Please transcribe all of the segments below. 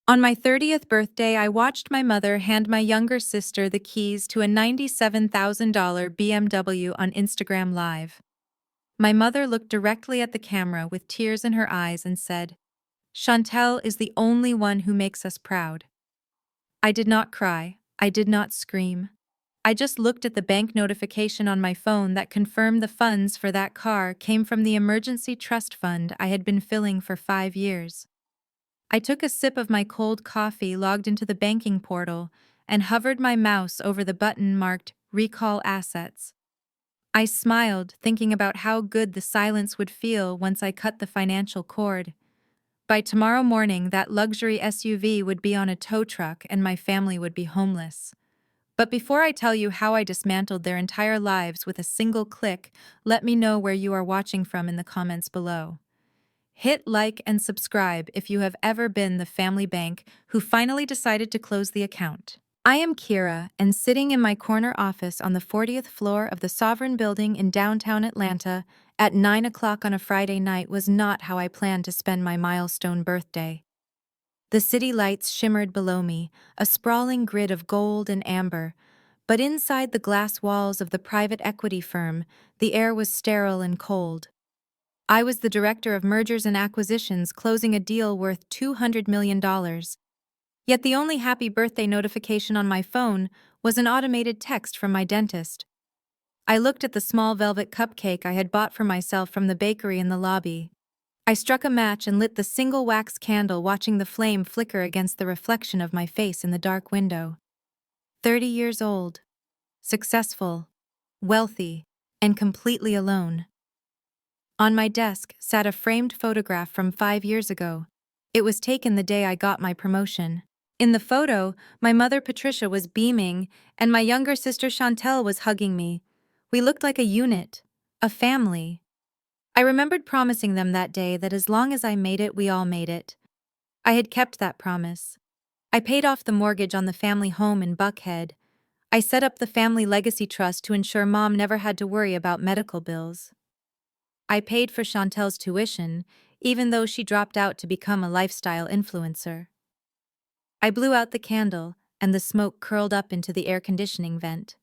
On my 30th birthday, I watched my mother hand my younger sister the keys to a $97,000 BMW on Instagram Live. My mother looked directly at the camera with tears in her eyes and said, "Chantel is the only one who makes us proud." I did not cry. I did not scream. I just looked at the bank notification on my phone that confirmed the funds for that car came from the emergency trust fund I had been filling for 5 years. I took a sip of my cold coffee, logged into the banking portal, and hovered my mouse over the button marked Recall Assets. I smiled, thinking about how good the silence would feel once I cut the financial cord. By tomorrow morning, that luxury SUV would be on a tow truck and my family would be homeless. But before I tell you how I dismantled their entire lives with a single click, let me know where you are watching from in the comments below. Hit like and subscribe if you have ever been the family bank who finally decided to close the account. I am Kira, and sitting in my corner office on the 40th floor of the Sovereign Building in downtown Atlanta at 9 o'clock on a Friday night was not how I planned to spend my milestone birthday. The city lights shimmered below me, a sprawling grid of gold and amber, but inside the glass walls of the private equity firm, the air was sterile and cold. I was the director of mergers and acquisitions, closing a deal worth $200 million. Yet the only happy birthday notification on my phone was an automated text from my dentist. I looked at the small velvet cupcake I had bought for myself from the bakery in the lobby. I struck a match and lit the single wax candle, watching the flame flicker against the reflection of my face in the dark window. 30 years old, successful, wealthy, and completely alone. On my desk sat a framed photograph from 5 years ago. It was taken the day I got my promotion. In the photo, my mother Patricia was beaming, and my younger sister Chantel was hugging me. We looked like a unit, a family. I remembered promising them that day that as long as I made it, we all made it. I had kept that promise. I paid off the mortgage on the family home in Buckhead. I set up the family legacy trust to ensure Mom never had to worry about medical bills. I paid for Chantel's tuition, even though she dropped out to become a lifestyle influencer. I blew out the candle, and the smoke curled up into the air conditioning vent.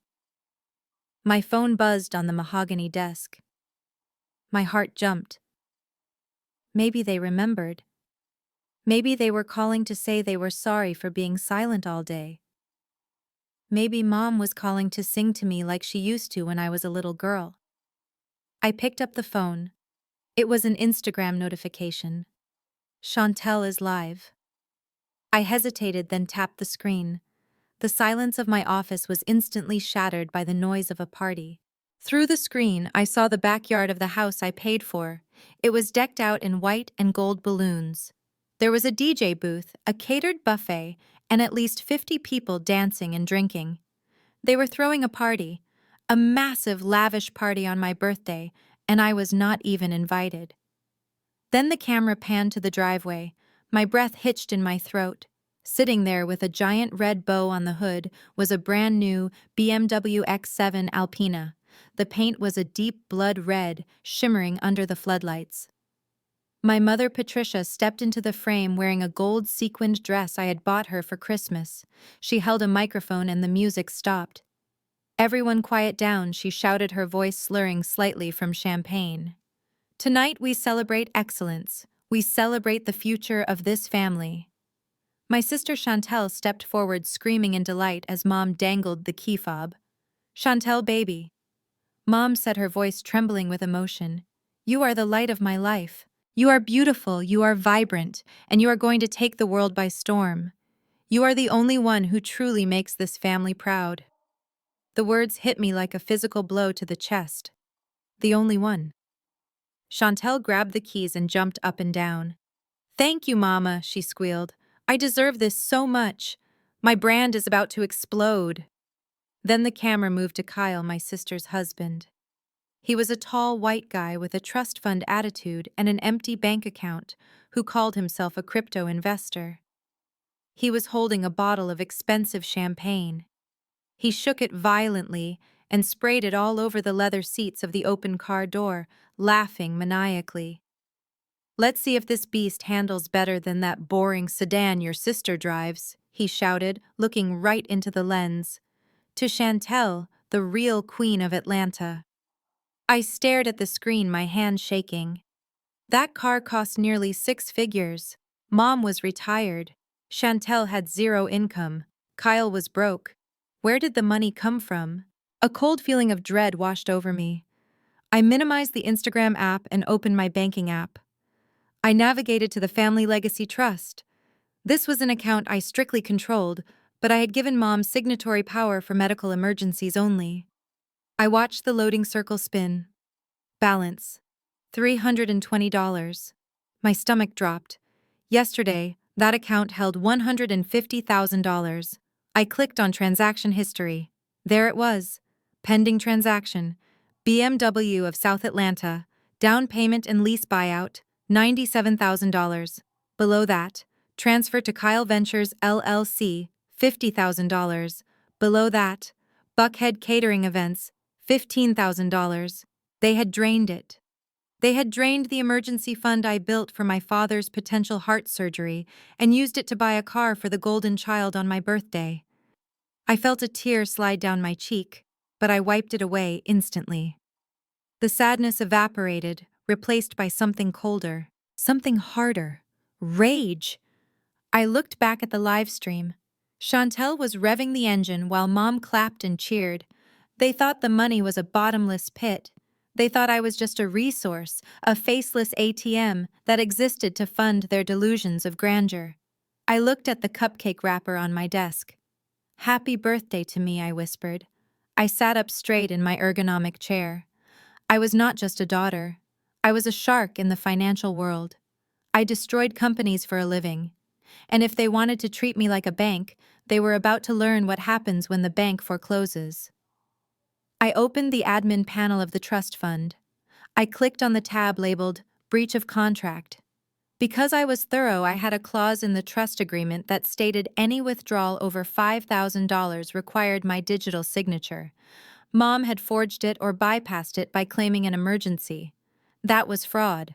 My phone buzzed on the mahogany desk. My heart jumped. Maybe they remembered. Maybe they were calling to say they were sorry for being silent all day. Maybe Mom was calling to sing to me like she used to when I was a little girl. I picked up the phone. It was an Instagram notification. Chantel is live. I hesitated, then tapped the screen. The silence of my office was instantly shattered by the noise of a party. Through the screen, I saw the backyard of the house I paid for. It was decked out in white and gold balloons. There was a DJ booth, a catered buffet, and at least 50 people dancing and drinking. They were throwing a party, a massive, lavish party on my birthday, and I was not even invited. Then the camera panned to the driveway. My breath hitched in my throat. Sitting there with a giant red bow on the hood was a brand new BMW X7 Alpina. The paint was a deep blood red, shimmering under the floodlights. My mother Patricia stepped into the frame wearing a gold sequined dress I had bought her for Christmas. She held a microphone and the music stopped. "Everyone quiet down," she shouted, her voice slurring slightly from champagne. "Tonight we celebrate excellence. We celebrate the future of this family." My sister Chantel stepped forward, screaming in delight as Mom dangled the key fob. "Chantel, baby." Mom said, her voice trembling with emotion. "You are the light of my life. You are beautiful, you are vibrant, and you are going to take the world by storm. You are the only one who truly makes this family proud." The words hit me like a physical blow to the chest. The only one. Chantel grabbed the keys and jumped up and down. "Thank you, Mama," she squealed. "I deserve this so much. My brand is about to explode." Then the camera moved to Kyle, my sister's husband. He was a tall white guy with a trust fund attitude and an empty bank account, who called himself a crypto investor. He was holding a bottle of expensive champagne. He shook it violently and sprayed it all over the leather seats of the open car door, laughing maniacally. "Let's see if this beast handles better than that boring sedan your sister drives," he shouted, looking right into the lens. To Chantel, the real queen of Atlanta. I stared at the screen, my hand shaking. That car cost nearly six figures. Mom was retired. Chantel had zero income. Kyle was broke. Where did the money come from? A cold feeling of dread washed over me. I minimized the Instagram app and opened my banking app. I navigated to the Family Legacy Trust. This was an account I strictly controlled, but I had given Mom signatory power for medical emergencies only. I watched the loading circle spin. Balance: $320. My stomach dropped. Yesterday, that account held $150,000. I clicked on transaction history. There it was. Pending transaction. BMW of South Atlanta. Down payment and lease buyout, $97,000. Below that, transfer to Kyle Ventures LLC, $50,000. Below that, Buckhead Catering Events, $15,000. They had drained it. They had drained the emergency fund I built for my father's potential heart surgery and used it to buy a car for the golden child on my birthday. I felt a tear slide down my cheek, but I wiped it away instantly. The sadness evaporated, replaced by something colder, something harder. Rage. I looked back at the live stream. Chantel was revving the engine while Mom clapped and cheered. They thought the money was a bottomless pit. They thought I was just a resource, a faceless ATM that existed to fund their delusions of grandeur. I looked at the cupcake wrapper on my desk. "Happy birthday to me," I whispered. I sat up straight in my ergonomic chair. I was not just a daughter. I was a shark in the financial world. I destroyed companies for a living. And if they wanted to treat me like a bank, they were about to learn what happens when the bank forecloses. I opened the admin panel of the trust fund. I clicked on the tab labeled Breach of Contract. Because I was thorough, I had a clause in the trust agreement that stated any withdrawal over $5,000 required my digital signature. Mom had forged it or bypassed it by claiming an emergency. That was fraud.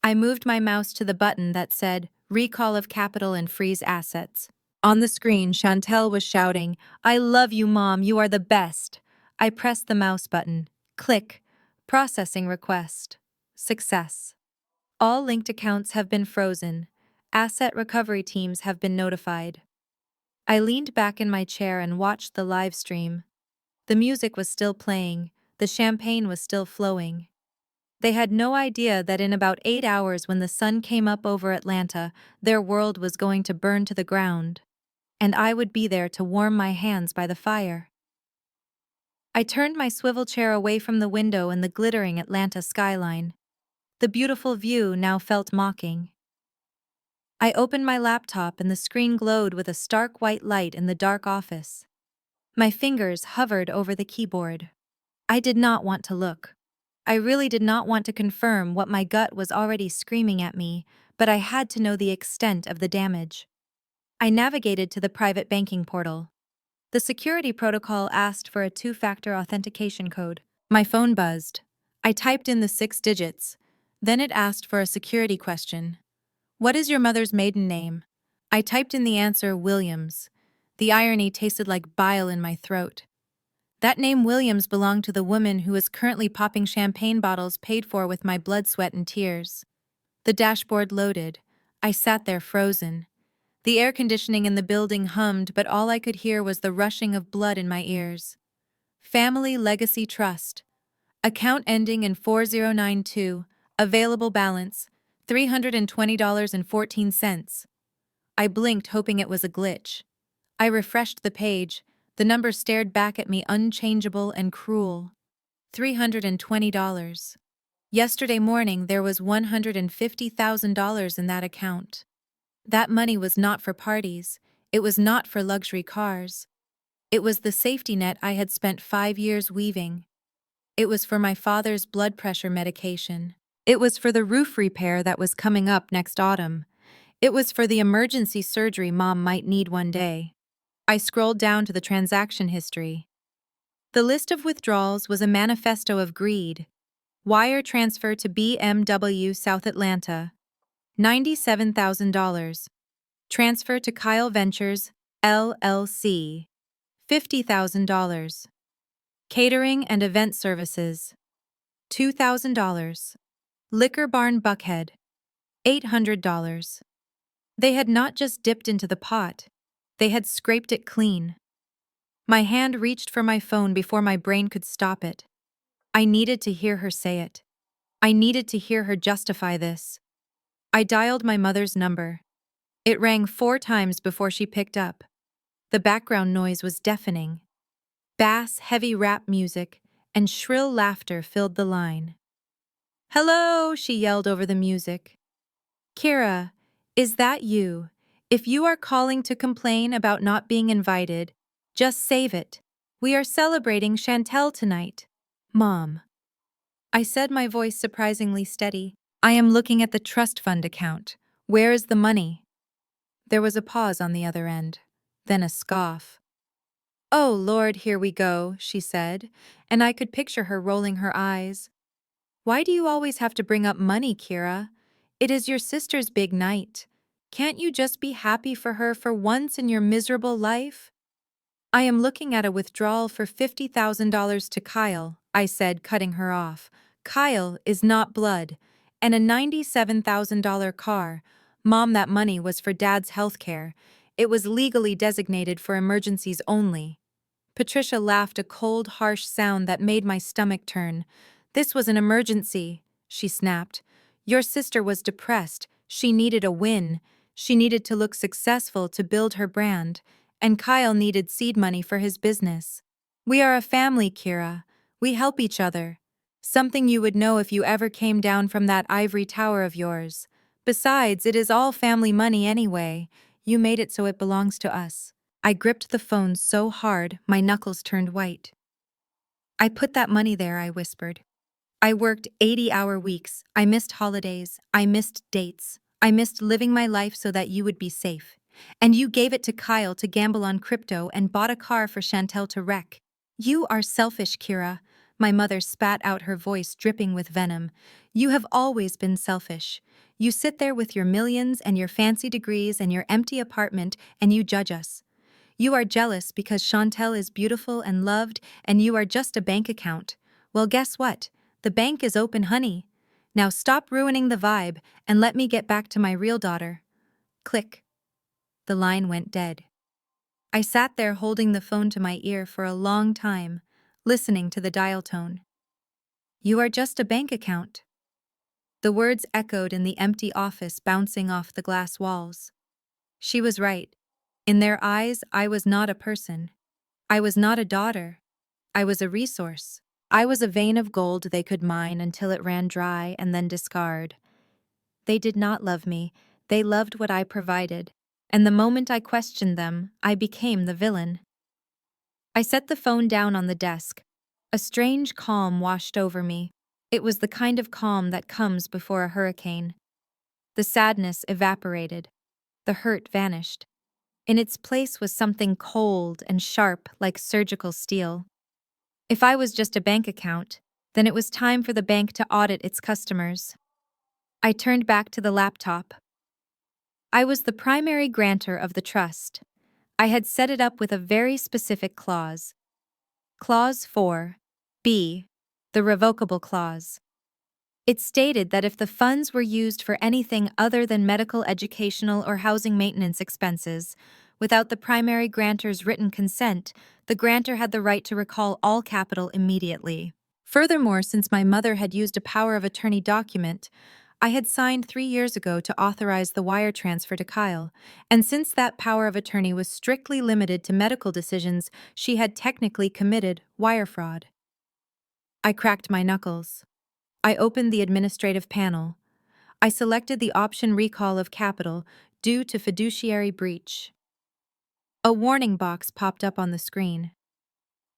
I moved my mouse to the button that said Recall of Capital and Freeze Assets. On the screen, Chantel was shouting, "I love you, Mom, you are the best." I pressed the mouse button. Click. Processing request. Success. All linked accounts have been frozen. Asset recovery teams have been notified. I leaned back in my chair and watched the live stream. The music was still playing. The champagne was still flowing. They had no idea that in about 8 hours, when the sun came up over Atlanta, their world was going to burn to the ground. And I would be there to warm my hands by the fire. I turned my swivel chair away from the window and the glittering Atlanta skyline. The beautiful view now felt mocking. I opened my laptop and the screen glowed with a stark white light in the dark office. My fingers hovered over the keyboard. I did not want to look. I really did not want to confirm what my gut was already screaming at me, but I had to know the extent of the damage. I navigated to the private banking portal. The security protocol asked for a two-factor authentication code. My phone buzzed. I typed in the 6 digits. Then it asked for a security question. "What is your mother's maiden name?" I typed in the answer, Williams. The irony tasted like bile in my throat. That name Williams belonged to the woman who is currently popping champagne bottles paid for with my blood, sweat, and tears. The dashboard loaded. I sat there frozen. The air conditioning in the building hummed, but all I could hear was the rushing of blood in my ears. Family Legacy Trust. Account ending in 4092. Available balance, $320.14. I blinked, hoping it was a glitch. I refreshed the page. The number stared back at me, unchangeable and cruel. $320. Yesterday morning, there was $150,000 in that account. That money was not for parties. It was not for luxury cars. It was the safety net I had spent 5 years weaving. It was for my father's blood pressure medication. It was for the roof repair that was coming up next autumn. It was for the emergency surgery Mom might need one day. I scrolled down to the transaction history. The list of withdrawals was a manifesto of greed. Wire transfer to BMW South Atlanta. $97,000. Transfer to Kyle Ventures, LLC. $50,000. Catering and event services. $2,000. Liquor Barn Buckhead. $800. They had not just dipped into the pot, they had scraped it clean. My hand reached for my phone before my brain could stop it. I needed to hear her say it. I needed to hear her justify this. I dialed my mother's number. It rang 4 times before she picked up. The background noise was deafening. Bass, heavy rap music, and shrill laughter filled the line. "Hello," she yelled over the music. "Kira, is that you? If you are calling to complain about not being invited, just save it. We are celebrating Chantel tonight." "Mom," I said, my voice surprisingly steady. "I am looking at the trust fund account. Where is the money?" There was a pause on the other end, then a scoff. "Oh, Lord, here we go," she said, and I could picture her rolling her eyes. "Why do you always have to bring up money, Kira? It is your sister's big night. Can't you just be happy for her for once in your miserable life?" "I am looking at a withdrawal for $50,000 to Kyle," I said, cutting her off. "Kyle is not blood. And a $97,000 car. Mom, that money was for Dad's health care. It was legally designated for emergencies only." Patricia laughed, a cold, harsh sound that made my stomach turn. "This was an emergency," she snapped. "Your sister was depressed. She needed a win. She needed to look successful to build her brand. And Kyle needed seed money for his business. We are a family, Kira. We help each other. Something you would know if you ever came down from that ivory tower of yours. Besides, it is all family money anyway. You made it so it belongs to us." I gripped the phone so hard, my knuckles turned white. "I put that money there," I whispered. "I worked 80-hour weeks. I missed holidays. I missed dates. I missed living my life so that you would be safe. And you gave it to Kyle to gamble on crypto and bought a car for Chantel to wreck. You are selfish, Kira." My mother spat out, her voice dripping with venom. "You have always been selfish. You sit there with your millions and your fancy degrees and your empty apartment and you judge us. You are jealous because Chantel is beautiful and loved and you are just a bank account. Well, guess what? The bank is open, honey. Now stop ruining the vibe and let me get back to my real daughter." Click. The line went dead. I sat there holding the phone to my ear for a long time, listening to the dial tone. "You are just a bank account." The words echoed in the empty office, bouncing off the glass walls. She was right. In their eyes, I was not a person. I was not a daughter. I was a resource. I was a vein of gold they could mine until it ran dry and then discard. They did not love me. They loved what I provided. And the moment I questioned them, I became the villain. I set the phone down on the desk. A strange calm washed over me. It was the kind of calm that comes before a hurricane. The sadness evaporated. The hurt vanished. In its place was something cold and sharp like surgical steel. If I was just a bank account, then it was time for the bank to audit its customers. I turned back to the laptop. I was the primary grantor of the trust. I had set it up with a very specific clause. Clause 4B, the revocable clause. It stated that if the funds were used for anything other than medical, educational, or housing maintenance expenses, without the primary grantor's written consent, the grantor had the right to recall all capital immediately. Furthermore, since my mother had used a power of attorney document I had signed 3 years ago to authorize the wire transfer to Kyle, and since that power of attorney was strictly limited to medical decisions, she had technically committed wire fraud. I cracked my knuckles. I opened the administrative panel. I selected the option recall of capital due to fiduciary breach. A warning box popped up on the screen.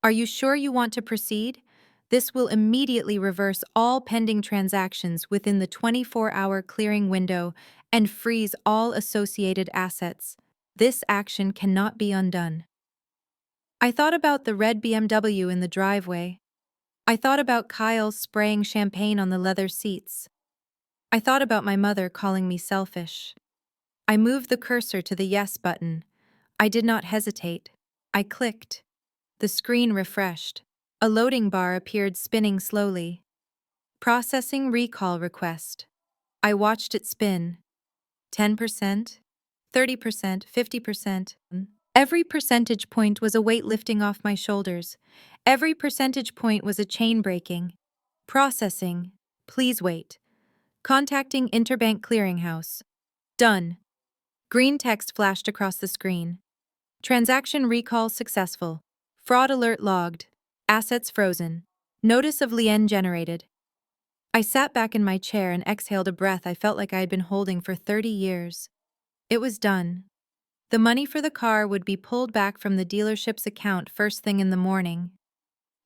"Are you sure you want to proceed? This will immediately reverse all pending transactions within the 24-hour clearing window and freeze all associated assets. This action cannot be undone." I thought about the red BMW in the driveway. I thought about Kyle spraying champagne on the leather seats. I thought about my mother calling me selfish. I moved the cursor to the yes button. I did not hesitate. I clicked. The screen refreshed. A loading bar appeared spinning slowly. Processing recall request. I watched it spin. 10%, 30%, 50%. Every percentage point was a weight lifting off my shoulders. Every percentage point was a chain breaking. Processing. Please wait. Contacting Interbank Clearinghouse. Done. Green text flashed across the screen. Transaction recall successful. Fraud alert logged. Assets frozen. Notice of lien generated. I sat back in my chair and exhaled a breath I felt like I had been holding for 30 years. It was done. The money for the car would be pulled back from the dealership's account first thing in the morning.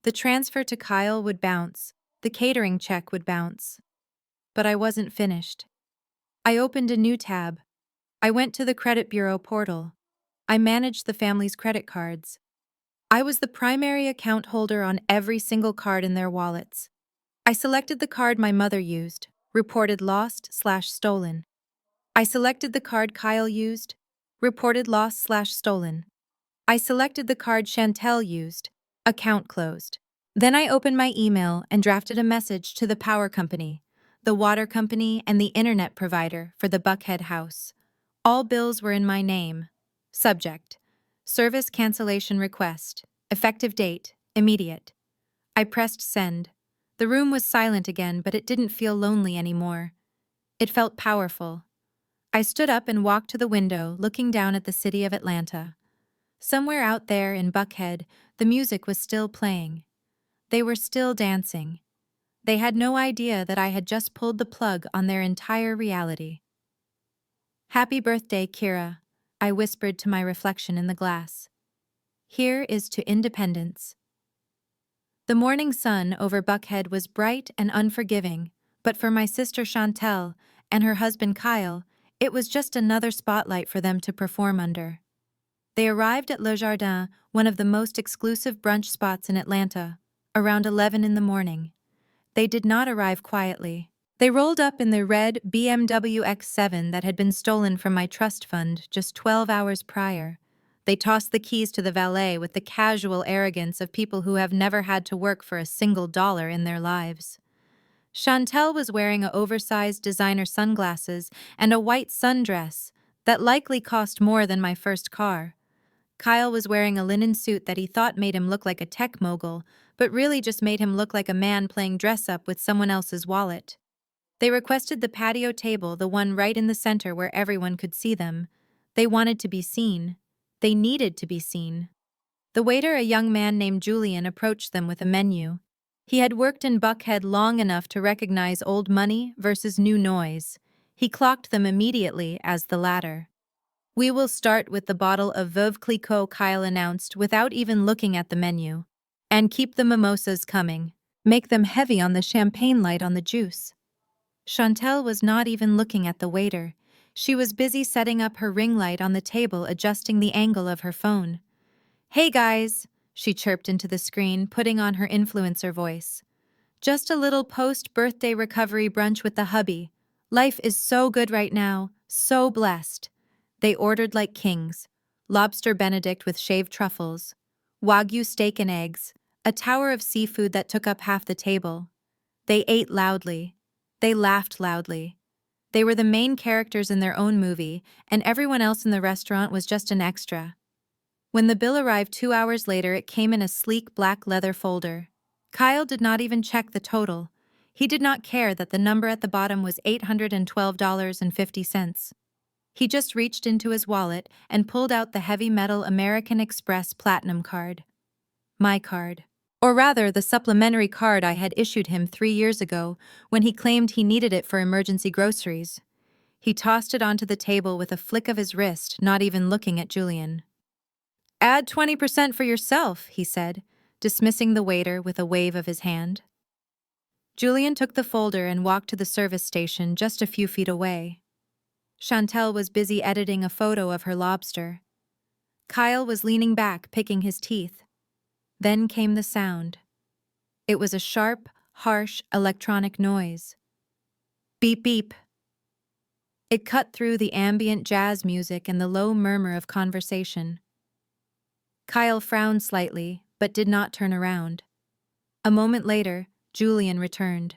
The transfer to Kyle would bounce. The catering check would bounce. But I wasn't finished. I opened a new tab. I went to the credit bureau portal. I managed the family's credit cards. I was the primary account holder on every single card in their wallets. I selected the card my mother used, reported lost/stolen. I selected the card Kyle used, reported lost/stolen. I selected the card Chantel used, account closed. Then I opened my email and drafted a message to the power company, the water company, and the internet provider for the Buckhead house. All bills were in my name. Subject: Service cancellation request. Effective date: immediate. I pressed send. The room was silent again, but it didn't feel lonely anymore. It felt powerful. I stood up and walked to the window, looking down at the city of Atlanta. Somewhere out there in Buckhead, the music was still playing. They were still dancing. They had no idea that I had just pulled the plug on their entire reality. Happy birthday, Kira, I whispered to my reflection in the glass. Here is to independence. The morning sun over Buckhead was bright and unforgiving, but for my sister Chantel and her husband Kyle, it was just another spotlight for them to perform under. They arrived at Le Jardin, one of the most exclusive brunch spots in Atlanta, around 11 in the morning. They did not arrive quietly. They rolled up in the red BMW X7 that had been stolen from my trust fund just 12 hours prior. They tossed the keys to the valet with the casual arrogance of people who have never had to work for a single dollar in their lives. Chantel was wearing oversized designer sunglasses and a white sundress that likely cost more than my first car. Kyle was wearing a linen suit that he thought made him look like a tech mogul, but really just made him look like a man playing dress-up with someone else's wallet. They requested the patio table, the one right in the center where everyone could see them. They wanted to be seen. They needed to be seen. The waiter, a young man named Julian, approached them with a menu. He had worked in Buckhead long enough to recognize old money versus new noise. He clocked them immediately as the latter. We will start with the bottle of Veuve Clicquot, Kyle announced without even looking at the menu. And keep the mimosas coming. Make them heavy on the champagne light on the juice. Chantel was not even looking at the waiter. She was busy setting up her ring light on the table, adjusting the angle of her phone. Hey guys, she chirped into the screen, putting on her influencer voice. Just a little post-birthday recovery brunch with the hubby. Life is so good right now, so blessed. They ordered like kings. Lobster Benedict with shaved truffles, Wagyu steak and eggs, a tower of seafood that took up half the table. They ate loudly. They laughed loudly. They were the main characters in their own movie, and everyone else in the restaurant was just an extra. When the bill arrived 2 hours later, it came in a sleek black leather folder. Kyle did not even check the total. He did not care that the number at the bottom was $812.50. He just reached into his wallet and pulled out the heavy metal American Express Platinum card. My card. Or rather, the supplementary card I had issued him 3 years ago when he claimed he needed it for emergency groceries. He tossed it onto the table with a flick of his wrist, not even looking at Julian. Add 20% for yourself, he said, dismissing the waiter with a wave of his hand. Julian took the folder and walked to the service station just a few feet away. Chantel was busy editing a photo of her lobster. Kyle was leaning back, picking his teeth. Then came the sound. It was a sharp, harsh, electronic noise. Beep beep. It cut through the ambient jazz music and the low murmur of conversation. Kyle frowned slightly, but did not turn around. A moment later, Julian returned.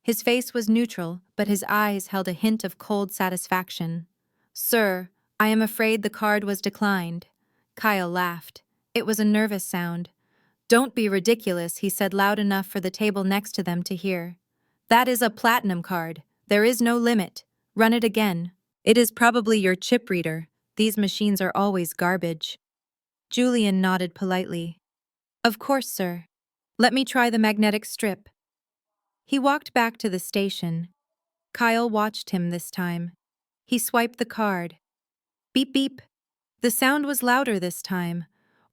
His face was neutral, but his eyes held a hint of cold satisfaction. "Sir, I am afraid the card was declined." Kyle laughed. It was a nervous sound. "Don't be ridiculous," he said loud enough for the table next to them to hear. "That is a platinum card. There is no limit. Run it again. It is probably your chip reader. These machines are always garbage." Julian nodded politely. "Of course, sir. Let me try the magnetic strip." He walked back to the station. Kyle watched him this time. He swiped the card. Beep beep. The sound was louder this time.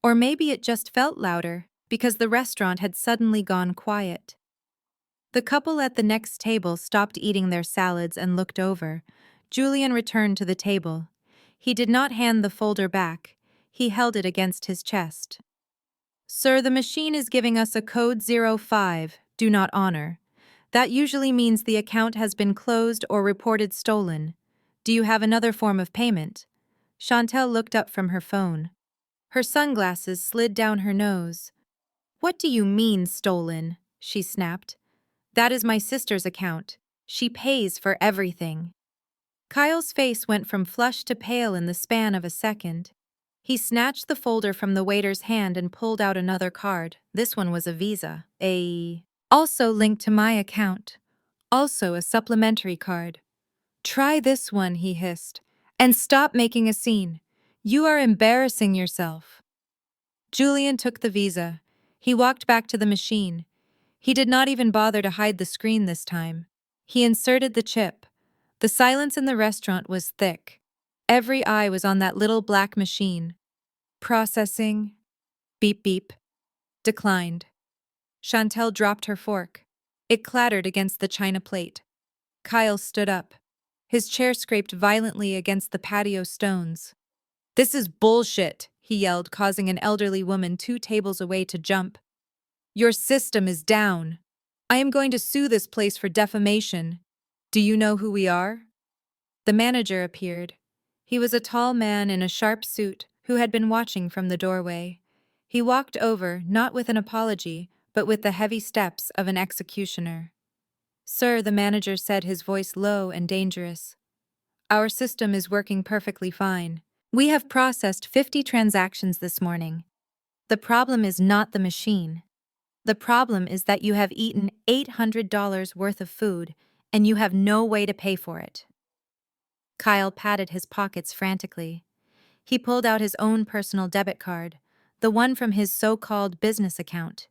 Or maybe it just felt louder, because the restaurant had suddenly gone quiet. The couple at the next table stopped eating their salads and looked over. Julian returned to the table. He did not hand the folder back. He held it against his chest. "Sir, the machine is giving us a code 05, do not honor. That usually means the account has been closed or reported stolen. Do you have another form of payment?" Chantel looked up from her phone. Her sunglasses slid down her nose. "What do you mean, stolen?" she snapped. "That is my sister's account. She pays for everything." Kyle's face went from flushed to pale in the span of a second. He snatched the folder from the waiter's hand and pulled out another card. This one was a Visa. Also linked to my account. Also a supplementary card. "Try this one," he hissed. "And stop making a scene. You are embarrassing yourself." Julian took the Visa. He walked back to the machine. He did not even bother to hide the screen this time. He inserted the chip. The silence in the restaurant was thick. Every eye was on that little black machine. Processing. Beep beep. Declined. Chantel dropped her fork. It clattered against the china plate. Kyle stood up. His chair scraped violently against the patio stones. "This is bullshit," he yelled, causing an elderly woman 2 tables away to jump. "Your system is down. I am going to sue this place for defamation. Do you know who we are?" The manager appeared. He was a tall man in a sharp suit who had been watching from the doorway. He walked over, not with an apology, but with the heavy steps of an executioner. "Sir," the manager said, his voice low and dangerous. "Our system is working perfectly fine. We have processed 50 transactions this morning. The problem is not the machine. The problem is that you have eaten $800 worth of food and you have no way to pay for it." Kyle patted his pockets frantically. He pulled out his own personal debit card, the one from his so-called business account.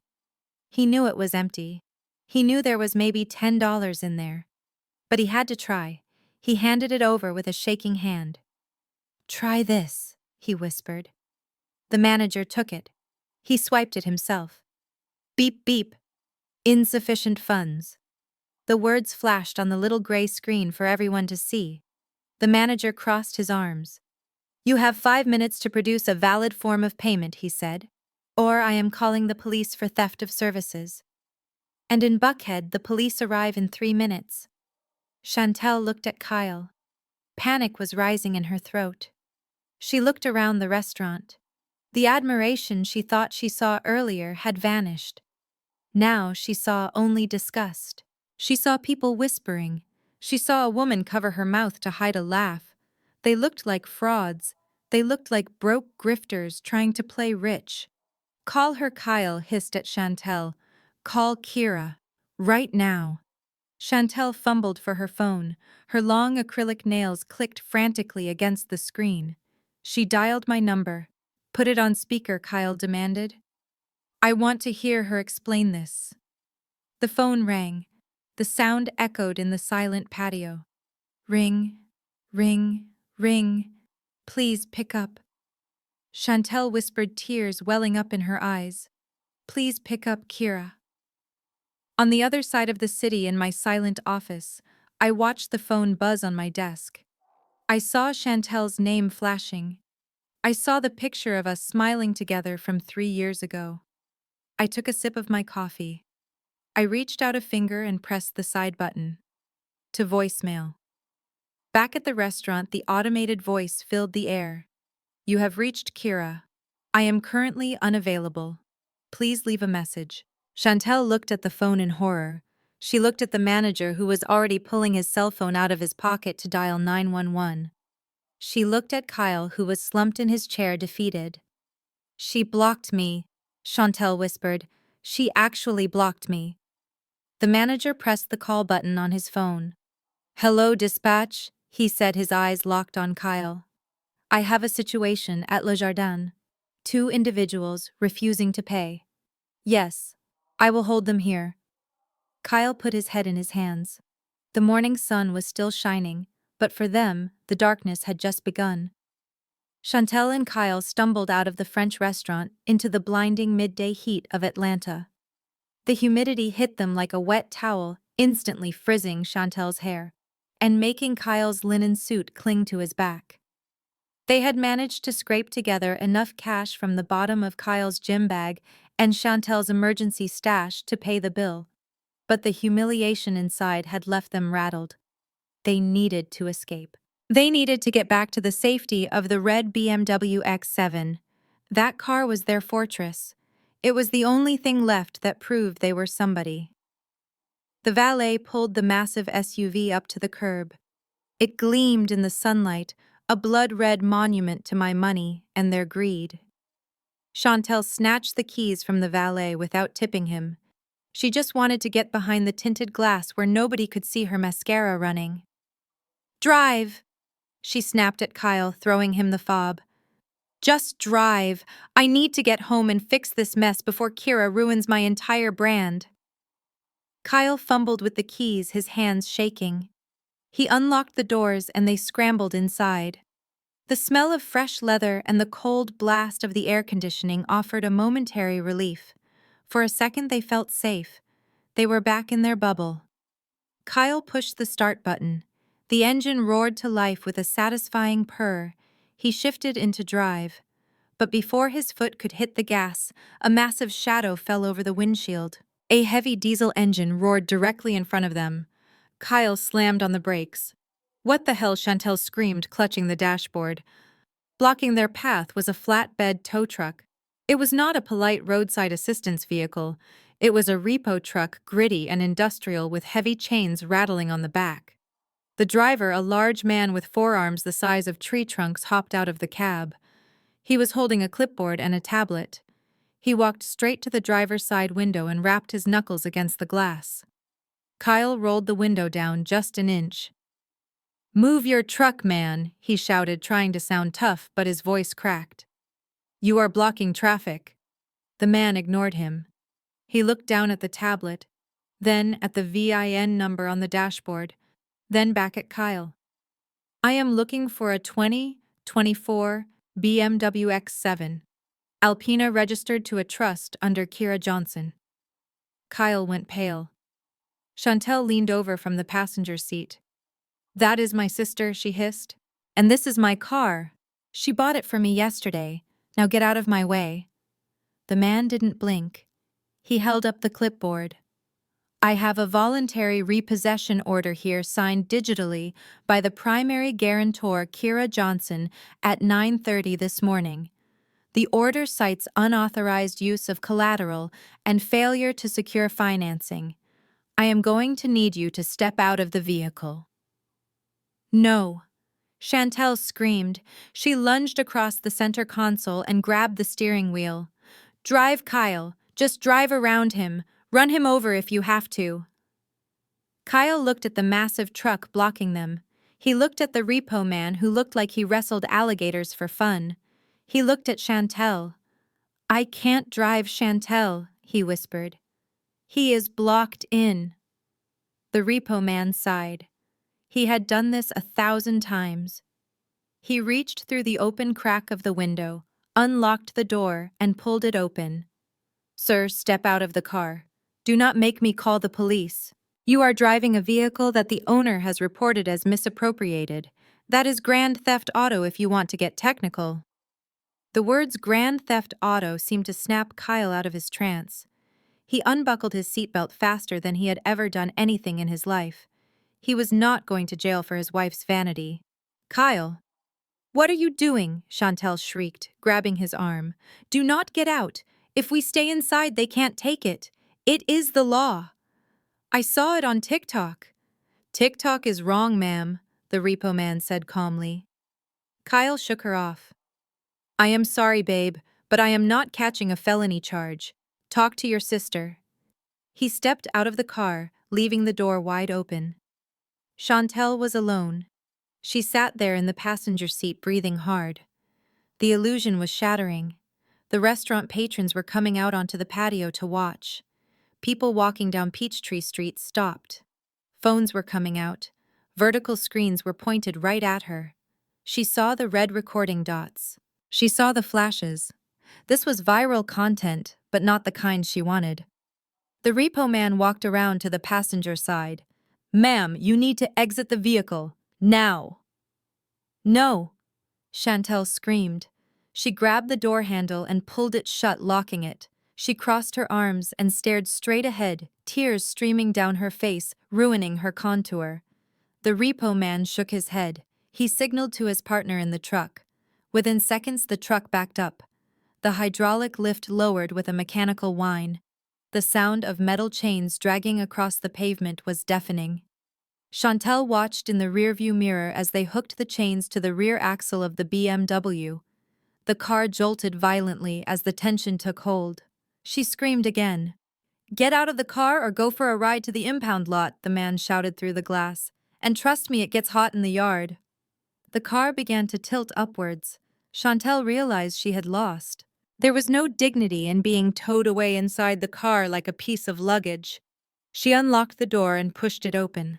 He knew it was empty. He knew there was maybe $10 in there. But he had to try. He handed it over with a shaking hand. "Try this," he whispered. The manager took it. He swiped it himself. Beep beep. Insufficient funds. The words flashed on the little gray screen for everyone to see. The manager crossed his arms. "You have 5 minutes to produce a valid form of payment," he said, "or I am calling the police for theft of services." And in Buckhead, the police arrive in 3 minutes. Chantel looked at Kyle. Panic was rising in her throat. She looked around the restaurant. The admiration she thought she saw earlier had vanished. Now she saw only disgust. She saw people whispering. She saw a woman cover her mouth to hide a laugh. They looked like frauds. They looked like broke grifters trying to play rich. "Call her," Kyle hissed at Chantel. "Call Kira. Right now." Chantel fumbled for her phone. Her long acrylic nails clicked frantically against the screen. "She dialed my number." "Put it on speaker," Kyle demanded. "I want to hear her explain this." The phone rang. The sound echoed in the silent patio. "Ring, ring, ring. Please pick up." Chantel whispered, tears welling up in her eyes. "Please pick up, Kira." On the other side of the city, in my silent office, I watched the phone buzz on my desk. I saw Chantel's name flashing. I saw the picture of us smiling together from 3 years ago. I took a sip of my coffee. I reached out a finger and pressed the side button. to voicemail. Back at the restaurant, the automated voice filled the air. You have reached Kira. I am currently unavailable. Please leave a message. Chantel looked at the phone in horror. She looked at the manager who was already pulling his cell phone out of his pocket to dial 911. She looked at Kyle, who was slumped in his chair, defeated. She blocked me, Chantel whispered. She actually blocked me. The manager pressed the call button on his phone. Hello, dispatch, he said, his eyes locked on Kyle. I have a situation at Le Jardin. 2 individuals refusing to pay. Yes, I will hold them here. Kyle put his head in his hands. The morning sun was still shining, but for them, the darkness had just begun. Chantel and Kyle stumbled out of the French restaurant into the blinding midday heat of Atlanta. The humidity hit them like a wet towel, instantly frizzing Chantel's hair and making Kyle's linen suit cling to his back. They had managed to scrape together enough cash from the bottom of Kyle's gym bag and Chantel's emergency stash to pay the bill, but the humiliation inside had left them rattled. They needed to escape. They needed to get back to the safety of the red BMW X7. That car was their fortress. It was the only thing left that proved they were somebody. The valet pulled the massive SUV up to the curb. It gleamed in the sunlight, a blood-red monument to my money and their greed. Chantel snatched the keys from the valet without tipping him. She just wanted to get behind the tinted glass where nobody could see her mascara running. Drive! She snapped at Kyle, throwing him the fob. Just drive. I need to get home and fix this mess before Kira ruins my entire brand. Kyle fumbled with the keys, his hands shaking. He unlocked the doors and they scrambled inside. The smell of fresh leather and the cold blast of the air conditioning offered a momentary relief. For a second they felt safe. They were back in their bubble. Kyle pushed the start button. The engine roared to life with a satisfying purr. He shifted into drive. But before his foot could hit the gas, a massive shadow fell over the windshield. A heavy diesel engine roared directly in front of them. Kyle slammed on the brakes. What the hell, Chantel screamed, clutching the dashboard. Blocking their path was a flatbed tow truck. It was not a polite roadside assistance vehicle. It was a repo truck, gritty and industrial, with heavy chains rattling on the back. The driver, a large man with forearms the size of tree trunks, hopped out of the cab. He was holding a clipboard and a tablet. He walked straight to the driver's side window and rapped his knuckles against the glass. Kyle rolled the window down just an inch. "Move your truck, man," he shouted, trying to sound tough, but his voice cracked. "You are blocking traffic." The man ignored him. He looked down at the tablet, then at the VIN number on the dashboard, then back at Kyle. "I am looking for a 2024 BMW X7. Alpina, registered to a trust under Kira Johnson." Kyle went pale. Chantel leaned over from the passenger seat. "That is my sister," she hissed. "And this is my car. She bought it for me yesterday. Now get out of my way." The man didn't blink. He held up the clipboard. "I have a voluntary repossession order here, signed digitally by the primary guarantor, Kira Johnson, at 9:30 this morning. The order cites unauthorized use of collateral and failure to secure financing. I am going to need you to step out of the vehicle." "No!" Chantel screamed. She lunged across the center console and grabbed the steering wheel. "Drive, Kyle. Just drive around him. Run him over if you have to." Kyle looked at the massive truck blocking them. He looked at the repo man who looked like he wrestled alligators for fun. He looked at Chantel. "I can't drive Chantel," he whispered. "He is blocked in." The repo man sighed. He had done this 1,000 times. He reached through the open crack of the window, unlocked the door, and pulled it open. "Sir, step out of the car. Do not make me call the police. You are driving a vehicle that the owner has reported as misappropriated. That is grand theft auto if you want to get technical." The words grand theft auto seemed to snap Kyle out of his trance. He unbuckled his seatbelt faster than he had ever done anything in his life. He was not going to jail for his wife's vanity. Kyle. What are you doing? Chantel shrieked, grabbing his arm. Do not get out. If we stay inside, they can't take it. It is the law. I saw it on TikTok. TikTok is wrong, ma'am, the repo man said calmly. Kyle shook her off. I am sorry, babe, but I am not catching a felony charge. Talk to your sister. He stepped out of the car, leaving the door wide open. Chantel was alone. She sat there in the passenger seat breathing hard. The illusion was shattering. The restaurant patrons were coming out onto the patio to watch. People walking down Peachtree Street stopped. Phones were coming out. Vertical screens were pointed right at her. She saw the red recording dots. She saw the flashes. This was viral content, but not the kind she wanted. The repo man walked around to the passenger side. Ma'am, you need to exit the vehicle. Now. No, Chantel screamed. She grabbed the door handle and pulled it shut, locking it. She crossed her arms and stared straight ahead, tears streaming down her face, ruining her contour. The repo man shook his head. He signaled to his partner in the truck. Within seconds, the truck backed up. The hydraulic lift lowered with a mechanical whine. The sound of metal chains dragging across the pavement was deafening. Chantel watched in the rearview mirror as they hooked the chains to the rear axle of the BMW. The car jolted violently as the tension took hold. She screamed again. Get out of the car or go for a ride to the impound lot, the man shouted through the glass. And trust me, it gets hot in the yard. The car began to tilt upwards. Chantel realized she had lost. There was no dignity in being towed away inside the car like a piece of luggage. She unlocked the door and pushed it open.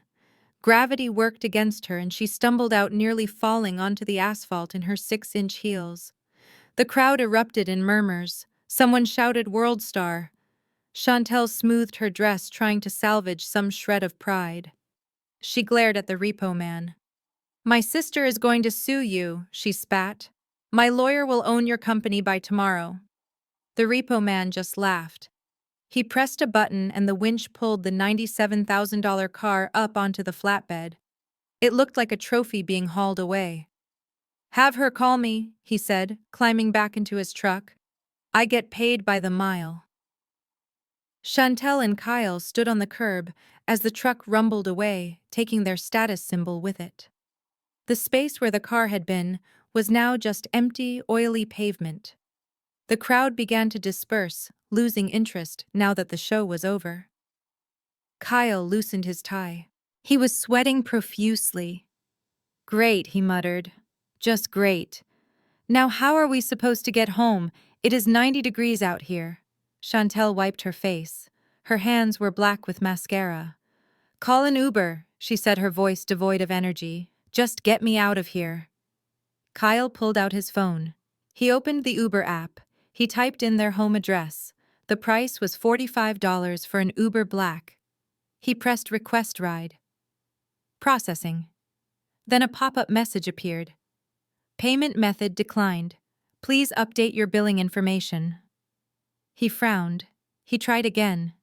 Gravity worked against her and she stumbled out, nearly falling onto the asphalt in her 6-inch heels. The crowd erupted in murmurs. Someone shouted "World Star." Chantel smoothed her dress, trying to salvage some shred of pride. She glared at the repo man. My sister is going to sue you, she spat. My lawyer will own your company by tomorrow. The repo man just laughed. He pressed a button and the winch pulled the $97,000 car up onto the flatbed. It looked like a trophy being hauled away. Have her call me, he said, climbing back into his truck. I get paid by the mile. Chantel and Kyle stood on the curb as the truck rumbled away, taking their status symbol with it. The space where the car had been was now just empty, oily pavement. The crowd began to disperse, losing interest now that the show was over. Kyle loosened his tie. He was sweating profusely. Great, he muttered. Just great. Now how are we supposed to get home? It is 90 degrees out here. Chantel wiped her face. Her hands were black with mascara. Call an Uber, she said, her voice devoid of energy. Just get me out of here. Kyle pulled out his phone. He opened the Uber app. He typed in their home address. The price was $45 for an Uber Black. He pressed request ride. Processing. Then a pop-up message appeared. Payment method declined. Please update your billing information. He frowned. He tried again.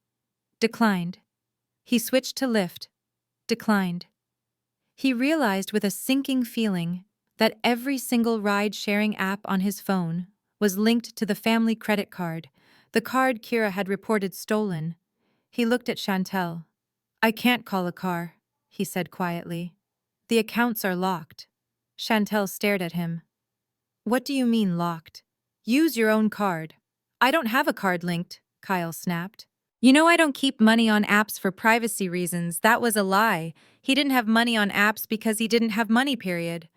Declined. He switched to Lyft. Declined. He realized with a sinking feeling that every single ride-sharing app on his phone was linked to the family credit card, the card Kira had reported stolen. He looked at Chantel. I can't call a car, he said quietly. The accounts are locked. Chantel stared at him. What do you mean locked? Use your own card. I don't have a card linked, Kyle snapped. You know I don't keep money on apps for privacy reasons. That was a lie. He didn't have money on apps because he didn't have money, period.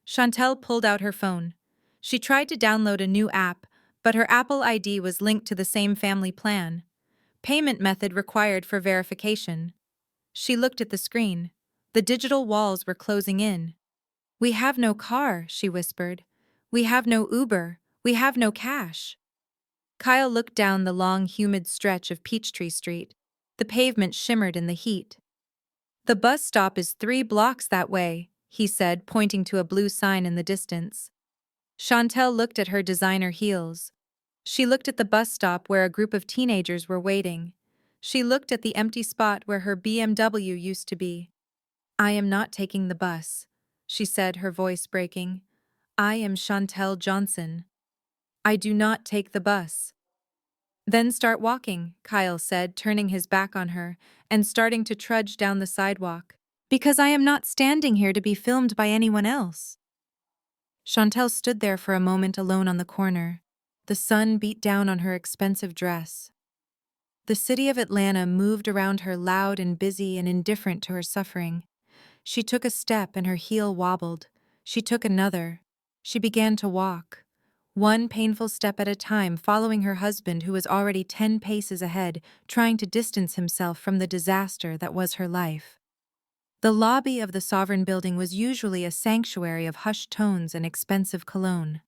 Chantel pulled out her phone. She tried to download a new app, but her Apple ID was linked to the same family plan. Payment method required for verification. She looked at the screen. The digital walls were closing in. We have no car, she whispered. We have no Uber. We have no cash. Kyle looked down the long, humid stretch of Peachtree Street. The pavement shimmered in the heat. The bus stop is 3 blocks that way, he said, pointing to a blue sign in the distance. Chantel looked at her designer heels. She looked at the bus stop where a group of teenagers were waiting. She looked at the empty spot where her BMW used to be. I am not taking the bus, she said, her voice breaking. I am Chantel Johnson. I do not take the bus. Then start walking, Kyle said, turning his back on her and starting to trudge down the sidewalk. Because I am not standing here to be filmed by anyone else. Chantel stood there for a moment alone on the corner. The sun beat down on her expensive dress. The city of Atlanta moved around her, loud and busy and indifferent to her suffering. She took a step and her heel wobbled. She took another. She began to walk, one painful step at a time, following her husband, who was already 10 paces ahead, trying to distance himself from the disaster that was her life. The lobby of the Sovereign Building was usually a sanctuary of hushed tones and expensive cologne.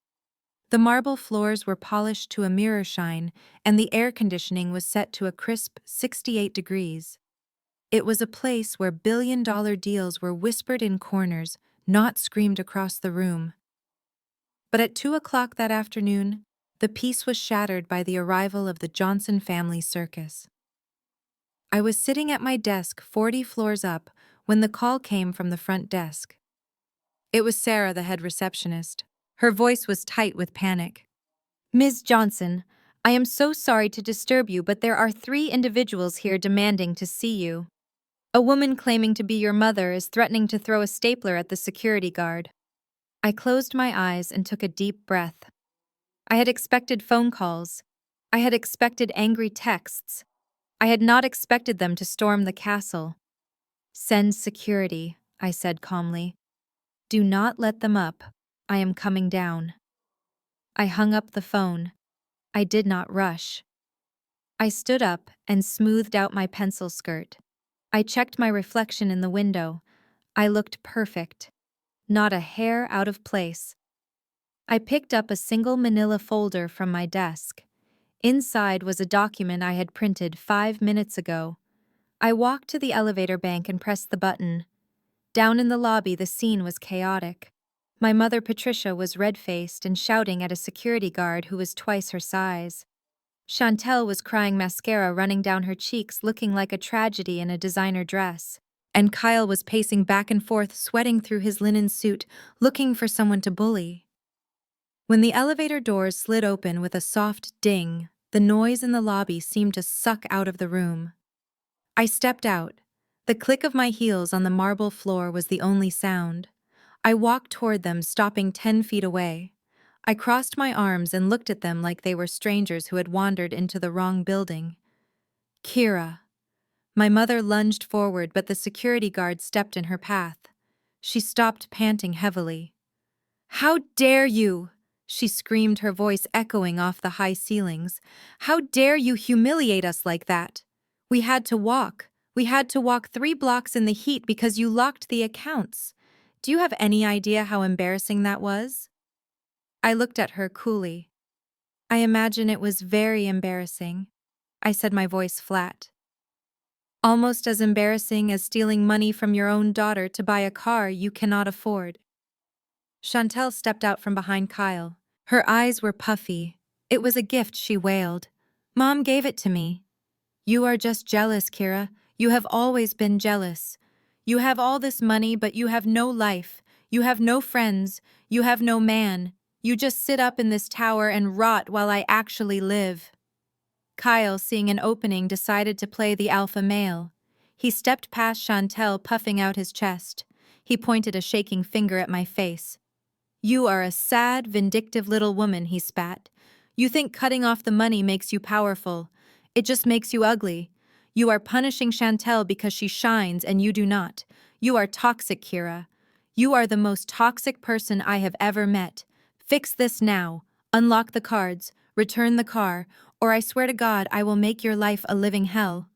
The marble floors were polished to a mirror shine, and the air conditioning was set to a crisp 68 degrees. It was a place where billion-dollar deals were whispered in corners, not screamed across the room. But at 2 o'clock that afternoon, the peace was shattered by the arrival of the Johnson family circus. I was sitting at my desk 40 floors up when the call came from the front desk. It was Sarah, the head receptionist. Her voice was tight with panic. Ms. Johnson, I am so sorry to disturb you, but there are 3 individuals here demanding to see you. A woman claiming to be your mother is threatening to throw a stapler at the security guard. I closed my eyes and took a deep breath. I had expected phone calls. I had expected angry texts. I had not expected them to storm the castle. Send security, I said calmly. Do not let them up. I am coming down. I hung up the phone. I did not rush. I stood up and smoothed out my pencil skirt. I checked my reflection in the window. I looked perfect. Not a hair out of place. I picked up a single manila folder from my desk. Inside was a document I had printed 5 minutes ago. I walked to the elevator bank and pressed the button. Down in the lobby, the scene was chaotic. My mother, Patricia, was red-faced and shouting at a security guard who was twice her size. Chantel was crying, mascara running down her cheeks, looking like a tragedy in a designer dress. And Kyle was pacing back and forth, sweating through his linen suit, looking for someone to bully. When the elevator doors slid open with a soft ding, the noise in the lobby seemed to suck out of the room. I stepped out. The click of my heels on the marble floor was the only sound. I walked toward them, stopping 10 feet away. I crossed my arms and looked at them like they were strangers who had wandered into the wrong building. Kira. My mother lunged forward, but the security guard stepped in her path. She stopped, panting heavily. "How dare you!" she screamed, her voice echoing off the high ceilings. "How dare you humiliate us like that? We had to walk. We had to walk 3 blocks in the heat because you locked the accounts. Do you have any idea how embarrassing that was?" I looked at her coolly. "I imagine it was very embarrassing," I said, my voice flat. "Almost as embarrassing as stealing money from your own daughter to buy a car you cannot afford." Chantel stepped out from behind Kyle. Her eyes were puffy. "It was a gift," she wailed. "Mom gave it to me." "You are just jealous, Kira. You have always been jealous. You have all this money, but you have no life. You have no friends. You have no man. You just sit up in this tower and rot while I actually live." Kyle, seeing an opening, decided to play the alpha male. He stepped past Chantel, puffing out his chest. He pointed a shaking finger at my face. "You are a sad, vindictive little woman," he spat. "You think cutting off the money makes you powerful. It just makes you ugly. You are punishing Chantel because she shines and you do not. You are toxic, Kira. You are the most toxic person I have ever met. Fix this now. Unlock the cards, return the car, or I swear to God I will make your life a living hell."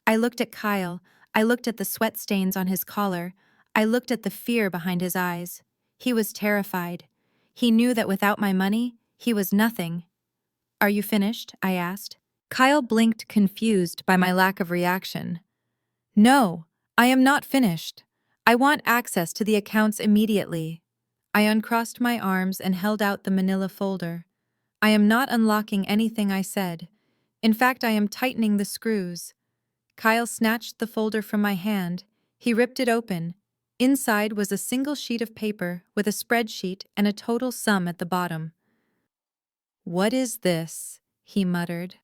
I looked at Kyle. I looked at the sweat stains on his collar. I looked at the fear behind his eyes. He was terrified. He knew that without my money, he was nothing. "Are you finished?" I asked. Kyle blinked, confused by my lack of reaction. "No, I am not finished. I want access to the accounts immediately." I uncrossed my arms and held out the manila folder. "I am not unlocking anything," I said. "In fact, I am tightening the screws." Kyle snatched the folder from my hand. He ripped it open. Inside was a single sheet of paper with a spreadsheet and a total sum at the bottom. "What is this?" he muttered.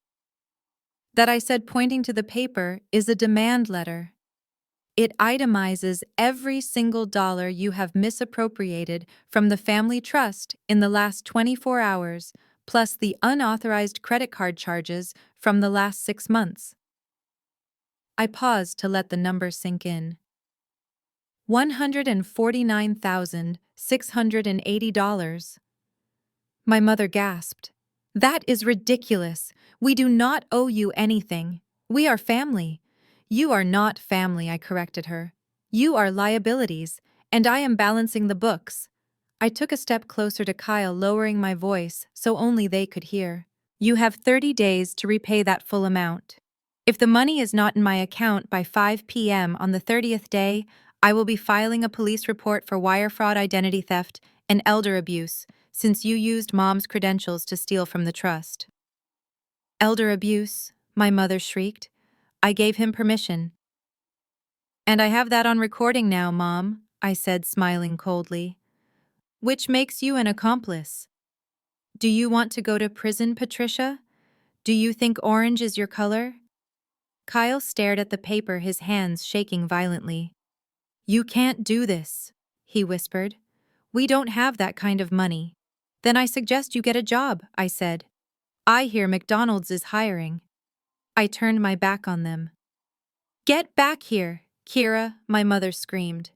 That, I said, pointing to the paper, is a demand letter. It itemizes every single dollar you have misappropriated from the family trust in the last 24 hours, plus the unauthorized credit card charges from the last 6 months. I paused to let the number sink in. $149,680. My mother gasped. "That is ridiculous. We do not owe you anything. We are family." "You are not family," I corrected her. "You are liabilities, and I am balancing the books." I took a step closer to Kyle, lowering my voice so only they could hear. "You have 30 days to repay that full amount. If the money is not in my account by 5 p.m. on the 30th day, I will be filing a police report for wire fraud, identity theft, and elder abuse, since you used Mom's credentials to steal from the trust." "Elder abuse?" my mother shrieked. "I gave him permission." "And I have that on recording now, Mom," I said, smiling coldly. "Which makes you an accomplice. Do you want to go to prison, Patricia? Do you think orange is your color?" Kyle stared at the paper, his hands shaking violently. "You can't do this," he whispered. "We don't have that kind of money." "Then I suggest you get a job," I said. "I hear McDonald's is hiring." I turned my back on them. "Get back here, Kira," my mother screamed.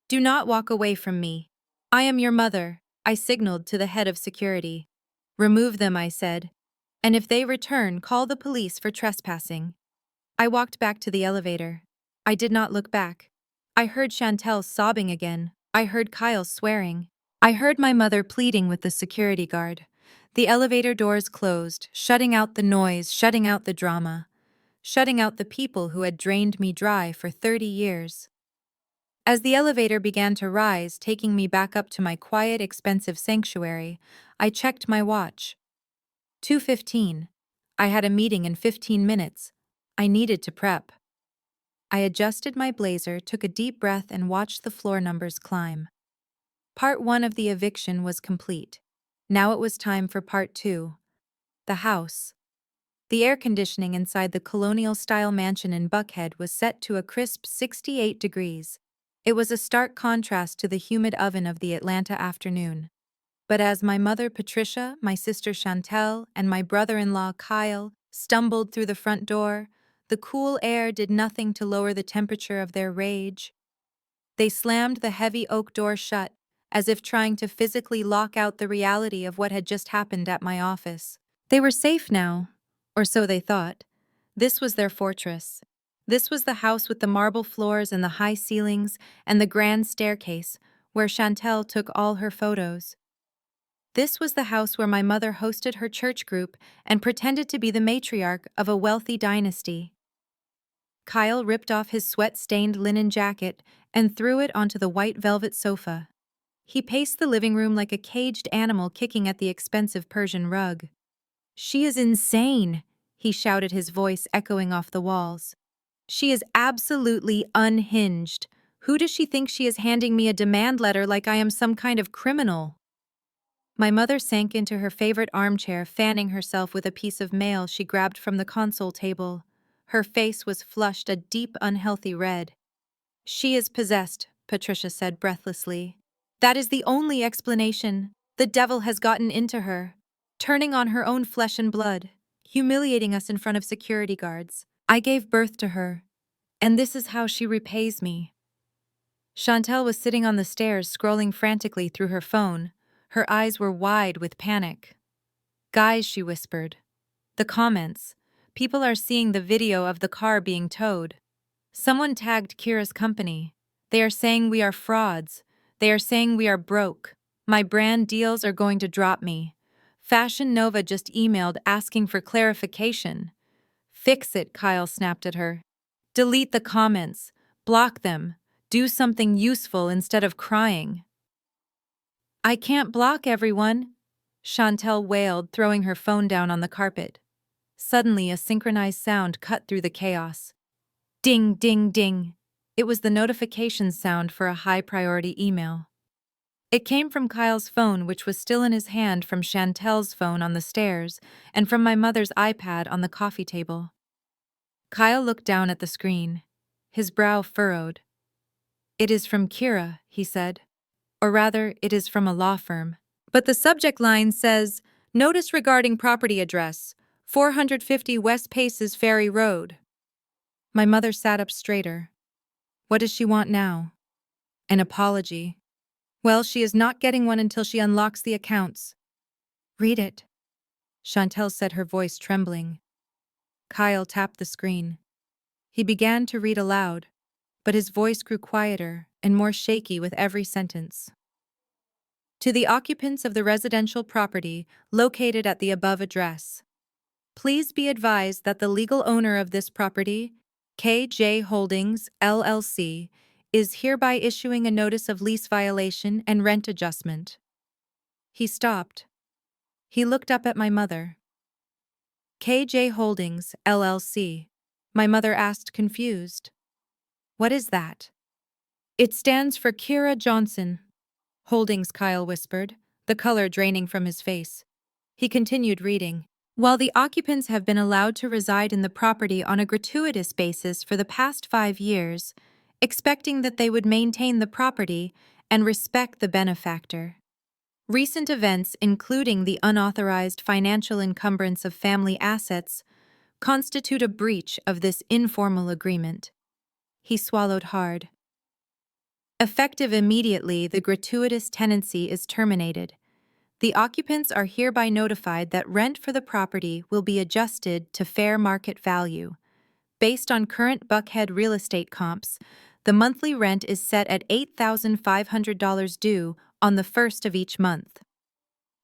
"Do not walk away from me. I am your mother," I signaled to the head of security. "Remove them," I said. "And if they return, call the police for trespassing." I walked back to the elevator. I did not look back. I heard Chantel sobbing again. I heard Kyle swearing. I heard my mother pleading with the security guard. The elevator doors closed, shutting out the noise, shutting out the drama, shutting out the people who had drained me dry for 30 years. As the elevator began to rise, taking me back up to my quiet, expensive sanctuary, I checked my watch. 2:15. I had a meeting in 15 minutes. I needed to prep. I adjusted my blazer, took a deep breath, and watched the floor numbers climb. Part 1 of the eviction was complete. Now it was time for Part 2. The house. The air conditioning inside the colonial-style mansion in Buckhead was set to a crisp 68 degrees. It was a stark contrast to the humid oven of the Atlanta afternoon. But as my mother Patricia, my sister Chantel, and my brother-in-law Kyle stumbled through the front door, the cool air did nothing to lower the temperature of their rage. They slammed the heavy oak door shut, as if trying to physically lock out the reality of what had just happened at my office. They were safe now, or so they thought. This was their fortress. This was the house with the marble floors and the high ceilings and the grand staircase, where Chantel took all her photos. This was the house where my mother hosted her church group and pretended to be the matriarch of a wealthy dynasty. Kyle ripped off his sweat-stained linen jacket and threw it onto the white velvet sofa. He paced the living room like a caged animal kicking at the expensive Persian rug. "She is insane," he shouted, his voice echoing off the walls. "She is absolutely unhinged. Who does she think she is, handing me a demand letter like I am some kind of criminal?" My mother sank into her favorite armchair, fanning herself with a piece of mail she grabbed from the console table. Her face was flushed a deep, unhealthy red. "She is possessed," Patricia said breathlessly. "That is the only explanation. The devil has gotten into her, turning on her own flesh and blood, humiliating us in front of security guards. I gave birth to her, and this is how she repays me." Chantel was sitting on the stairs, scrolling frantically through her phone. Her eyes were wide with panic. "Guys," she whispered. "The comments. People are seeing the video of the car being towed. Someone tagged Kira's company. They are saying we are frauds. They are saying we are broke. My brand deals are going to drop me. Fashion Nova just emailed asking for clarification." "Fix it," Kyle snapped at her. "Delete the comments. Block them. Do something useful instead of crying." "I can't block everyone," Chantel wailed, throwing her phone down on the carpet. Suddenly, a synchronized sound cut through the chaos. Ding, ding, ding. It was the notification sound for a high-priority email. It came from Kyle's phone, which was still in his hand, from Chantel's phone on the stairs, and from my mother's iPad on the coffee table. Kyle looked down at the screen. His brow furrowed. "It is from Kira," he said. "Or rather, it is from a law firm. But the subject line says, 'Notice regarding property address, 450 West Paces Ferry Road.'" My mother sat up straighter. What does she want now? An apology. Well, she is not getting one until she unlocks the accounts. "Read it," Chantel said, her voice trembling. Kyle tapped the screen. He began to read aloud, but his voice grew quieter and more shaky with every sentence. "To the occupants of the residential property located at the above address, please be advised that the legal owner of this property, KJ Holdings, LLC, is hereby issuing a notice of lease violation and rent adjustment." He stopped. He looked up at my mother. "KJ Holdings, LLC," my mother asked, confused. "What is that?" "It stands for Kira Johnson Holdings," Kyle whispered, the color draining from his face. He continued reading. "While the occupants have been allowed to reside in the property on a gratuitous basis for the past 5 years, expecting that they would maintain the property and respect the benefactor. Recent events, including the unauthorized financial encumbrance of family assets, constitute a breach of this informal agreement." He swallowed hard. "Effective immediately, the gratuitous tenancy is terminated. The occupants are hereby notified that rent for the property will be adjusted to fair market value. Based on current Buckhead real estate comps, the monthly rent is set at $8,500 due on the 1st of each month."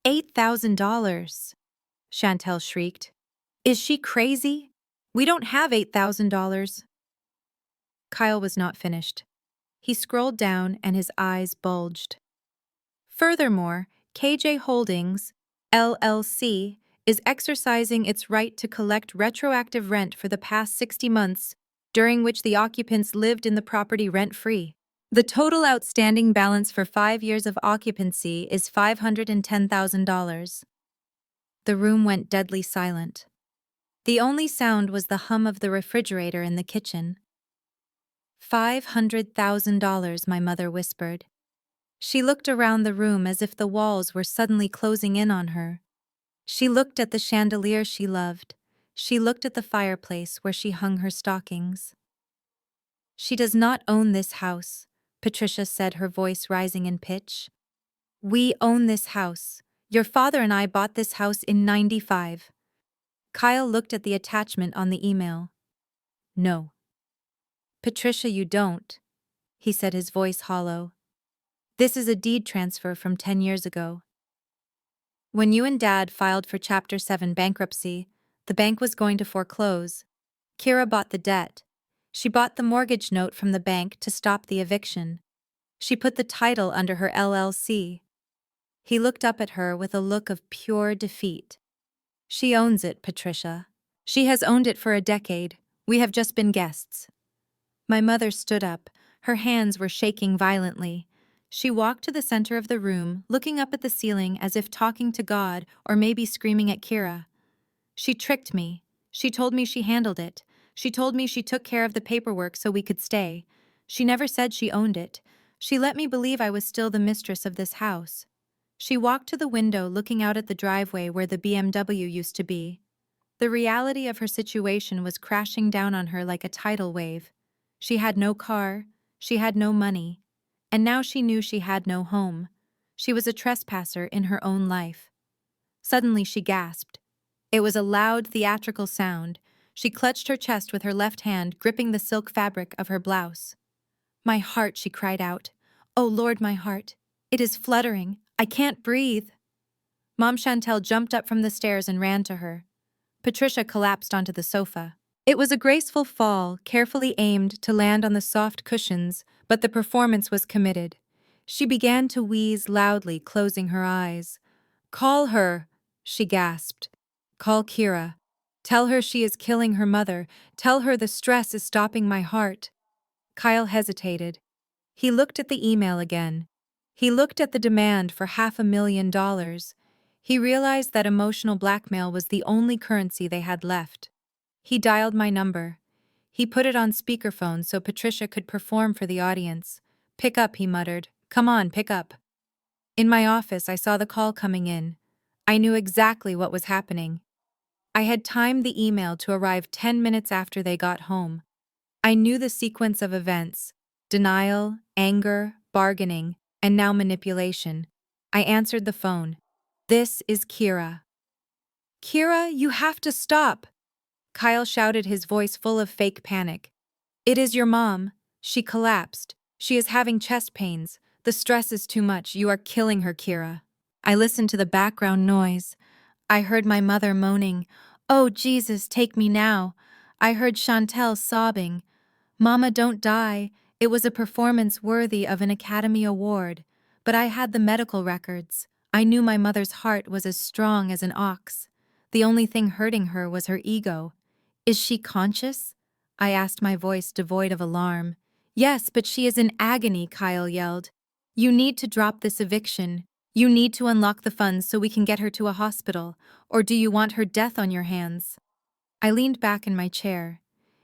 $8,000! Chantel shrieked. "Is she crazy? We don't have $8,000. Kyle was not finished. He scrolled down and his eyes bulged. "Furthermore, KJ Holdings, LLC, is exercising its right to collect retroactive rent for the past 60 months, during which the occupants lived in the property rent-free. The total outstanding balance for 5 years of occupancy is $510,000. The room went deadly silent. The only sound was the hum of the refrigerator in the kitchen. $500,000, my mother whispered. She looked around the room as if the walls were suddenly closing in on her. She looked at the chandelier she loved. She looked at the fireplace where she hung her stockings. "She does not own this house," Patricia said, her voice rising in pitch. "We own this house. Your father and I bought this house in '95. Kyle looked at the attachment on the email. "No." "Patricia, you don't," he said, his voice hollow. "This is a deed transfer from 10 years ago. When you and Dad filed for Chapter 7 bankruptcy, the bank was going to foreclose. Kira bought the debt. She bought the mortgage note from the bank to stop the eviction. She put the title under her LLC." He looked up at her with a look of pure defeat. "She owns it, Patricia. She has owned it for a decade. We have just been guests." My mother stood up. Her hands were shaking violently. She walked to the center of the room, looking up at the ceiling as if talking to God or maybe screaming at Kira. "She tricked me. She told me she handled it. She told me she took care of the paperwork so we could stay. She never said she owned it. She let me believe I was still the mistress of this house." She walked to the window, looking out at the driveway where the BMW used to be. The reality of her situation was crashing down on her like a tidal wave. She had no car, she had no money, and now she knew she had no home. She was a trespasser in her own life. Suddenly she gasped. It was a loud, theatrical sound. She clutched her chest with her left hand, gripping the silk fabric of her blouse. "My heart," she cried out. "Oh Lord, my heart. It is fluttering. I can't breathe." Mom Chantel jumped up from the stairs and ran to her. Patricia collapsed onto the sofa. It was a graceful fall, carefully aimed to land on the soft cushions, but the performance was committed. She began to wheeze loudly, closing her eyes. "Call her," she gasped. "Call Kira. Tell her she is killing her mother. Tell her the stress is stopping my heart." Kyle hesitated. He looked at the email again. He looked at the demand for $500,000. He realized that emotional blackmail was the only currency they had left. He dialed my number. He put it on speakerphone so Patricia could perform for the audience. "Pick up," he muttered. "Come on, pick up." In my office, I saw the call coming in. I knew exactly what was happening. I had timed the email to arrive 10 minutes after they got home. I knew the sequence of events: denial, anger, bargaining, and now manipulation. I answered the phone. "This is Kira." "Kira, you have to stop!" Kyle shouted, his voice full of fake panic. "It is your mom. She collapsed. She is having chest pains. The stress is too much. You are killing her, Kira." I listened to the background noise. I heard my mother moaning, "Oh, Jesus, take me now." I heard Chantel sobbing, "Mama, don't die." It was a performance worthy of an Academy Award. But I had the medical records. I knew my mother's heart was as strong as an ox. The only thing hurting her was her ego. "Is she conscious?" I asked, my voice devoid of alarm. "Yes, but she is in agony," Kyle yelled. "You need to drop this eviction. You need to unlock the funds so we can get her to a hospital. Or do you want her death on your hands?" I leaned back in my chair.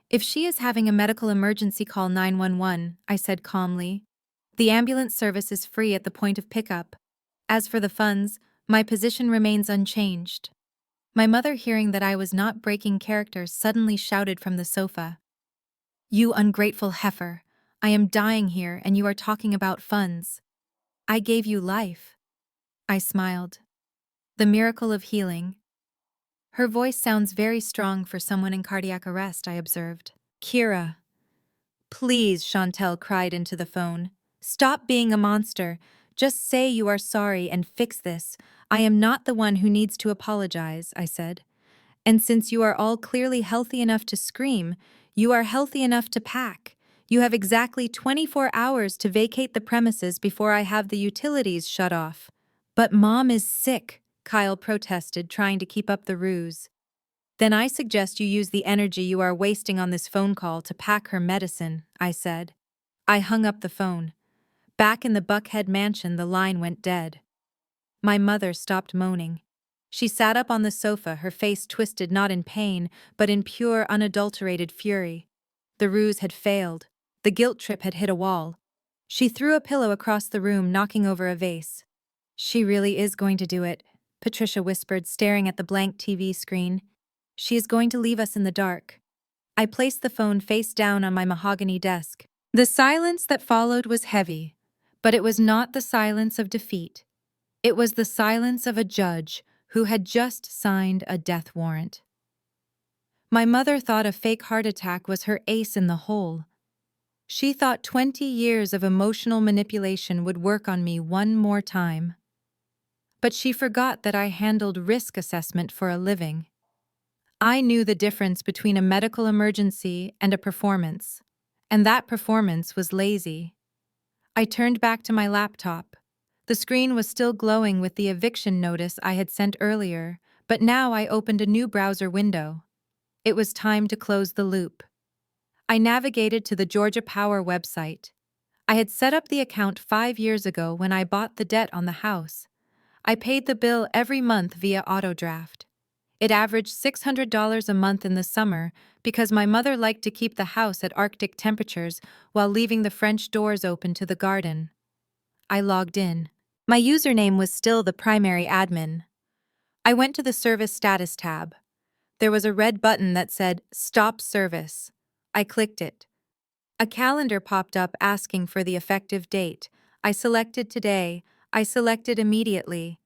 "If she is having a medical emergency, call 911, I said calmly. "The ambulance service is free at the point of pickup. As for the funds, my position remains unchanged." My mother, hearing that I was not breaking character, suddenly shouted from the sofa, "You ungrateful heifer! I am dying here and you are talking about funds. I gave you life." I smiled. "The miracle of healing." Her voice sounds very strong for someone in cardiac arrest, I observed. "Kira." "Please," Chantel cried into the phone. "Stop being a monster. Just say you are sorry and fix this." "I am not the one who needs to apologize," I said. "And since you are all clearly healthy enough to scream, you are healthy enough to pack. You have exactly 24 hours to vacate the premises before I have the utilities shut off." "But Mom is sick," Kyle protested, trying to keep up the ruse. "Then I suggest you use the energy you are wasting on this phone call to pack her medicine," I said. I hung up the phone. Back in the Buckhead mansion, the line went dead. My mother stopped moaning. She sat up on the sofa, her face twisted not in pain, but in pure, unadulterated fury. The ruse had failed. The guilt trip had hit a wall. She threw a pillow across the room, knocking over a vase. "She really is going to do it," Patricia whispered, staring at the blank TV screen. "She is going to leave us in the dark." I placed the phone face down on my mahogany desk. The silence that followed was heavy, but it was not the silence of defeat. It was the silence of a judge who had just signed a death warrant. My mother thought a fake heart attack was her ace in the hole. She thought 20 years of emotional manipulation would work on me one more time. But she forgot that I handled risk assessment for a living. I knew the difference between a medical emergency and a performance, and that performance was lazy. I turned back to my laptop. The screen was still glowing with the eviction notice I had sent earlier, but now I opened a new browser window. It was time to close the loop. I navigated to the Georgia Power website. I had set up the account 5 years ago when I bought the debt on the house. I paid the bill every month via autodraft. It averaged $600 a month in the summer because my mother liked to keep the house at Arctic temperatures while leaving the French doors open to the garden. I logged in. My username was still the primary admin. I went to the Service Status tab. There was a red button that said Stop Service. I clicked it. A calendar popped up asking for the effective date. I selected today. I selected immediately.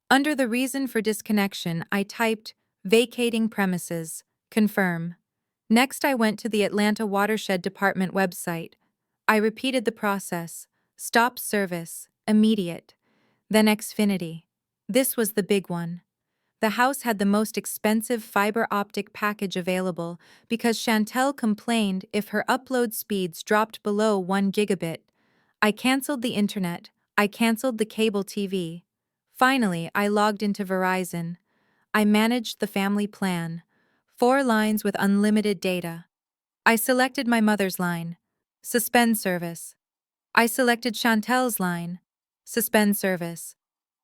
Under the reason for disconnection, I typed vacating premises, confirm. Next, I went to the Atlanta Watershed Department website. I repeated the process: stop service, immediate. Then Xfinity. This was the big one. The house had the most expensive fiber optic package available because Chantel complained if her upload speeds dropped below 1 gigabit. I canceled the internet. I canceled the cable TV. Finally, I logged into Verizon. I managed the family plan. 4 lines with unlimited data. I selected my mother's line. Suspend service. I selected Chantel's line. Suspend service.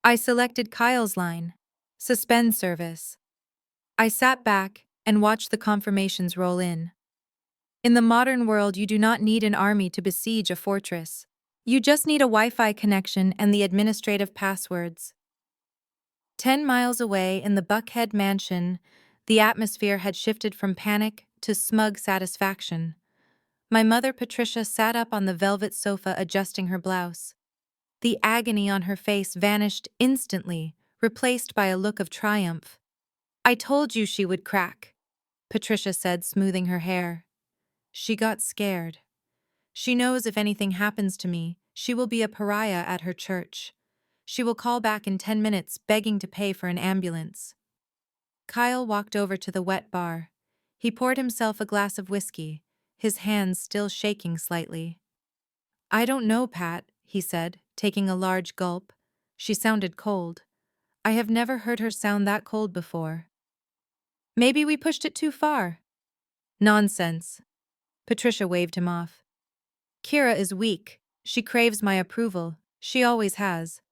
I selected Kyle's line. Suspend service. I sat back and watched the confirmations roll in. In the modern world, you do not need an army to besiege a fortress. You just need a Wi-Fi connection and the administrative passwords. 10 miles away in the Buckhead mansion, the atmosphere had shifted from panic to smug satisfaction. My mother Patricia sat up on the velvet sofa adjusting her blouse. The agony on her face vanished instantly, replaced by a look of triumph. "I told you she would crack," Patricia said, smoothing her hair. She got scared. She knows if anything happens to me, she will be a pariah at her church. She will call back in 10 minutes begging to pay for an ambulance. Kyle walked over to the wet bar. He poured himself a glass of whiskey, his hands still shaking slightly. "I don't know, Pat," he said, taking a large gulp. She sounded cold. I have never heard her sound that cold before. "Maybe we pushed it too far." "Nonsense." Patricia waved him off. "Kira is weak. She craves my approval. She always has.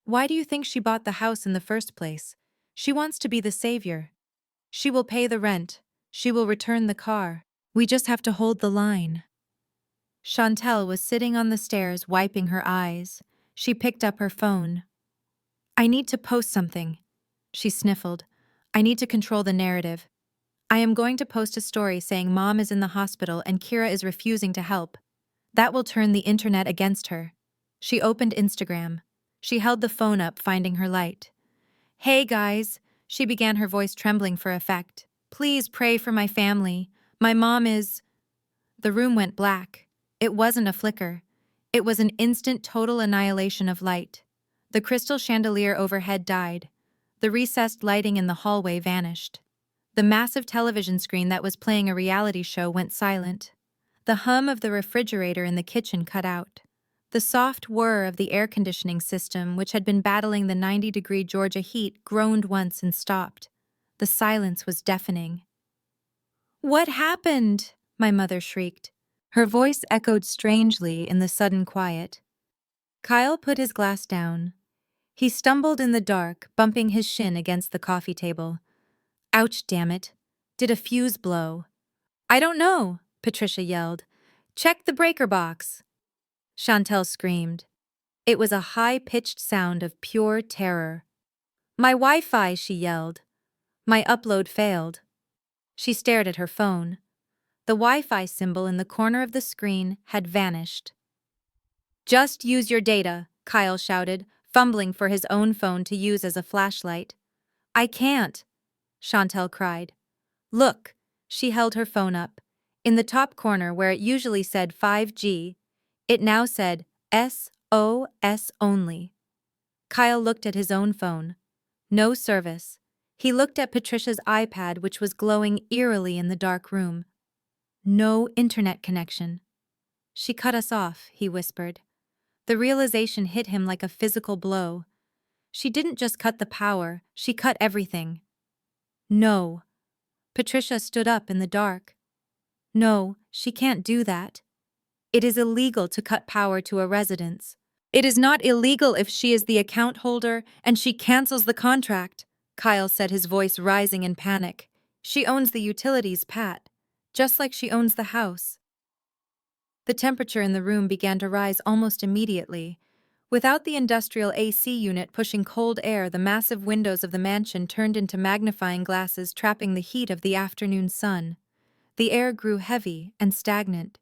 Why do you think she bought the house in the first place? She wants to be the savior. She will pay the rent. She will return the car. We just have to hold the line." Chantel was sitting on the stairs wiping her eyes. She picked up her phone. "I need to post something," she sniffled. "I need to control the narrative. I am going to post a story saying Mom is in the hospital and Kira is refusing to help. That will turn the internet against her." She opened Instagram. She held the phone up, finding her light. "Hey guys," she began, her voice trembling for effect. "Please pray for my family. My mom is—" The room went black. It wasn't a flicker. It was an instant total annihilation of light. The crystal chandelier overhead died. The recessed lighting in the hallway vanished. The massive television screen that was playing a reality show went silent. The hum of the refrigerator in the kitchen cut out. The soft whir of the air conditioning system, which had been battling the 90-degree Georgia heat, groaned once and stopped. The silence was deafening. "What happened?" my mother shrieked. Her voice echoed strangely in the sudden quiet. Kyle put his glass down. He stumbled in the dark, bumping his shin against the coffee table. "Ouch, damn it. Did a fuse blow?" "I don't know," Patricia yelled. "Check the breaker box." Chantel screamed. It was a high-pitched sound of pure terror. "My Wi-Fi," she yelled. "My upload failed." She stared at her phone. The Wi-Fi symbol in the corner of the screen had vanished. "Just use your data," Kyle shouted, fumbling for his own phone to use as a flashlight. "I can't," Chantel cried. "Look," she held her phone up. In the top corner where it usually said 5G, it now said SOS only. Kyle looked at his own phone. No service. He looked at Patricia's iPad, which was glowing eerily in the dark room. No internet connection. "She cut us off," he whispered. The realization hit him like a physical blow. She didn't just cut the power, she cut everything. "No." Patricia stood up in the dark. "No, she can't do that. It is illegal to cut power to a residence. It is not illegal if she is the account holder and she cancels the contract," Kyle said, his voice rising in panic. "She owns the utilities, Pat, just like she owns the house." The temperature in the room began to rise almost immediately. Without the industrial AC unit pushing cold air, the massive windows of the mansion turned into magnifying glasses, trapping the heat of the afternoon sun. The air grew heavy and stagnant.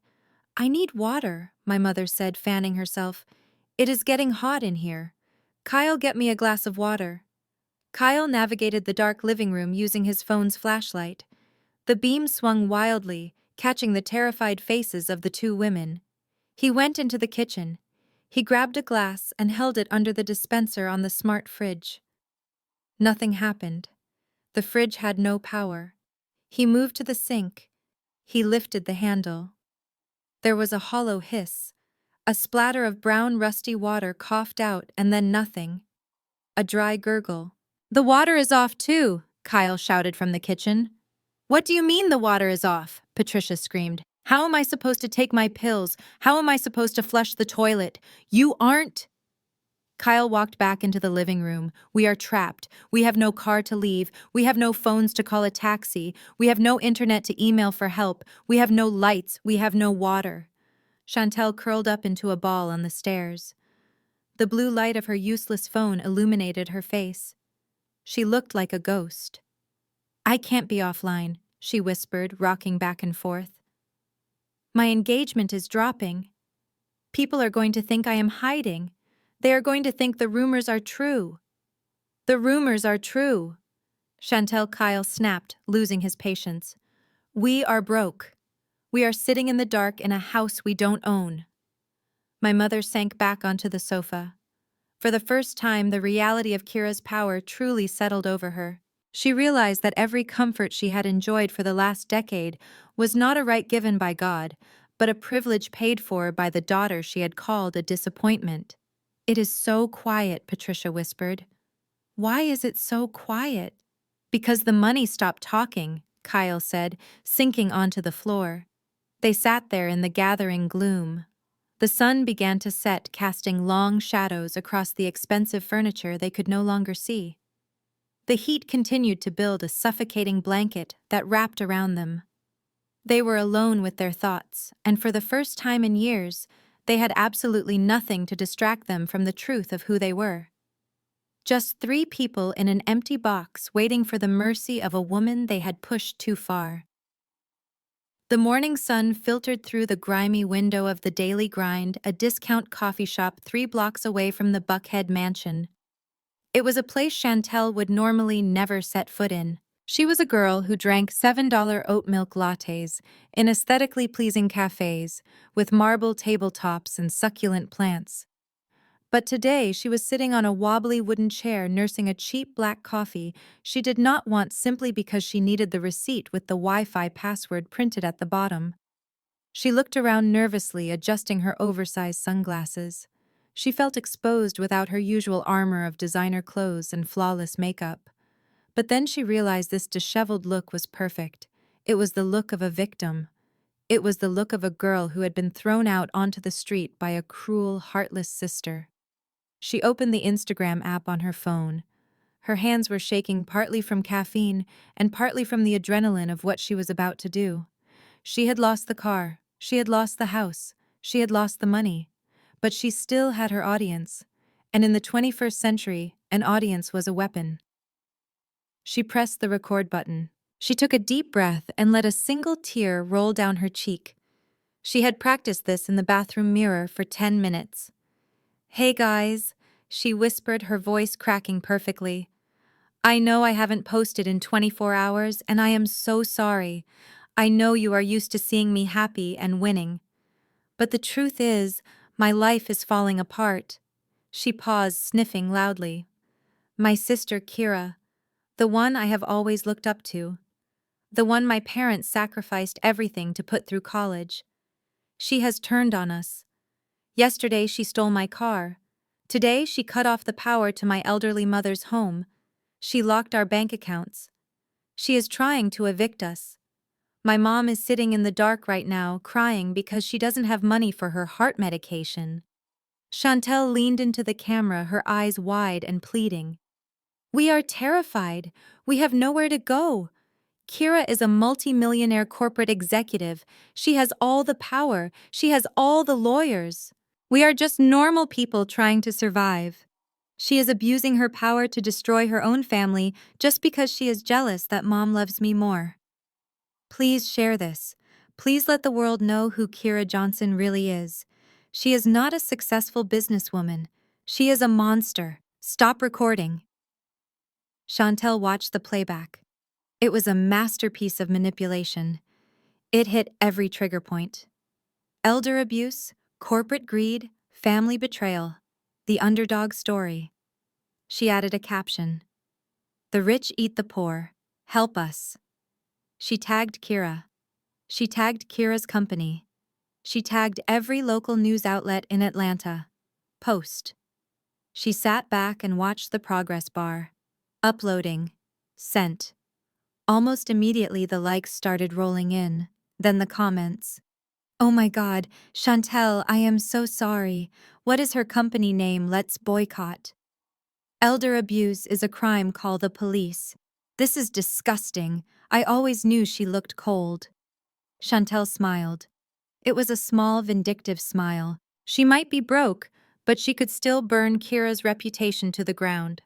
"I need water," my mother said, fanning herself. "It is getting hot in here. Kyle, get me a glass of water." Kyle navigated the dark living room using his phone's flashlight. The beam swung wildly, catching the terrified faces of the two women. He went into the kitchen. He grabbed a glass and held it under the dispenser on the smart fridge. Nothing happened. The fridge had no power. He moved to the sink. He lifted the handle. There was a hollow hiss. A splatter of brown, rusty water coughed out, and then nothing. A dry gurgle. "The water is off too," Kyle shouted from the kitchen. "What do you mean the water is off?" Patricia screamed. How am I supposed to take my pills? How am I supposed to flush the toilet? You aren't. Kyle walked back into the living room. We are trapped. We have no car to leave. We have no phones to call a taxi. We have no internet to email for help. We have no lights. We have no water. Chantel curled up into a ball on the stairs. The blue light of her useless phone illuminated her face. She looked like a ghost. I can't be offline, she whispered, rocking back and forth. My engagement is dropping. People are going to think I am hiding. They are going to think the rumors are true. The rumors are true. Chantel Kyle snapped, losing his patience. We are broke. We are sitting in the dark in a house we don't own. My mother sank back onto the sofa. For the first time, the reality of Kira's power truly settled over her. She realized that every comfort she had enjoyed for the last decade was not a right given by God, but a privilege paid for by the daughter she had called a disappointment. It is so quiet, Patricia whispered. Why is it so quiet? Because the money stopped talking, Kyle said, sinking onto the floor. They sat there in the gathering gloom. The sun began to set, casting long shadows across the expensive furniture they could no longer see. The heat continued to build a suffocating blanket that wrapped around them. They were alone with their thoughts, and for the first time in years, they had absolutely nothing to distract them from the truth of who they were. Just 3 people in an empty box waiting for the mercy of a woman they had pushed too far. The morning sun filtered through the grimy window of the Daily Grind, a discount coffee shop 3 blocks away from the Buckhead mansion. It was a place Chantel would normally never set foot in. She was a girl who drank $7 oat milk lattes in aesthetically pleasing cafes with marble tabletops and succulent plants. But today she was sitting on a wobbly wooden chair nursing a cheap black coffee she did not want simply because she needed the receipt with the Wi-Fi password printed at the bottom. She looked around nervously, adjusting her oversized sunglasses. She felt exposed without her usual armor of designer clothes and flawless makeup. But then she realized this disheveled look was perfect. It was the look of a victim. It was the look of a girl who had been thrown out onto the street by a cruel, heartless sister. She opened the Instagram app on her phone. Her hands were shaking partly from caffeine and partly from the adrenaline of what she was about to do. She had lost the car, she had lost the house, she had lost the money. But she still had her audience. And in the 21st century, an audience was a weapon. She pressed the record button. She took a deep breath and let a single tear roll down her cheek. She had practiced this in the bathroom mirror for 10 minutes. Hey guys, she whispered, her voice cracking perfectly. I know I haven't posted in 24 hours and I am so sorry. I know you are used to seeing me happy and winning. But the truth is, my life is falling apart. She paused, sniffing loudly. My sister Kira, the one I have always looked up to. The one my parents sacrificed everything to put through college. She has turned on us. Yesterday she stole my car. Today she cut off the power to my elderly mother's home. She locked our bank accounts. She is trying to evict us. My mom is sitting in the dark right now, crying because she doesn't have money for her heart medication. Chantel leaned into the camera, her eyes wide and pleading. We are terrified. We have nowhere to go. Kira is a multi-millionaire corporate executive. She has all the power. She has all the lawyers. We are just normal people trying to survive. She is abusing her power to destroy her own family just because she is jealous that mom loves me more. Please share this. Please let the world know who Kira Johnson really is. She is not a successful businesswoman. She is a monster. Stop recording. Chantel watched the playback. It was a masterpiece of manipulation. It hit every trigger point. Elder abuse, corporate greed, family betrayal, the underdog story. She added a caption. The rich eat the poor. Help us. She tagged Kira. She tagged Kira's company. She tagged every local news outlet in Atlanta. Post. She sat back and watched the progress bar. Uploading. Sent. Almost immediately the likes started rolling in, then the comments. Oh my god, Chantel, I am so sorry. What is her company name? Let's boycott. Elder abuse is a crime, call the police. This is disgusting. I always knew she looked cold. Chantel smiled. It was a small, vindictive smile. She might be broke, but she could still burn Kira's reputation to the ground.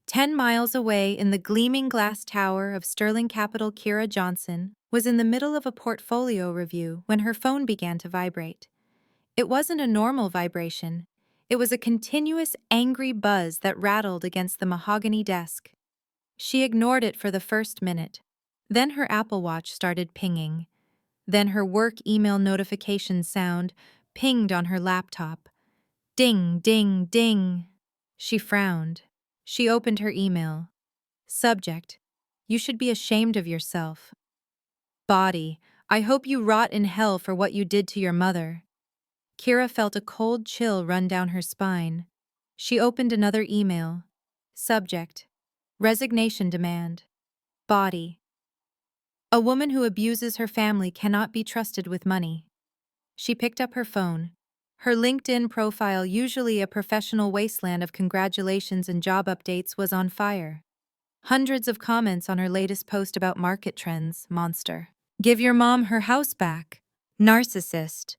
10 miles away in the gleaming glass tower of Sterling Capital, Kira Johnson was in the middle of a portfolio review when her phone began to vibrate. It wasn't a normal vibration. It was a continuous, angry buzz that rattled against the mahogany desk. She ignored it for the first minute. Then her Apple Watch started pinging. Then her work email notification sound pinged on her laptop. Ding, ding, ding. She frowned. She opened her email. Subject: You should be ashamed of yourself. Body: I hope you rot in hell for what you did to your mother. Kira felt a cold chill run down her spine. She opened another email. Subject: Resignation demand. Body: A woman who abuses her family cannot be trusted with money. She picked up her phone. Her LinkedIn profile, usually a professional wasteland of congratulations and job updates, was on fire. Hundreds of comments on her latest post about market trends, monster. Give your mom her house back. Narcissist.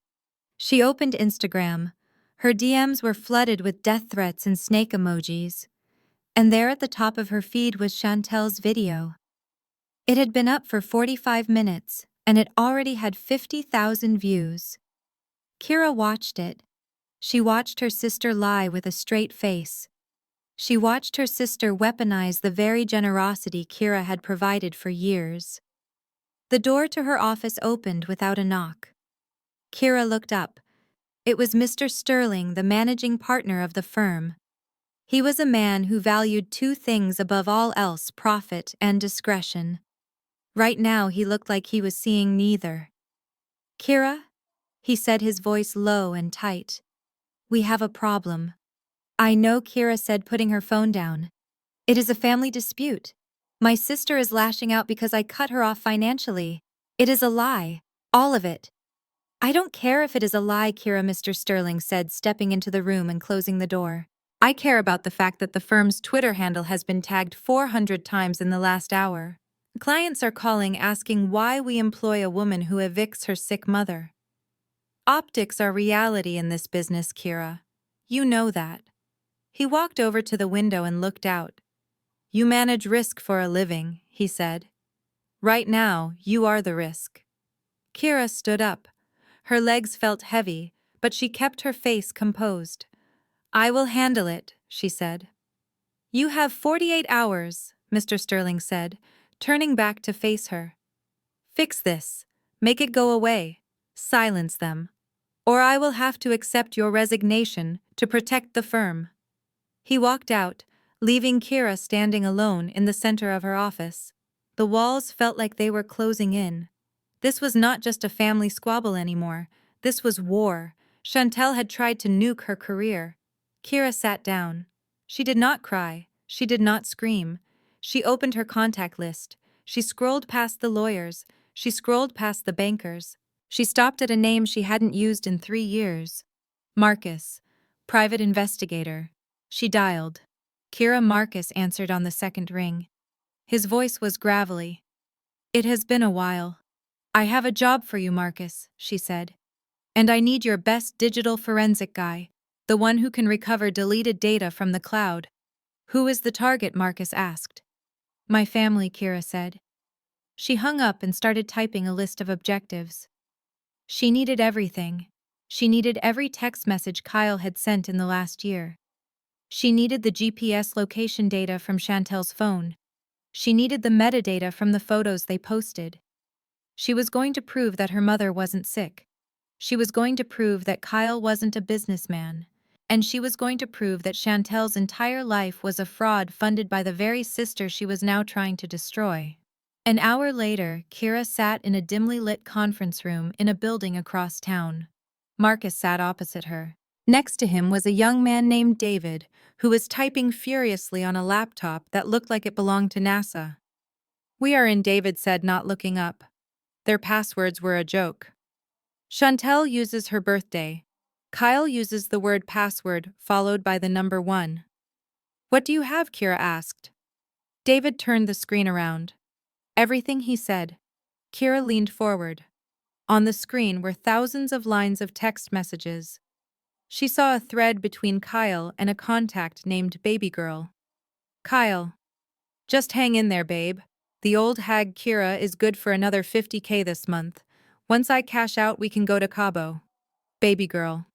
She opened Instagram. Her DMs were flooded with death threats and snake emojis. And there at the top of her feed was Chantel's video. It had been up for 45 minutes, and it already had 50,000 views. Kira watched it. She watched her sister lie with a straight face. She watched her sister weaponize the very generosity Kira had provided for years. The door to her office opened without a knock. Kira looked up. It was Mr. Sterling, the managing partner of the firm. He was a man who valued two things above all else: profit and discretion. Right now he looked like he was seeing neither. Kira? He said, his voice low and tight. We have a problem. I know, Kira said, putting her phone down. It is a family dispute. My sister is lashing out because I cut her off financially. It is a lie. All of it. I don't care if it is a lie, Kira, Mr. Sterling said, stepping into the room and closing the door. I care about the fact that the firm's Twitter handle has been tagged 400 times in the last hour. Clients are calling asking why we employ a woman who evicts her sick mother. Optics are reality in this business, Kira. You know that. He walked over to the window and looked out. You manage risk for a living, he said. Right now, you are the risk. Kira stood up. Her legs felt heavy, but she kept her face composed. I will handle it, she said. You have 48 hours, Mr. Sterling said, turning back to face her. Fix this. Make it go away. Silence them. Or I will have to accept your resignation to protect the firm. He walked out, leaving Kira standing alone in the center of her office. The walls felt like they were closing in. This was not just a family squabble anymore. This was war. Chantel had tried to nuke her career. Kira sat down. She did not cry. She did not scream. She opened her contact list. She scrolled past the lawyers. She scrolled past the bankers. She stopped at a name she hadn't used in 3 years. Marcus, private investigator. She dialed. Kira. Marcus answered on the second ring. His voice was gravelly. It has been a while. I have a job for you, Marcus, she said. And I need your best digital forensic guy, the one who can recover deleted data from the cloud. Who is the target? Marcus asked. My family, Kira said. She hung up and started typing a list of objectives. She needed everything. She needed every text message Kyle had sent in the last year. She needed the GPS location data from Chantel's phone. She needed the metadata from the photos they posted. She was going to prove that her mother wasn't sick. She was going to prove that Kyle wasn't a businessman. And she was going to prove that Chantel's entire life was a fraud funded by the very sister she was now trying to destroy. An hour later, Kira sat in a dimly lit conference room in a building across town. Marcus sat opposite her. Next to him was a young man named David, who was typing furiously on a laptop that looked like it belonged to NASA. We are in, David said, not looking up. Their passwords were a joke. Chantel uses her birthday. Kyle uses the word password followed by the number 1. What do you have? Kira asked. David turned the screen around. Everything he said. Kira leaned forward. On the screen were thousands of lines of text messages. She saw a thread between Kyle and a contact named Baby Girl. Kyle. Just hang in there, babe. The old hag Kira is good for another 50K this month. Once I cash out, we can go to Cabo. Baby Girl.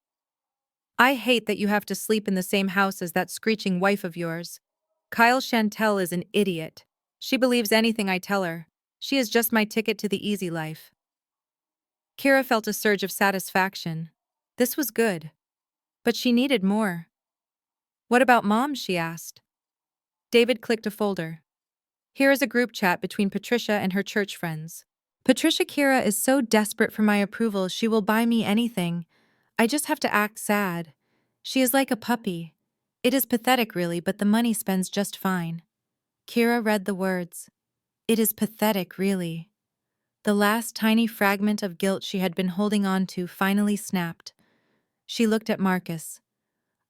I hate that you have to sleep in the same house as that screeching wife of yours. Kyle Chantel is an idiot. She believes anything I tell her. She is just my ticket to the easy life. Kira felt a surge of satisfaction. This was good. But she needed more. What about Mom? She asked. David clicked a folder. Here is a group chat between Patricia and her church friends. Patricia, Kira is so desperate for my approval she will buy me anything. I just have to act sad. She is like a puppy. It is pathetic really, but the money spends just fine. Kira read the words. It is pathetic really. The last tiny fragment of guilt she had been holding on to finally snapped. She looked at Marcus.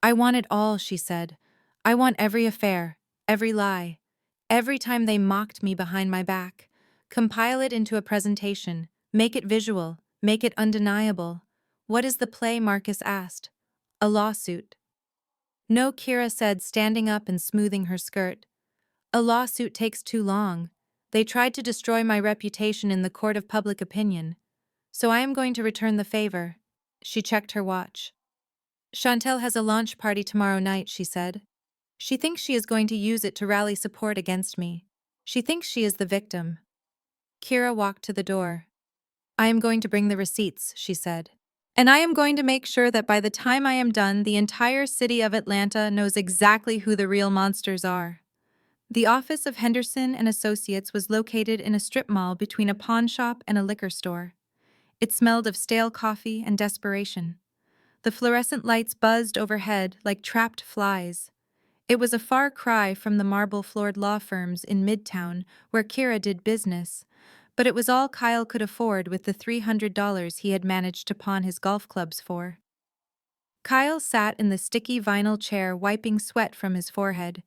I want it all, she said. I want every affair, every lie, every time they mocked me behind my back. Compile it into a presentation, make it visual, make it undeniable. What is the play? Marcus asked. A lawsuit. No, Kira said, standing up and smoothing her skirt. A lawsuit takes too long. They tried to destroy my reputation in the court of public opinion. So I am going to return the favor. She checked her watch. Chantel has a launch party tomorrow night, she said. She thinks she is going to use it to rally support against me. She thinks she is the victim. Kira walked to the door. I am going to bring the receipts, she said. And I am going to make sure that by the time I am done, the entire city of Atlanta knows exactly who the real monsters are. The office of Henderson and Associates was located in a strip mall between a pawn shop and a liquor store. It smelled of stale coffee and desperation. The fluorescent lights buzzed overhead like trapped flies. It was a far cry from the marble-floored law firms in Midtown where Kira did business, but it was all Kyle could afford with the $300 he had managed to pawn his golf clubs for. Kyle sat in the sticky vinyl chair wiping sweat from his forehead.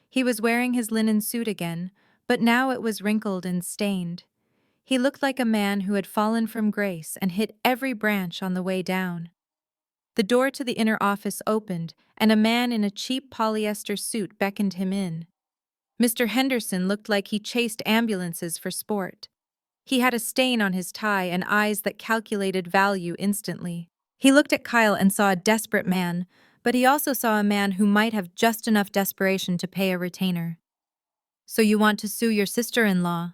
He was wearing his linen suit again, but now it was wrinkled and stained. He looked like a man who had fallen from grace and hit every branch on the way down. The door to the inner office opened, and a man in a cheap polyester suit beckoned him in. Mr. Henderson looked like he chased ambulances for sport. He had a stain on his tie and eyes that calculated value instantly. He looked at Kyle and saw a desperate man, but he also saw a man who might have just enough desperation to pay a retainer. So you want to sue your sister-in-law?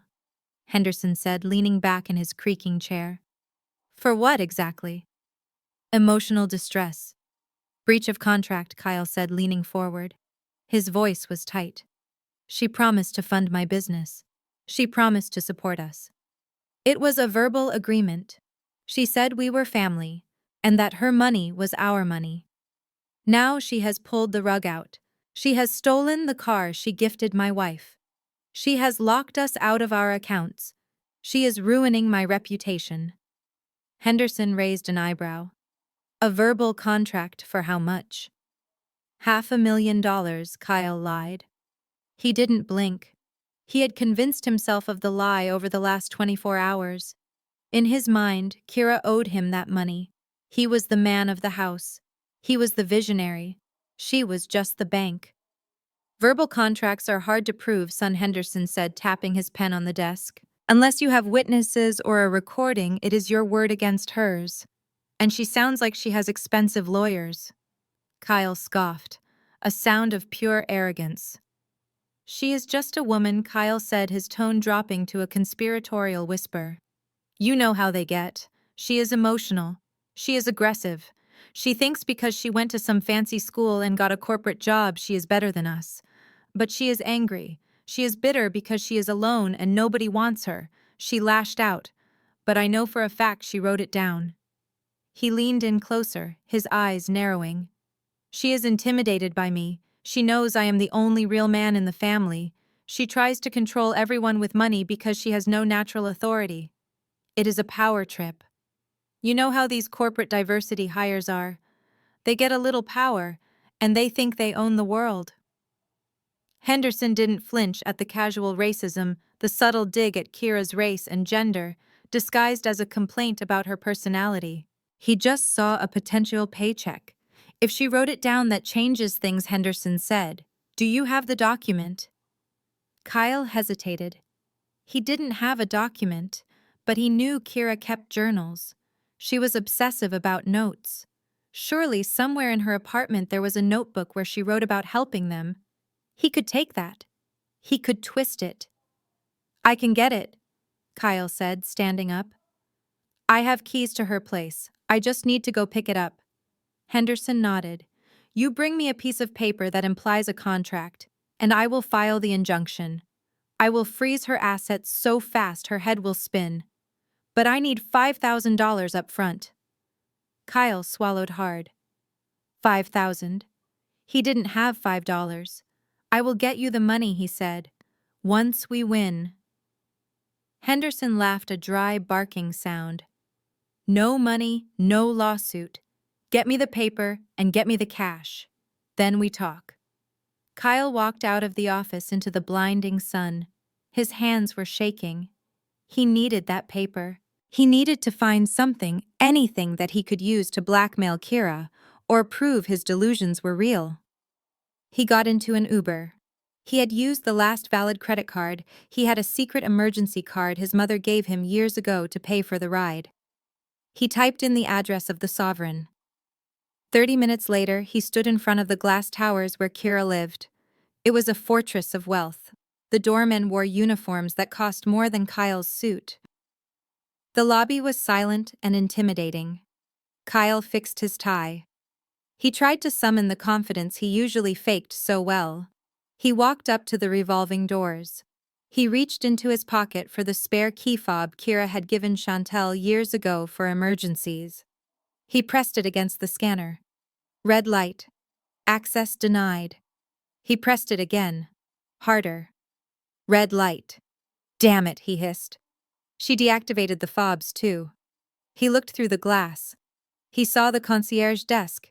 Henderson said, leaning back in his creaking chair. For what exactly? Emotional distress. Breach of contract, Kyle said, leaning forward. His voice was tight. She promised to fund my business. She promised to support us. It was a verbal agreement. She said we were family, and that her money was our money. Now she has pulled the rug out. She has stolen the car she gifted my wife. She has locked us out of our accounts. She is ruining my reputation. Henderson raised an eyebrow. A verbal contract for how much? $500,000, Kyle lied. He didn't blink. He had convinced himself of the lie over the last 24 hours. In his mind, Kira owed him that money. He was the man of the house. He was the visionary. She was just the bank. Verbal contracts are hard to prove, son, Henderson said, tapping his pen on the desk. Unless you have witnesses or a recording, it is your word against hers. And she sounds like she has expensive lawyers. Kyle scoffed, a sound of pure arrogance. She is just a woman, Kyle said, his tone dropping to a conspiratorial whisper. You know how they get. She is emotional. She is aggressive. She thinks because she went to some fancy school and got a corporate job, she is better than us. But she is angry. She is bitter because she is alone and nobody wants her. She lashed out. But I know for a fact she wrote it down. He leaned in closer, his eyes narrowing. She is intimidated by me. She knows I am the only real man in the family. She tries to control everyone with money because she has no natural authority. It is a power trip. You know how these corporate diversity hires are. They get a little power, and they think they own the world. Henderson didn't flinch at the casual racism, the subtle dig at Kira's race and gender, disguised as a complaint about her personality. He just saw a potential paycheck. If she wrote it down, that changes things, Henderson said. Do you have the document? Kyle hesitated. He didn't have a document, but he knew Kira kept journals. She was obsessive about notes. Surely somewhere in her apartment there was a notebook where she wrote about helping them. He could take that. He could twist it. I can get it, Kyle said, standing up. I have keys to her place. I just need to go pick it up. Henderson nodded. You bring me a piece of paper that implies a contract, and I will file the injunction. I will freeze her assets so fast her head will spin. But I need $5,000 up front. Kyle swallowed hard. 5,000. He didn't have $5. I will get you the money, he said. Once we win. Henderson laughed a dry, barking sound. No money, no lawsuit. Get me the paper and get me the cash. Then we talk. Kyle walked out of the office into the blinding sun. His hands were shaking. He needed that paper. He needed to find something, anything that he could use to blackmail Kira or prove his delusions were real. He got into an Uber. He had used the last valid credit card. He had a secret emergency card his mother gave him years ago to pay for the ride. He typed in the address of the Sovereign. 30 minutes later, he stood in front of the glass towers where Kira lived. It was a fortress of wealth. The doormen wore uniforms that cost more than Kyle's suit. The lobby was silent and intimidating. Kyle fixed his tie. He tried to summon the confidence he usually faked so well. He walked up to the revolving doors. He reached into his pocket for the spare key fob Kira had given Chantel years ago for emergencies. He pressed it against the scanner. Red light. Access denied. He pressed it again. Harder. Red light. Damn it, he hissed. She deactivated the fobs, too. He looked through the glass. He saw the concierge desk.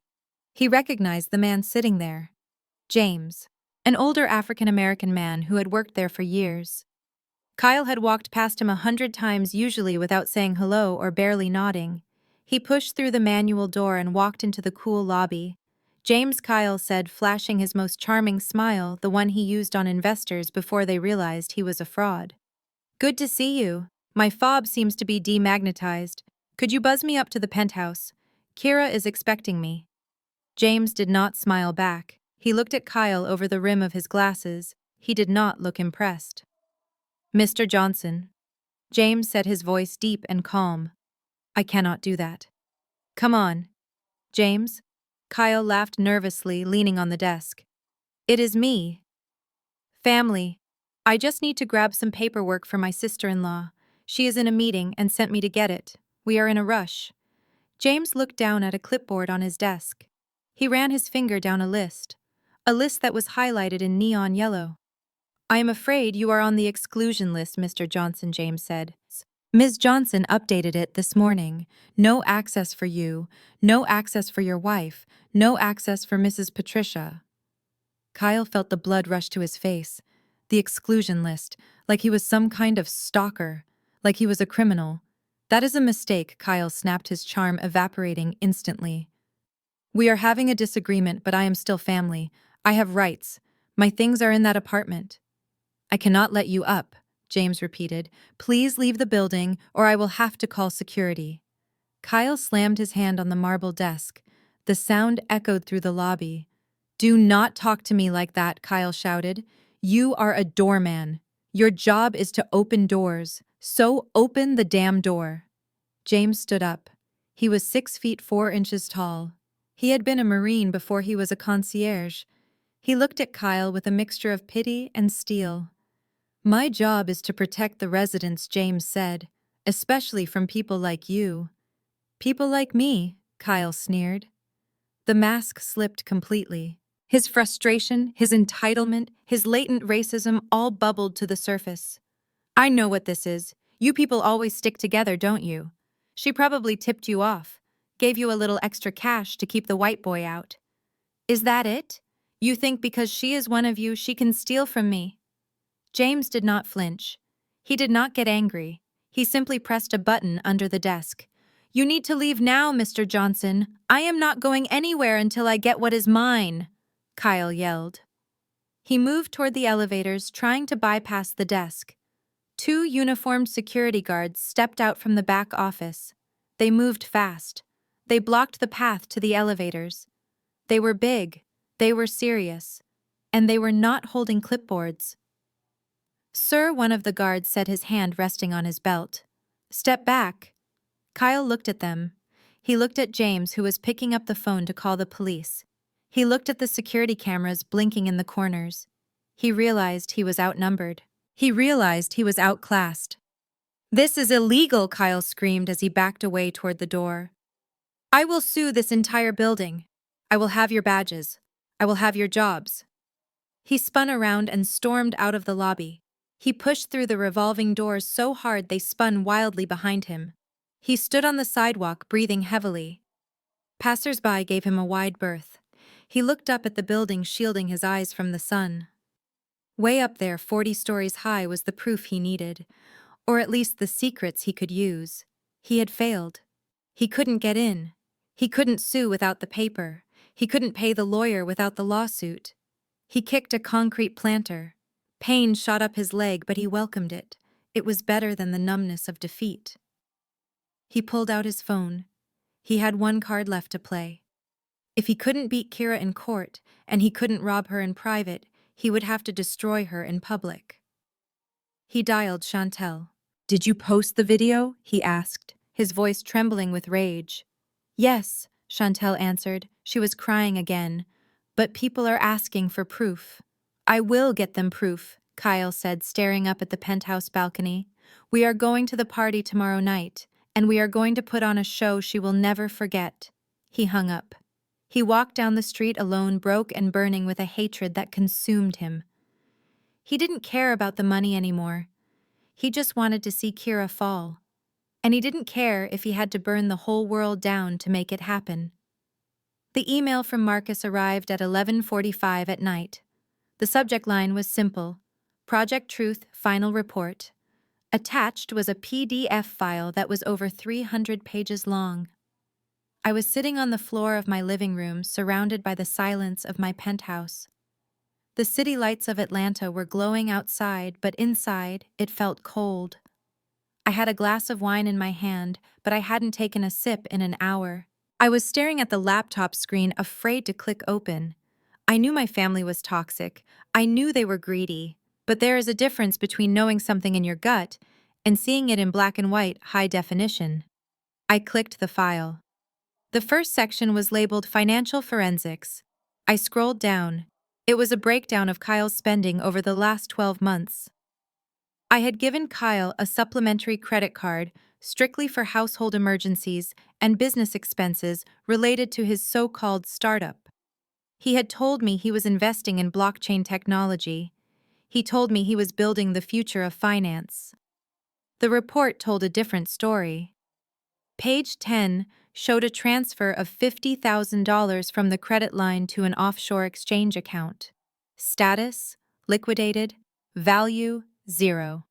He recognized the man sitting there. James, an older African-American man who had worked there for years. Kyle had walked past him 100 times, usually without saying hello or barely nodding. He pushed through the manual door and walked into the cool lobby. James, Kyle said, flashing his most charming smile, the one he used on investors before they realized he was a fraud. Good to see you. My fob seems to be demagnetized. Could you buzz me up to the penthouse? Kira is expecting me. James did not smile back. He looked at Kyle over the rim of his glasses. He did not look impressed. Mr. Johnson. James said, his voice deep and calm. I cannot do that. Come on. James? Kyle laughed nervously, leaning on the desk. It is me. Family. I just need to grab some paperwork for my sister-in-law. She is in a meeting and sent me to get it. We are in a rush. James looked down at a clipboard on his desk. He ran his finger down a list that was highlighted in neon yellow. I am afraid you are on the exclusion list, Mr. Johnson, James said. Ms. Johnson updated it this morning. No access for you, no access for your wife, no access for Mrs. Patricia. Kyle felt the blood rush to his face. The exclusion list, like he was some kind of stalker, like he was a criminal. That is a mistake, Kyle snapped, his charm evaporating instantly. We are having a disagreement, but I am still family. I have rights. My things are in that apartment. I cannot let you up, James repeated. Please leave the building, or I will have to call security. Kyle slammed his hand on the marble desk. The sound echoed through the lobby. Do not talk to me like that, Kyle shouted. You are a doorman. Your job is to open doors. So open the damn door. James stood up. He was 6 feet 4 inches tall. He had been a Marine before he was a concierge. He looked at Kyle with a mixture of pity and steel. My job is to protect the residents, James said, especially from people like you. People like me, Kyle sneered. The mask slipped completely. His frustration, his entitlement, his latent racism all bubbled to the surface. I know what this is. You people always stick together, don't you? She probably tipped you off, gave you a little extra cash to keep the white boy out. Is that it? You think because she is one of you, she can steal from me? James did not flinch. He did not get angry. He simply pressed a button under the desk. You need to leave now, Mr. Johnson. I am not going anywhere until I get what is mine, Kyle yelled. He moved toward the elevators, trying to bypass the desk. Two uniformed security guards stepped out from the back office. They moved fast. They blocked the path to the elevators. They were big, they were serious, and they were not holding clipboards. Sir, one of the guards said, his hand resting on his belt. Step back. Kyle looked at them. He looked at James, who was picking up the phone to call the police. He looked at the security cameras blinking in the corners. He realized he was outnumbered. He realized he was outclassed. This is illegal, Kyle screamed as he backed away toward the door. I will sue this entire building. I will have your badges. I will have your jobs. He spun around and stormed out of the lobby. He pushed through the revolving doors so hard they spun wildly behind him. He stood on the sidewalk, breathing heavily. Passers-by gave him a wide berth. He looked up at the building, shielding his eyes from the sun. Way up there, 40 stories high, was the proof he needed, or at least the secrets he could use. He had failed. He couldn't get in. He couldn't sue without the paper. He couldn't pay the lawyer without the lawsuit. He kicked a concrete planter. Pain shot up his leg, but he welcomed it. It was better than the numbness of defeat. He pulled out his phone. He had one card left to play. If he couldn't beat Kira in court, and he couldn't rob her in private, he would have to destroy her in public. He dialed Chantel. Did you post the video? He asked, his voice trembling with rage. Yes, Chantel answered. She was crying again. But people are asking for proof. I will get them proof, Kyle said, staring up at the penthouse balcony. We are going to the party tomorrow night, and we are going to put on a show she will never forget. He hung up. He walked down the street alone, broke and burning with a hatred that consumed him. He didn't care about the money anymore. He just wanted to see Kira fall. And he didn't care if he had to burn the whole world down to make it happen. The email from Marcus arrived at 11:45 at night. The subject line was simple: Project Truth Final Report. Attached was a PDF file that was over 300 pages long. I was sitting on the floor of my living room, surrounded by the silence of my penthouse. The city lights of Atlanta were glowing outside, but inside it felt cold. I had a glass of wine in my hand, but I hadn't taken a sip in an hour. I was staring at the laptop screen, afraid to click open. I knew my family was toxic. I knew they were greedy. But there is a difference between knowing something in your gut and seeing it in black and white, high definition. I clicked the file. The first section was labeled Financial Forensics. I scrolled down. It was a breakdown of Kyle's spending over the last 12 months. I had given Kyle a supplementary credit card strictly for household emergencies and business expenses related to his so-called startup. He had told me he was investing in blockchain technology. He told me he was building the future of finance. The report told a different story. Page 10 showed a transfer of $50,000 from the credit line to an offshore exchange account. Status: liquidated. Value: 0.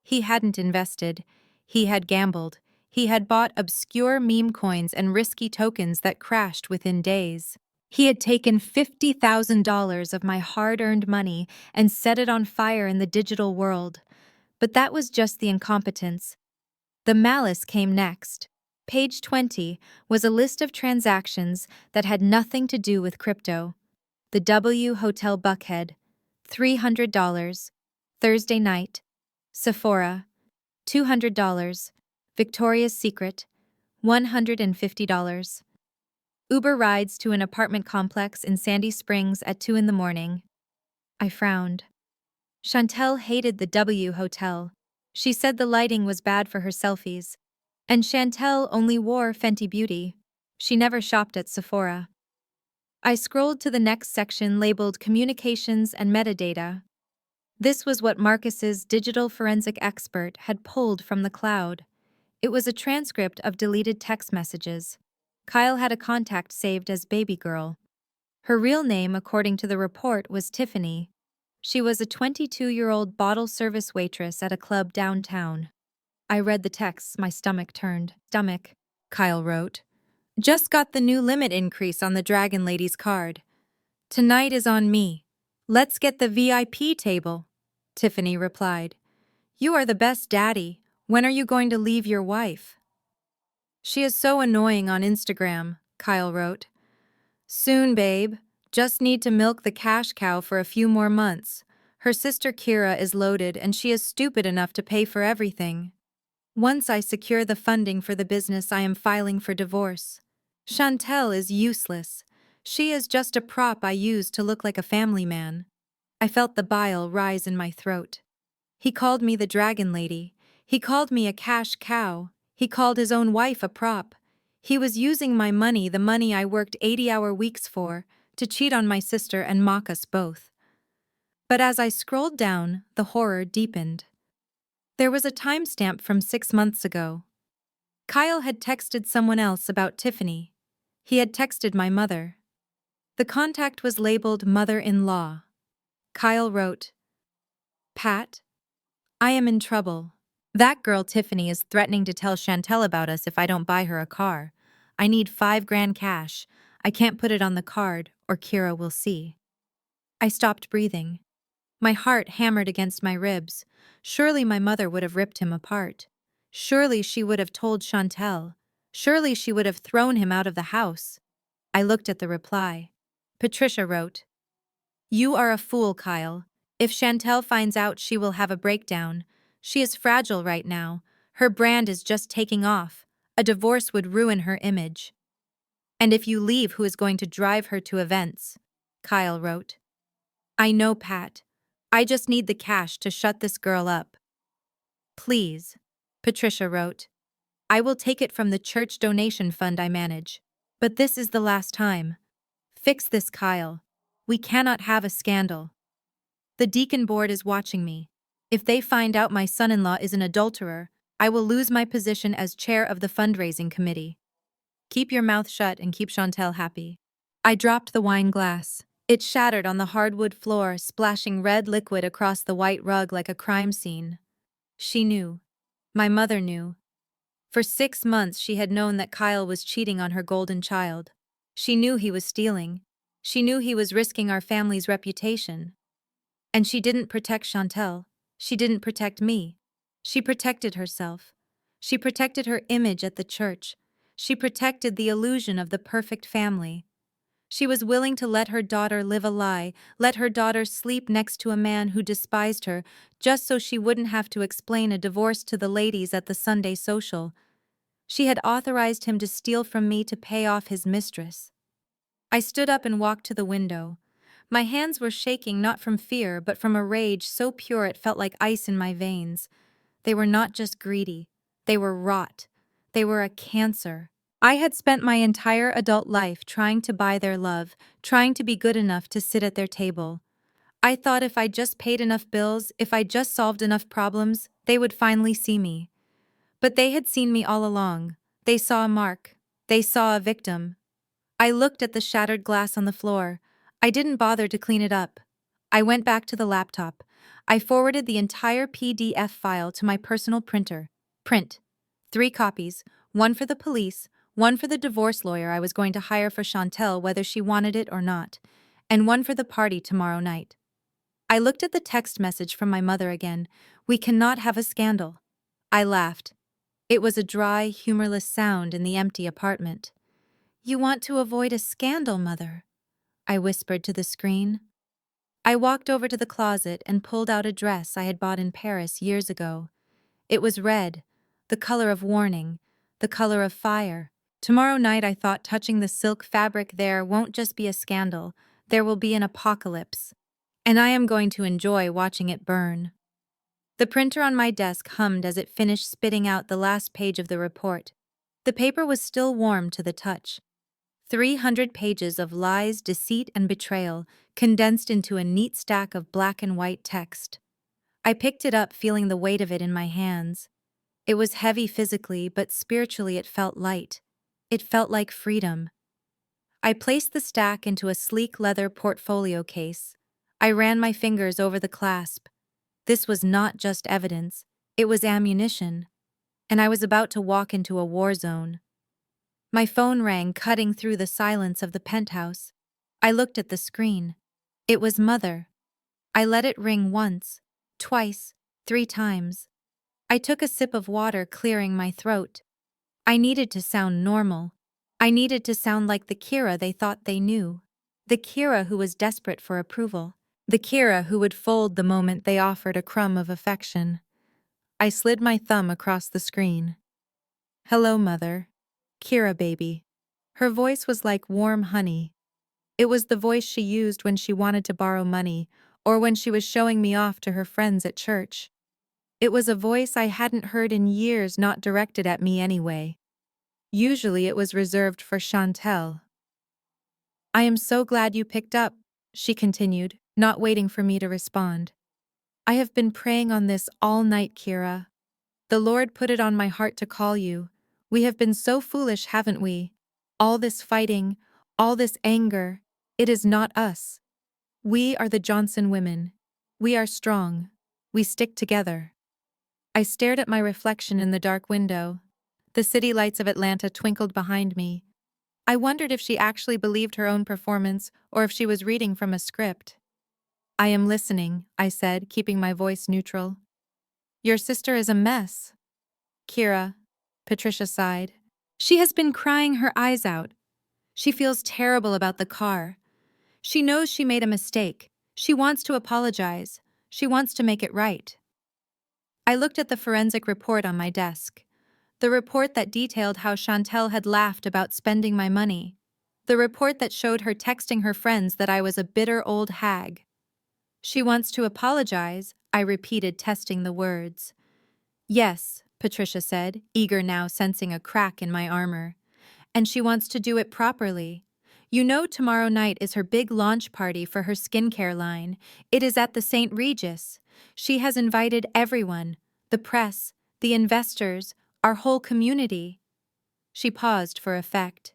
He hadn't invested. He had gambled. He had bought obscure meme coins and risky tokens that crashed within days. He had taken $50,000 of my hard-earned money and set it on fire in the digital world. But that was just the incompetence. The malice came next. Page 20 was a list of transactions that had nothing to do with crypto. The W Hotel Buckhead, $300. Thursday night, Sephora, $200. Victoria's Secret, $150. Uber rides to an apartment complex in Sandy Springs at 2 a.m. I frowned. Chantel hated the W Hotel. She said the lighting was bad for her selfies. And Chantel only wore Fenty Beauty. She never shopped at Sephora. I scrolled to the next section labeled Communications and Metadata. This was what Marcus's digital forensic expert had pulled from the cloud. It was a transcript of deleted text messages. Kyle had a contact saved as Baby Girl. Her real name, according to the report, was Tiffany. She was a 22-year-old bottle service waitress at a club downtown. I read the texts, my stomach turned. Stomach, Kyle wrote. Just got the new limit increase on the Dragon Lady's card. Tonight is on me. Let's get the VIP table. Tiffany replied. You are the best daddy. When are you going to leave your wife? She is so annoying on Instagram, Kyle wrote. Soon, babe. Just need to milk the cash cow for a few more months. Her sister Kira is loaded and she is stupid enough to pay for everything. Once I secure the funding for the business, I am filing for divorce. Chantel is useless. She is just a prop I use to look like a family man. I felt the bile rise in my throat. He called me the Dragon Lady. He called me a cash cow. He called his own wife a prop. He was using my money, the money I worked 80-hour weeks for, to cheat on my sister and mock us both. But as I scrolled down, the horror deepened. There was a timestamp from 6 months ago. Kyle had texted someone else about Tiffany. He had texted my mother. The contact was labeled mother-in-law. Kyle wrote, Pat, I am in trouble. That girl Tiffany is threatening to tell Chantel about us if I don't buy her a car. I need $5,000 cash. I can't put it on the card, or Kira will see. I stopped breathing. My heart hammered against my ribs. Surely my mother would have ripped him apart. Surely she would have told Chantel. Surely she would have thrown him out of the house. I looked at the reply. Patricia wrote, You are a fool, Kyle. If Chantel finds out, she will have a breakdown. She is fragile right now. Her brand is just taking off. A divorce would ruin her image. And if you leave, who is going to drive her to events? Kyle wrote. I know, Pat. I just need the cash to shut this girl up. Please, Patricia wrote. I will take it from the church donation fund I manage. But this is the last time. Fix this, Kyle. We cannot have a scandal. The deacon board is watching me. If they find out my son-in-law is an adulterer, I will lose my position as chair of the fundraising committee. Keep your mouth shut and keep Chantel happy. I dropped the wine glass. It shattered on the hardwood floor, splashing red liquid across the white rug like a crime scene. She knew. My mother knew. For 6 months she had known that Kyle was cheating on her golden child. She knew he was stealing. She knew he was risking our family's reputation. And she didn't protect Chantel. She didn't protect me. She protected herself. She protected her image at the church. She protected the illusion of the perfect family. She was willing to let her daughter live a lie, let her daughter sleep next to a man who despised her, just so she wouldn't have to explain a divorce to the ladies at the Sunday social. She had authorized him to steal from me to pay off his mistress. I stood up and walked to the window. My hands were shaking not from fear, but from a rage so pure it felt like ice in my veins. They were not just greedy. They were rot. They were a cancer. I had spent my entire adult life trying to buy their love, trying to be good enough to sit at their table. I thought if I just paid enough bills, if I just solved enough problems, they would finally see me. But they had seen me all along. They saw a mark. They saw a victim. I looked at the shattered glass on the floor. I didn't bother to clean it up. I went back to the laptop. I forwarded the entire PDF file to my personal printer. Print. 3 copies, one for the police, one for the divorce lawyer I was going to hire for Chantel whether she wanted it or not, and one for the party tomorrow night. I looked at the text message from my mother again. We cannot have a scandal. I laughed. It was a dry, humorless sound in the empty apartment. You want to avoid a scandal, Mother, I whispered to the screen. I walked over to the closet and pulled out a dress I had bought in Paris years ago. It was red, the color of warning, the color of fire. Tomorrow night, I thought, touching the silk fabric there won't just be a scandal, there will be an apocalypse. And I am going to enjoy watching it burn. The printer on my desk hummed as it finished spitting out the last page of the report. The paper was still warm to the touch. 300 pages of lies, deceit, and betrayal, condensed into a neat stack of black and white text. I picked it up, feeling the weight of it in my hands. It was heavy physically, but spiritually it felt light. It felt like freedom. I placed the stack into a sleek leather portfolio case. I ran my fingers over the clasp. This was not just evidence, it was ammunition. And I was about to walk into a war zone. My phone rang, cutting through the silence of the penthouse. I looked at the screen. It was Mother. I let it ring once, twice, 3 times. I took a sip of water, clearing my throat. I needed to sound normal. I needed to sound like the Kira they thought they knew. The Kira who was desperate for approval. The Kira who would fold the moment they offered a crumb of affection. I slid my thumb across the screen. "Hello, Mother. Kira, baby." Her voice was like warm honey. It was the voice she used when she wanted to borrow money, or when she was showing me off to her friends at church. It was a voice I hadn't heard in years, not directed at me anyway. Usually it was reserved for Chantel. "I am so glad you picked up," she continued, not waiting for me to respond. "I have been praying on this all night, Kira. The Lord put it on my heart to call you. We have been so foolish, haven't we? All this fighting, all this anger, it is not us. We are the Johnson women. We are strong. We stick together." I stared at my reflection in the dark window. The city lights of Atlanta twinkled behind me. I wondered if she actually believed her own performance or if she was reading from a script. "I am listening," I said, keeping my voice neutral. "Your sister is a mess." "Kira," Patricia sighed. "She has been crying her eyes out. She feels terrible about the car. She knows she made a mistake. She wants to apologize. She wants to make it right." I looked at the forensic report on my desk. The report that detailed how Chantel had laughed about spending my money. The report that showed her texting her friends that I was a bitter old hag. "She wants to apologize," I repeated, testing the words. "Yes," Patricia said, eager now, sensing a crack in my armor. "And she wants to do it properly. You know, tomorrow night is her big launch party for her skincare line. It is at the St. Regis. She has invited everyone, the press, the investors, our whole community." She paused for effect.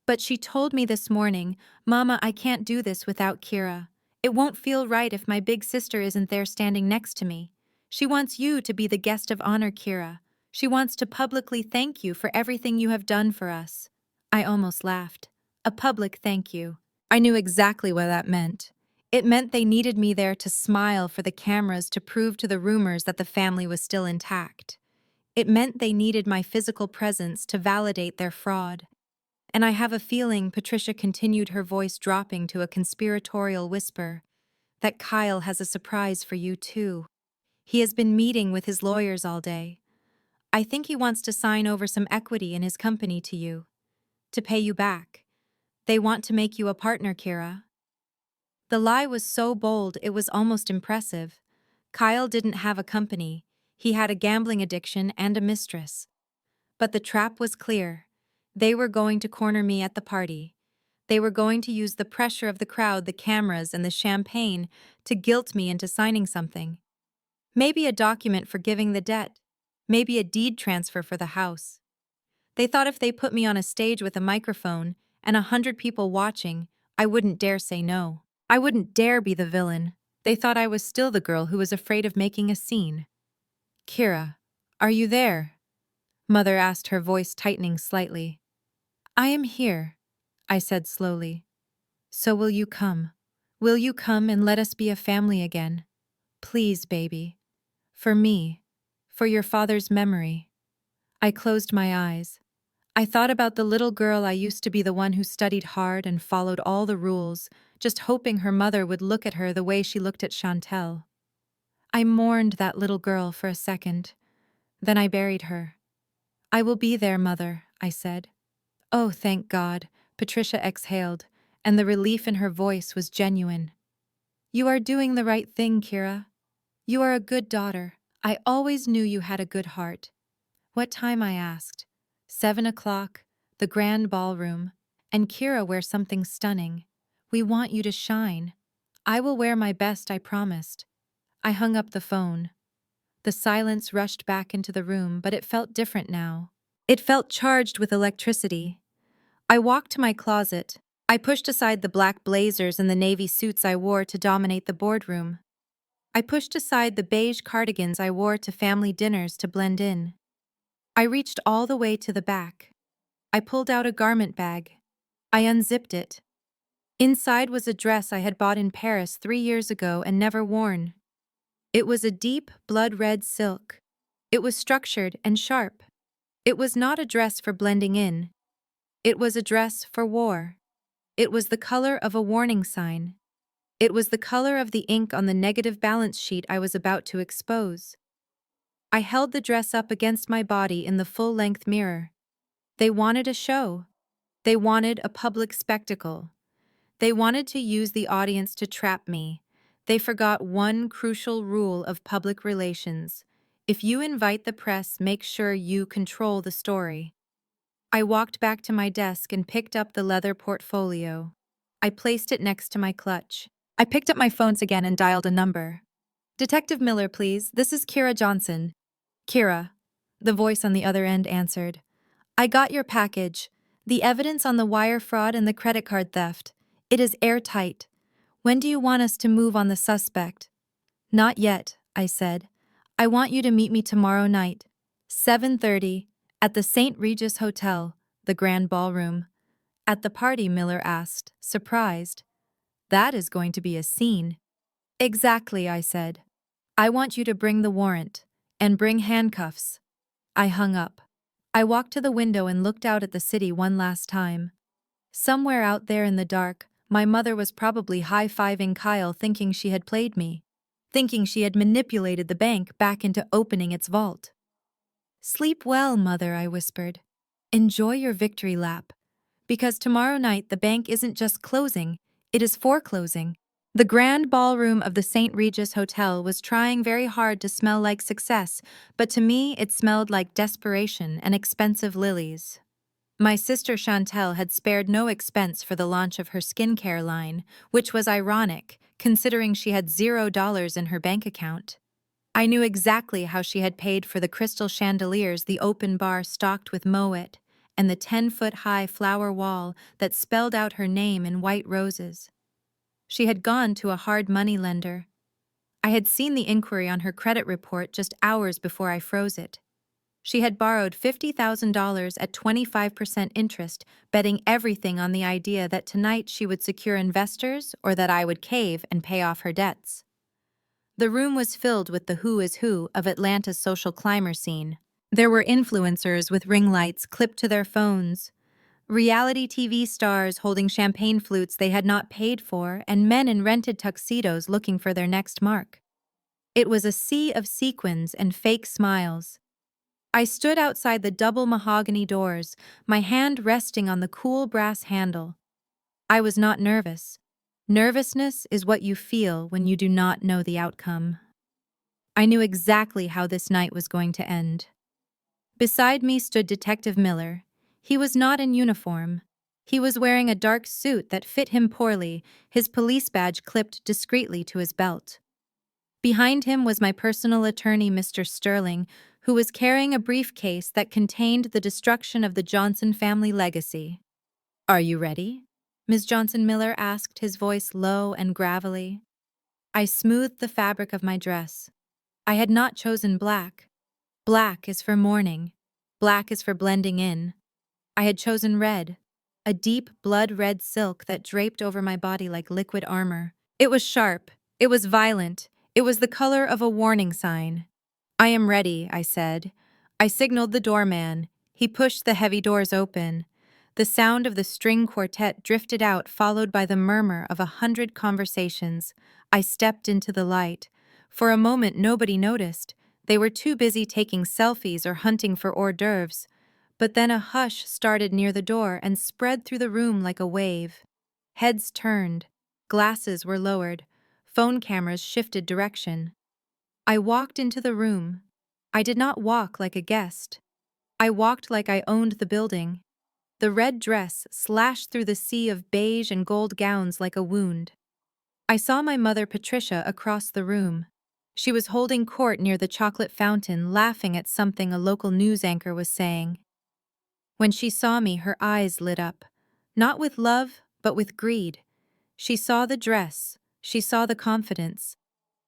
"But she told me this morning, 'Mama, I can't do this without Kira. It won't feel right if my big sister isn't there standing next to me. She wants you to be the guest of honor, Kira. She wants to publicly thank you for everything you have done for us." I almost laughed. A public thank you. I knew exactly what that meant. It meant they needed me there to smile for the cameras to prove to the rumors that the family was still intact. It meant they needed my physical presence to validate their fraud. "And I have a feeling," Patricia continued, her voice dropping to a conspiratorial whisper, "that Kyle has a surprise for you too. He has been meeting with his lawyers all day. I think he wants to sign over some equity in his company to you. To pay you back. They want to make you a partner, Kira." The lie was so bold it was almost impressive. Kyle didn't have a company. He had a gambling addiction and a mistress. But the trap was clear. They were going to corner me at the party. They were going to use the pressure of the crowd, the cameras, and the champagne to guilt me into signing something. Maybe a document forgiving the debt. Maybe a deed transfer for the house. They thought if they put me on a stage with a microphone and 100 people watching, I wouldn't dare say no. I wouldn't dare be the villain. They thought I was still the girl who was afraid of making a scene. "Kira, are you there?" Mother asked, her voice tightening slightly. "I am here," I said slowly. "So will you come? Will you come and let us be a family again? Please, baby. For me. For your father's memory." I closed my eyes. I thought about the little girl I used to be, the one who studied hard and followed all the rules, just hoping her mother would look at her the way she looked at Chantel. I mourned that little girl for a second. Then I buried her. "I will be there, Mother," I said. "Oh, thank God," Patricia exhaled, and the relief in her voice was genuine. "You are doing the right thing, Kira. You are a good daughter. I always knew you had a good heart." "What time?" I asked. 7 o'clock, the grand ballroom, and Kira wears something stunning. We want you to shine. I will wear my best, I promised. I hung up the phone. The silence rushed back into the room, but it felt different now. It felt charged with electricity. I walked to my closet. I pushed aside the black blazers and the navy suits I wore to dominate the boardroom. I pushed aside the beige cardigans I wore to family dinners to blend in. I reached all the way to the back. I pulled out a garment bag. I unzipped it. Inside was a dress I had bought in Paris 3 years ago and never worn. It was a deep, blood-red silk. It was structured and sharp. It was not a dress for blending in. It was a dress for war. It was the color of a warning sign. It was the color of the ink on the negative balance sheet I was about to expose. I held the dress up against my body in the full-length mirror. They wanted a show. They wanted a public spectacle. They wanted to use the audience to trap me. They forgot one crucial rule of public relations. If you invite the press, make sure you control the story. I walked back to my desk and picked up the leather portfolio. I placed it next to my clutch. I picked up my phones again and dialed a number. "Detective Miller, please. This is Kira Johnson." "Kira," the voice on the other end answered. "I got your package. The evidence on the wire fraud and the credit card theft. It is airtight. When do you want us to move on the suspect?" "Not yet," I said. "I want you to meet me tomorrow night, 7:30, at the St. Regis Hotel, the Grand Ballroom." "At the party?" Miller asked, surprised. "That is going to be a scene." "Exactly," I said. "I want you to bring the warrant, and bring handcuffs." I hung up. I walked to the window and looked out at the city one last time. Somewhere out there in the dark, my mother was probably high-fiving Kyle, thinking she had played me, thinking she had manipulated the bank back into opening its vault. "Sleep well, Mother," I whispered. "Enjoy your victory lap. Because tomorrow night the bank isn't just closing, it is foreclosing." The Grand Ballroom of the St. Regis Hotel was trying very hard to smell like success, but to me it smelled like desperation and expensive lilies. My sister Chantel had spared no expense for the launch of her skincare line, which was ironic, considering she had $0 in her bank account. I knew exactly how she had paid for the crystal chandeliers the open bar stocked with Moet, and the 10-foot-high flower wall that spelled out her name in white roses. She had gone to a hard money lender. I had seen the inquiry on her credit report just hours before I froze it. She had borrowed $50,000 at 25% interest, betting everything on the idea that tonight she would secure investors or that I would cave and pay off her debts. The room was filled with the who is who of Atlanta's social climber scene. There were influencers with ring lights clipped to their phones, reality TV stars holding champagne flutes they had not paid for, and men in rented tuxedos looking for their next mark. It was a sea of sequins and fake smiles. I stood outside the double mahogany doors, my hand resting on the cool brass handle. I was not nervous. Nervousness is what you feel when you do not know the outcome. I knew exactly how this night was going to end. Beside me stood Detective Miller. He was not in uniform. He was wearing a dark suit that fit him poorly, his police badge clipped discreetly to his belt. Behind him was my personal attorney, Mr. Sterling, who was carrying a briefcase that contained the destruction of the Johnson family legacy. "Are you ready?" Ms. Johnson Miller asked, his voice low and gravelly. I smoothed the fabric of my dress. I had not chosen black. Black is for mourning. Black is for blending in. I had chosen red, a deep blood-red silk that draped over my body like liquid armor. It was sharp. It was violent. It was the color of a warning sign. "I am ready," I said. I signaled the doorman. He pushed the heavy doors open. The sound of the string quartet drifted out, followed by the murmur of 100 conversations. I stepped into the light. For a moment, nobody noticed. They were too busy taking selfies or hunting for hors d'oeuvres. But then a hush started near the door and spread through the room like a wave. Heads turned. Glasses were lowered. Phone cameras shifted direction. I walked into the room. I did not walk like a guest. I walked like I owned the building. The red dress slashed through the sea of beige and gold gowns like a wound. I saw my mother Patricia across the room. She was holding court near the chocolate fountain, laughing at something a local news anchor was saying. When she saw me, her eyes lit up. Not with love, but with greed. She saw the dress, she saw the confidence,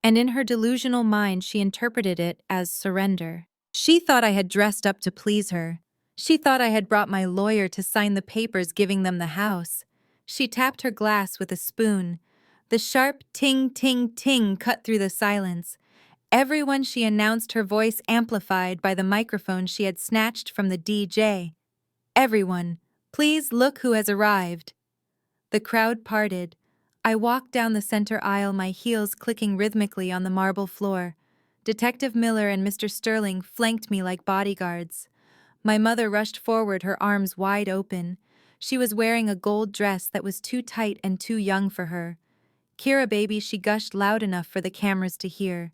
and in her delusional mind she interpreted it as surrender. She thought I had dressed up to please her. She thought I had brought my lawyer to sign the papers giving them the house. She tapped her glass with a spoon. The sharp ting ting ting cut through the silence. Everyone, she announced, her voice amplified by the microphone she had snatched from the DJ. Everyone, please look who has arrived. The crowd parted. I walked down the center aisle, my heels clicking rhythmically on the marble floor. Detective Miller and Mr. Sterling flanked me like bodyguards. My mother rushed forward, her arms wide open. She was wearing a gold dress that was too tight and too young for her. "Kira, baby," she gushed loud enough for the cameras to hear.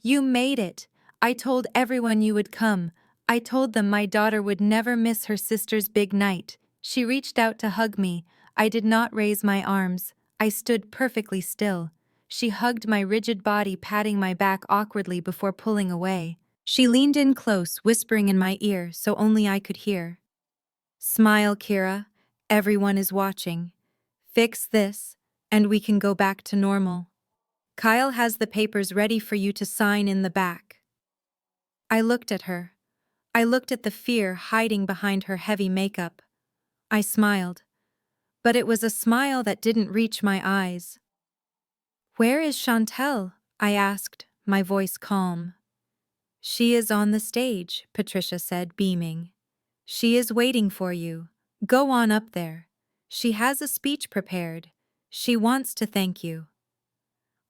"You made it. I told everyone you would come. I told them my daughter would never miss her sister's big night." She reached out to hug me. I did not raise my arms. I stood perfectly still. She hugged my rigid body, patting my back awkwardly before pulling away. She leaned in close, whispering in my ear so only I could hear. "Smile, Kira. Everyone is watching. Fix this, and we can go back to normal. Kyle has the papers ready for you to sign in the back." I looked at her. I looked at the fear hiding behind her heavy makeup. I smiled. But it was a smile that didn't reach my eyes. "Where is Chantel?" I asked, my voice calm. "She is on the stage," Patricia said, beaming. "She is waiting for you. Go on up there. She has a speech prepared. She wants to thank you."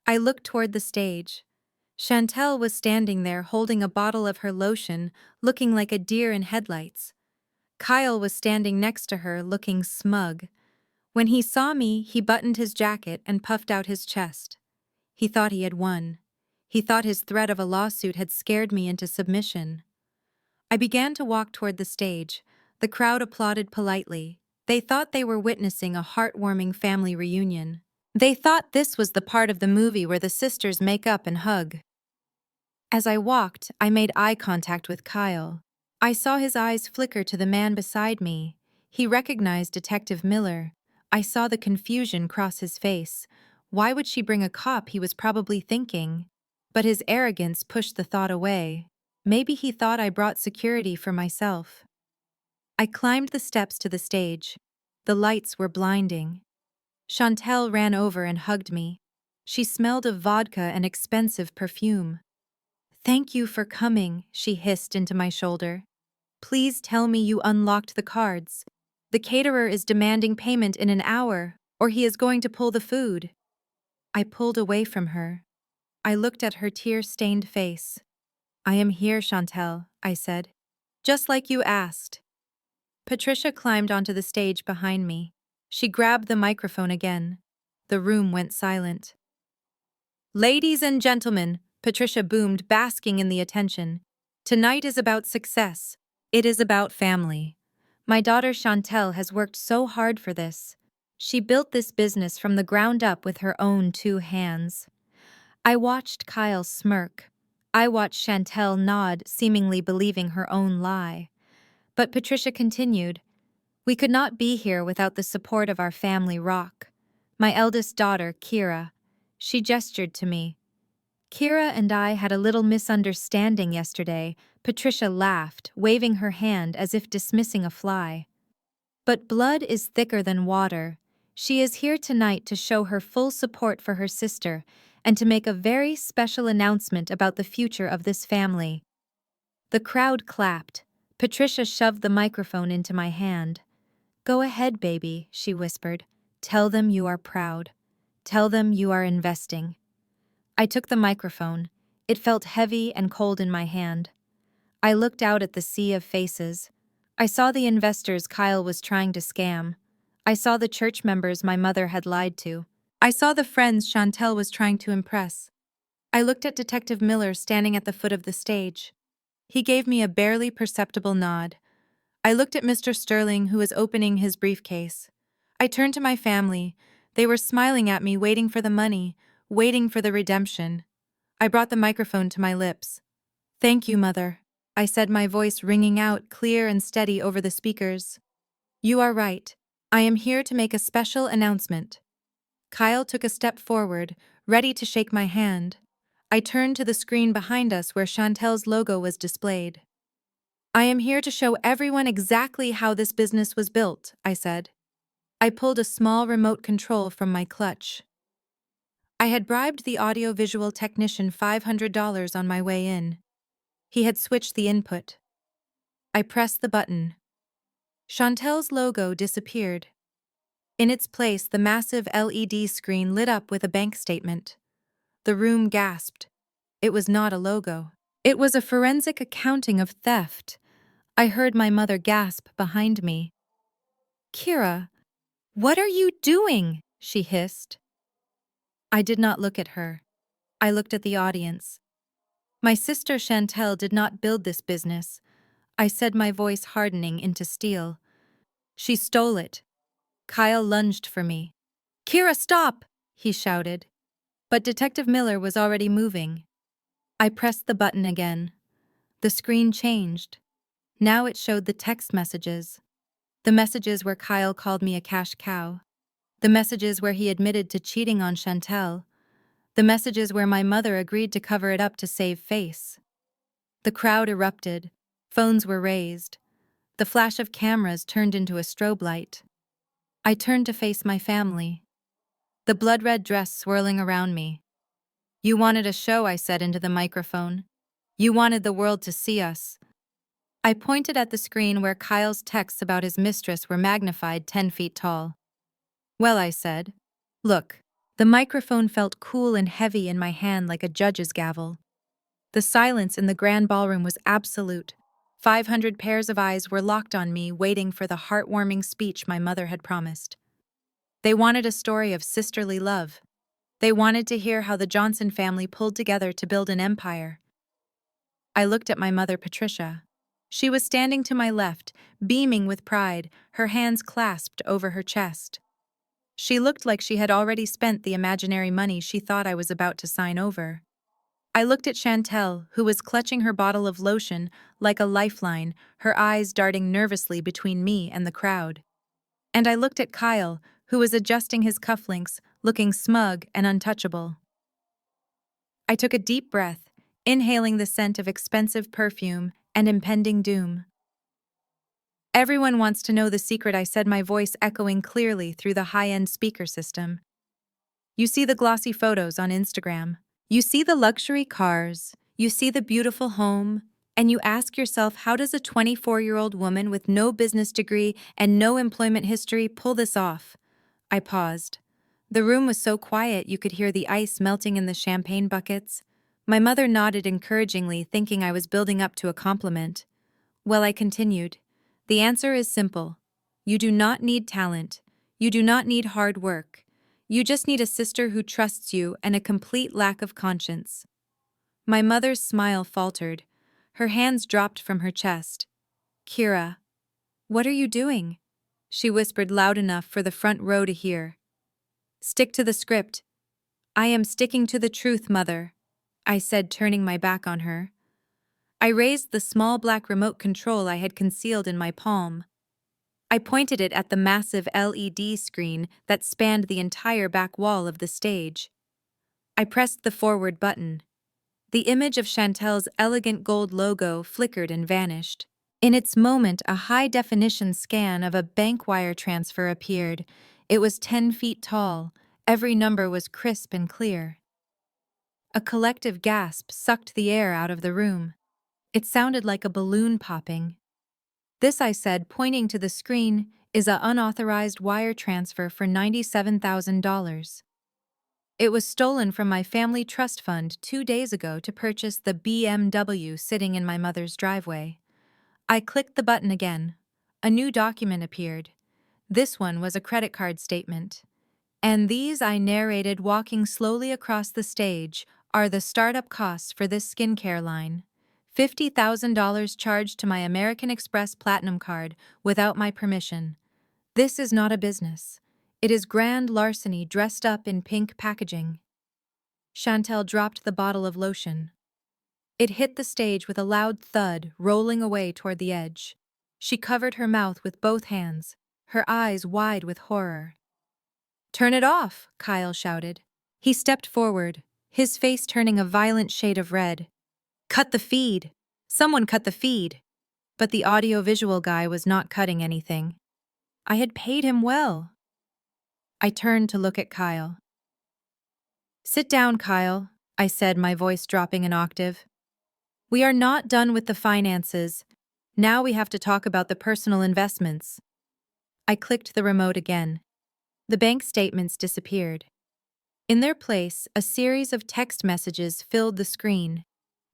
I looked toward the stage. Chantel was standing there holding a bottle of her lotion, looking like a deer in headlights. Kyle was standing next to her, looking smug. When he saw me, he buttoned his jacket and puffed out his chest. He thought he had won. He thought his threat of a lawsuit had scared me into submission. I began to walk toward the stage. The crowd applauded politely. They thought they were witnessing a heartwarming family reunion. They thought this was the part of the movie where the sisters make up and hug. As I walked, I made eye contact with Kyle. I saw his eyes flicker to the man beside me. He recognized Detective Miller. I saw the confusion cross his face. Why would she bring a cop, he was probably thinking. But his arrogance pushed the thought away. Maybe he thought I brought security for myself. I climbed the steps to the stage. The lights were blinding. Chantel ran over and hugged me. She smelled of vodka and expensive perfume. "Thank you for coming," she hissed into my shoulder. "Please tell me you unlocked the cards. The caterer is demanding payment in an hour, or he is going to pull the food." I pulled away from her. I looked at her tear-stained face. "I am here, Chantel," I said. "Just like you asked." Patricia climbed onto the stage behind me. She grabbed the microphone again. The room went silent. "Ladies and gentlemen," Patricia boomed, basking in the attention. "Tonight is about success. It is about family. My daughter Chantel has worked so hard for this. She built this business from the ground up with her own 2 hands." I watched Kyle smirk. I watched Chantel nod, seemingly believing her own lie. But Patricia continued, "We could not be here without the support of our family rock. My eldest daughter, Kira." She gestured to me. "Kira and I had a little misunderstanding yesterday." Patricia laughed, waving her hand as if dismissing a fly. "But blood is thicker than water. She is here tonight to show her full support for her sister and to make a very special announcement about the future of this family." The crowd clapped. Patricia shoved the microphone into my hand. "Go ahead, baby," she whispered. "Tell them you are proud. Tell them you are investing." I took the microphone. It felt heavy and cold in my hand. I looked out at the sea of faces. I saw the investors Kyle was trying to scam. I saw the church members my mother had lied to. I saw the friends Chantel was trying to impress. I looked at Detective Miller standing at the foot of the stage. He gave me a barely perceptible nod. I looked at Mr. Sterling, who was opening his briefcase. I turned to my family. They were smiling at me, waiting for the money, waiting for the redemption. I brought the microphone to my lips. "Thank you, Mother," I said, my voice ringing out clear and steady over the speakers. "You are right. I am here to make a special announcement." Kyle took a step forward, ready to shake my hand. I turned to the screen behind us where Chantel's logo was displayed. "I am here to show everyone exactly how this business was built," I said. I pulled a small remote control from my clutch. I had bribed the audiovisual technician $500 on my way in. He had switched the input. I pressed the button. Chantel's logo disappeared. In its place, the massive LED screen lit up with a bank statement. The room gasped. It was not a logo. It was a forensic accounting of theft. I heard my mother gasp behind me. "Kira, what are you doing?" she hissed. I did not look at her. I looked at the audience. "My sister Chantel did not build this business," I said, my voice hardening into steel. "She stole it." Kyle lunged for me. "Kira, stop!" he shouted. But Detective Miller was already moving. I pressed the button again. The screen changed. Now it showed the text messages. The messages where Kyle called me a cash cow. The messages where he admitted to cheating on Chantel. The messages where my mother agreed to cover it up to save face. The crowd erupted. Phones were raised. The flash of cameras turned into a strobe light. I turned to face my family, the blood-red dress swirling around me. "You wanted a show," I said into the microphone. "You wanted the world to see us." I pointed at the screen where Kyle's texts about his mistress were magnified 10 feet tall. "Well," I said, "look." The microphone felt cool and heavy in my hand like a judge's gavel. The silence in the grand ballroom was absolute. 500 pairs of eyes were locked on me, waiting for the heartwarming speech my mother had promised. They wanted a story of sisterly love. They wanted to hear how the Johnson family pulled together to build an empire. I looked at my mother, Patricia. She was standing to my left, beaming with pride, her hands clasped over her chest. She looked like she had already spent the imaginary money she thought I was about to sign over. I looked at Chantel, who was clutching her bottle of lotion like a lifeline, her eyes darting nervously between me and the crowd. And I looked at Kyle, who was adjusting his cufflinks, looking smug and untouchable. I took a deep breath, inhaling the scent of expensive perfume and impending doom. "Everyone wants to know the secret," I said, my voice echoing clearly through the high-end speaker system. "You see the glossy photos on Instagram. You see the luxury cars. You see the beautiful home. And you ask yourself, how does a 24-year-old woman with no business degree and no employment history pull this off?" I paused. The room was so quiet you could hear the ice melting in the champagne buckets. My mother nodded encouragingly, thinking I was building up to a compliment. Well, I continued. "The answer is simple. You do not need talent. You do not need hard work. You just need a sister who trusts you and a complete lack of conscience." My mother's smile faltered. Her hands dropped from her chest. "Kira, what are you doing?" she whispered loud enough for the front row to hear. "Stick to the script." "I am sticking to the truth, Mother," I said, turning my back on her. I raised the small black remote control I had concealed in my palm. I pointed it at the massive LED screen that spanned the entire back wall of the stage. I pressed the forward button. The image of Chantel's elegant gold logo flickered and vanished. In its moment, a high-definition scan of a bank wire transfer appeared. It was 10 feet tall. Every number was crisp and clear. A collective gasp sucked the air out of the room. It sounded like a balloon popping. "This," I said, pointing to the screen, "is a unauthorized wire transfer for $97,000. It was stolen from my family trust fund 2 days ago to purchase the BMW sitting in my mother's driveway." I clicked the button again. A new document appeared. This one was a credit card statement. "And these," I narrated, walking slowly across the stage, "are the startup costs for this skincare line. $50,000 charged to my American Express Platinum card without my permission. This is not a business. It is grand larceny dressed up in pink packaging." Chantel dropped the bottle of lotion. It hit the stage with a loud thud, rolling away toward the edge. She covered her mouth with both hands, her eyes wide with horror. "Turn it off!" Kyle shouted. He stepped forward, his face turning a violent shade of red. "Cut the feed! Someone cut the feed!" But the audiovisual guy was not cutting anything. I had paid him well. I turned to look at Kyle. "Sit down, Kyle," I said, my voice dropping an octave. "We are not done with the finances. Now we have to talk about the personal investments." I clicked the remote again. The bank statements disappeared. In their place, a series of text messages filled the screen.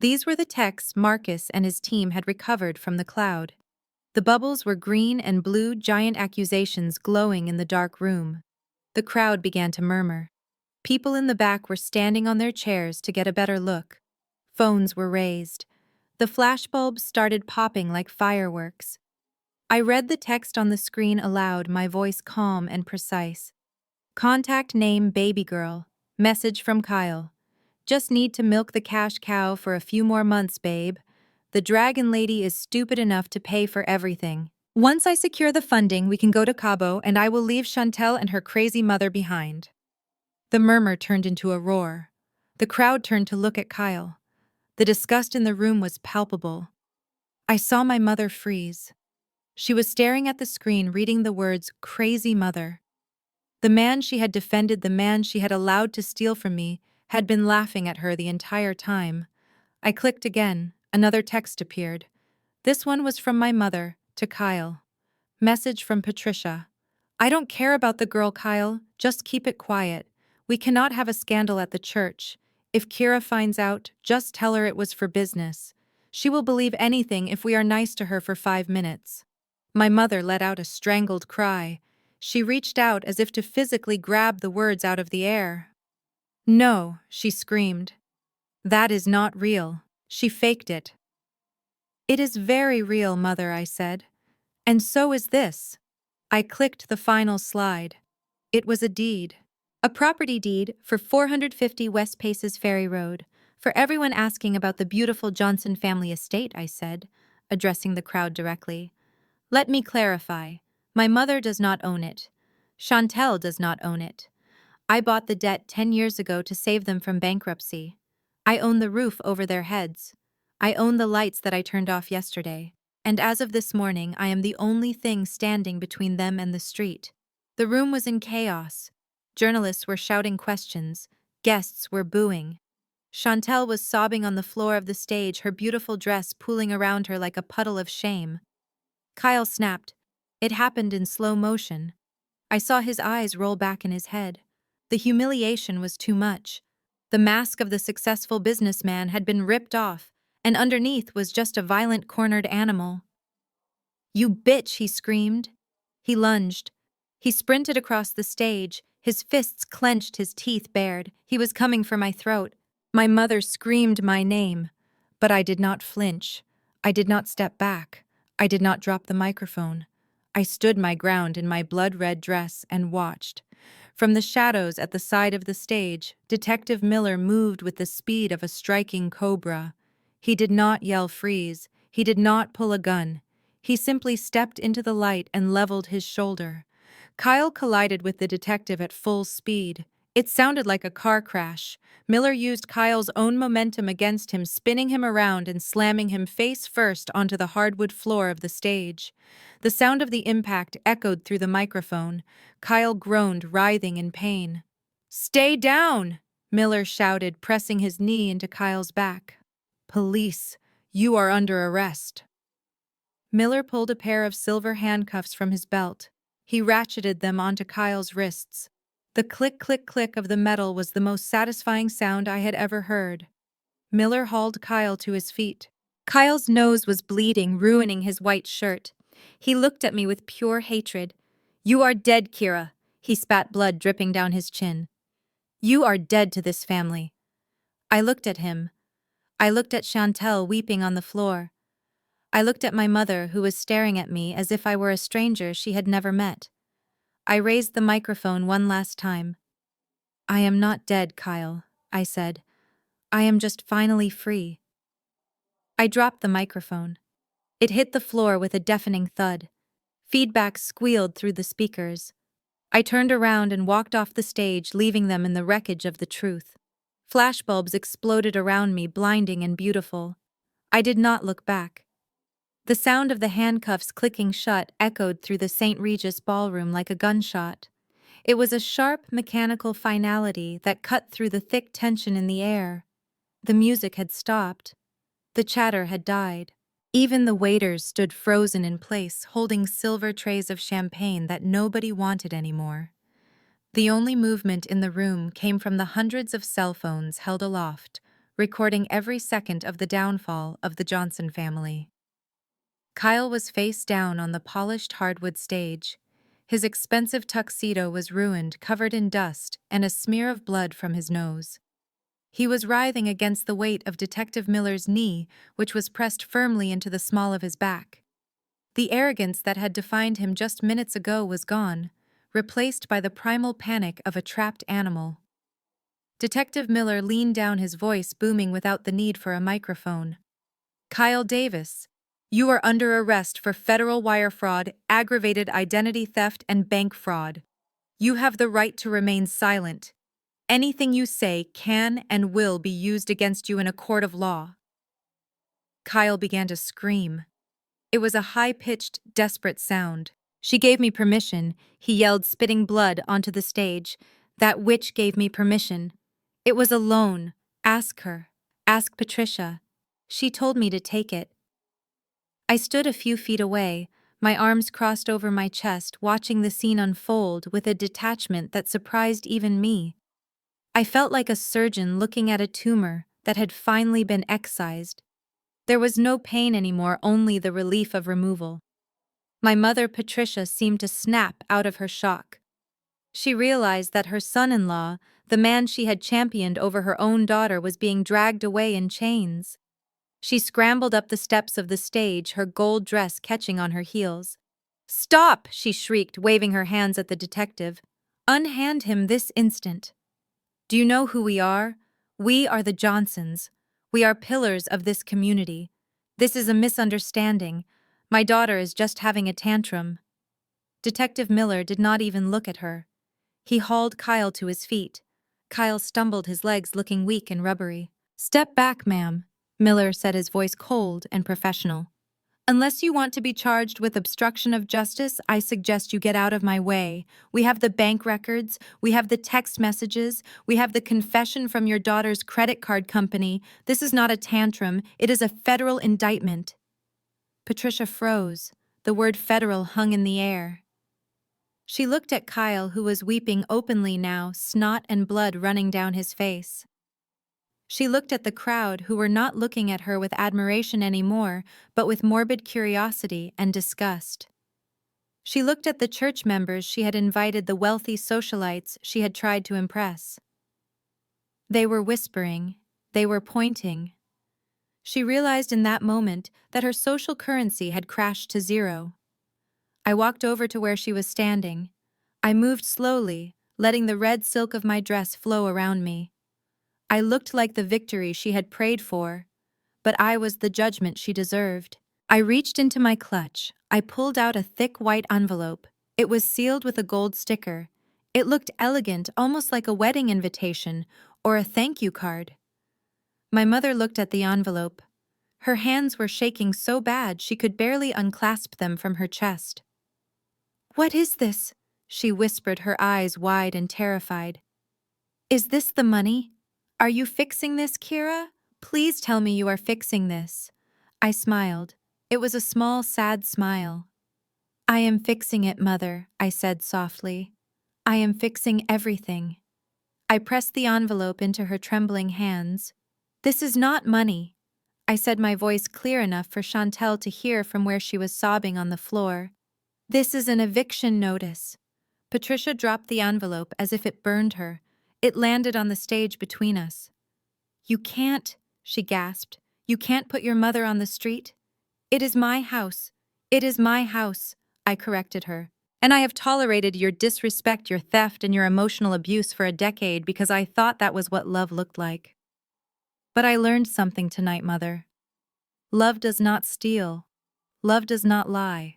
These were the texts Marcus and his team had recovered from the cloud. The bubbles were green and blue giant accusations glowing in the dark room. The crowd began to murmur. People in the back were standing on their chairs to get a better look. Phones were raised. The flashbulbs started popping like fireworks. I read the text on the screen aloud, my voice calm and precise. "Contact name baby girl. Message from Kyle. Just need to milk the cash cow for a few more months, babe. The dragon lady is stupid enough to pay for everything. Once I secure the funding, we can go to Cabo and I will leave Chantel and her crazy mother behind." The murmur turned into a roar. The crowd turned to look at Kyle. The disgust in the room was palpable. I saw my mother freeze. She was staring at the screen, reading the words, "crazy mother." The man she had defended, the man she had allowed to steal from me, had been laughing at her the entire time. I clicked again. Another text appeared. This one was from my mother, to Kyle. Message from Patricia. "I don't care about the girl, Kyle. Just keep it quiet. We cannot have a scandal at the church. If Kira finds out, just tell her it was for business. She will believe anything if we are nice to her for 5 minutes." My mother let out a strangled cry. She reached out as if to physically grab the words out of the air. "No," she screamed. "That is not real. She faked it." "It is very real, Mother," I said. "And so is this." I clicked the final slide. It was a deed. A property deed for 450 West Paces Ferry Road. "For everyone asking about the beautiful Johnson family estate," I said, addressing the crowd directly. "Let me clarify. My mother does not own it. Chantel does not own it. I bought the debt 10 years ago to save them from bankruptcy. I own the roof over their heads. I own the lights that I turned off yesterday. And as of this morning, I am the only thing standing between them and the street." The room was in chaos. Journalists were shouting questions. Guests were booing. Chantel was sobbing on the floor of the stage, her beautiful dress pooling around her like a puddle of shame. Kyle snapped. It happened in slow motion. I saw his eyes roll back in his head. The humiliation was too much. The mask of the successful businessman had been ripped off, and underneath was just a violent cornered animal. "You bitch!" he screamed. He lunged. He sprinted across the stage, his fists clenched, his teeth bared. He was coming for my throat. My mother screamed my name, but I did not flinch. I did not step back. I did not drop the microphone. I stood my ground in my blood-red dress and watched. From the shadows at the side of the stage, Detective Miller moved with the speed of a striking cobra. He did not yell freeze. He did not pull a gun. He simply stepped into the light and leveled his shoulder. Kyle collided with the detective at full speed. It sounded like a car crash. Miller used Kyle's own momentum against him, spinning him around and slamming him face first onto the hardwood floor of the stage. The sound of the impact echoed through the microphone. Kyle groaned, writhing in pain. "Stay down!" Miller shouted, pressing his knee into Kyle's back. "Police, you are under arrest." Miller pulled a pair of silver handcuffs from his belt. He ratcheted them onto Kyle's wrists. The click-click-click of the metal was the most satisfying sound I had ever heard. Miller hauled Kyle to his feet. Kyle's nose was bleeding, ruining his white shirt. He looked at me with pure hatred. "You are dead, Kira." He spat blood dripping down his chin. "You are dead to this family." I looked at him. I looked at Chantel weeping on the floor. I looked at my mother, who was staring at me as if I were a stranger she had never met. I raised the microphone one last time. "I am not dead, Kyle. I said. I am just finally free. I dropped the microphone. It hit the floor with a deafening thud. Feedback squealed through the speakers. I turned around and walked off the stage, leaving them in the wreckage of the truth. Flashbulbs exploded around me, blinding and beautiful. I did not look back. The sound of the handcuffs clicking shut echoed through the St. Regis ballroom like a gunshot. It was a sharp, mechanical finality that cut through the thick tension in the air. The music had stopped. The chatter had died. Even the waiters stood frozen in place, holding silver trays of champagne that nobody wanted anymore. The only movement in the room came from the hundreds of cell phones held aloft, recording every second of the downfall of the Johnson family. Kyle was face down on the polished hardwood stage. His expensive tuxedo was ruined, covered in dust, and a smear of blood from his nose. He was writhing against the weight of Detective Miller's knee, which was pressed firmly into the small of his back. The arrogance that had defined him just minutes ago was gone, replaced by the primal panic of a trapped animal. Detective Miller leaned down, his voice booming without the need for a microphone. Kyle Davis, you are under arrest for federal wire fraud, aggravated identity theft, and bank fraud. You have the right to remain silent. Anything you say can and will be used against you in a court of law. Kyle began to scream. It was a high-pitched, desperate sound. She gave me permission, he yelled, spitting blood onto the stage. That witch gave me permission. It was a loan. Ask her. Ask Patricia. She told me to take it. I stood a few feet away, my arms crossed over my chest, watching the scene unfold with a detachment that surprised even me. I felt like a surgeon looking at a tumor that had finally been excised. There was no pain anymore, only the relief of removal. My mother, Patricia, seemed to snap out of her shock. She realized that her son-in-law, the man she had championed over her own daughter, was being dragged away in chains. She scrambled up the steps of the stage, her gold dress catching on her heels. "Stop!" she shrieked, waving her hands at the detective. "Unhand him this instant. Do you know who we are? We are the Johnsons. We are pillars of this community. This is a misunderstanding. My daughter is just having a tantrum." Detective Miller did not even look at her. He hauled Kyle to his feet. Kyle stumbled, his legs looking weak and rubbery. "Step back, ma'am," Miller said, his voice cold and professional. "Unless you want to be charged with obstruction of justice, I suggest you get out of my way. We have the bank records, we have the text messages, we have the confession from your daughter's credit card company. This is not a tantrum, it is a federal indictment." Patricia froze. The word federal hung in the air. She looked at Kyle, who was weeping openly now, snot and blood running down his face. She looked at the crowd, who were not looking at her with admiration anymore, but with morbid curiosity and disgust. She looked at the church members she had invited, the wealthy socialites she had tried to impress. They were whispering, they were pointing. She realized in that moment that her social currency had crashed to zero. I walked over to where she was standing. I moved slowly, letting the red silk of my dress flow around me. I looked like the victory she had prayed for, but I was the judgment she deserved. I reached into my clutch. I pulled out a thick white envelope. It was sealed with a gold sticker. It looked elegant, almost like a wedding invitation or a thank you card. My mother looked at the envelope. Her hands were shaking so bad she could barely unclasp them from her chest. "What is this?" she whispered, her eyes wide and terrified. "Is this the money? Are you fixing this, Kira? Please tell me you are fixing this." I smiled. It was a small, sad smile. "I am fixing it, Mother," I said softly. "I am fixing everything." I pressed the envelope into her trembling hands. "This is not money," I said, my voice clear enough for Chantel to hear from where she was sobbing on the floor. "This is an eviction notice." Patricia dropped the envelope as if it burned her. It landed on the stage between us. "You can't," she gasped. "You can't put your mother on the street." "It is my house. It is my house," I corrected her. And I have tolerated your disrespect, your theft, and your emotional abuse for a decade because I thought that was what love looked like. But I learned something tonight, Mother. Love does not steal. Love does not lie.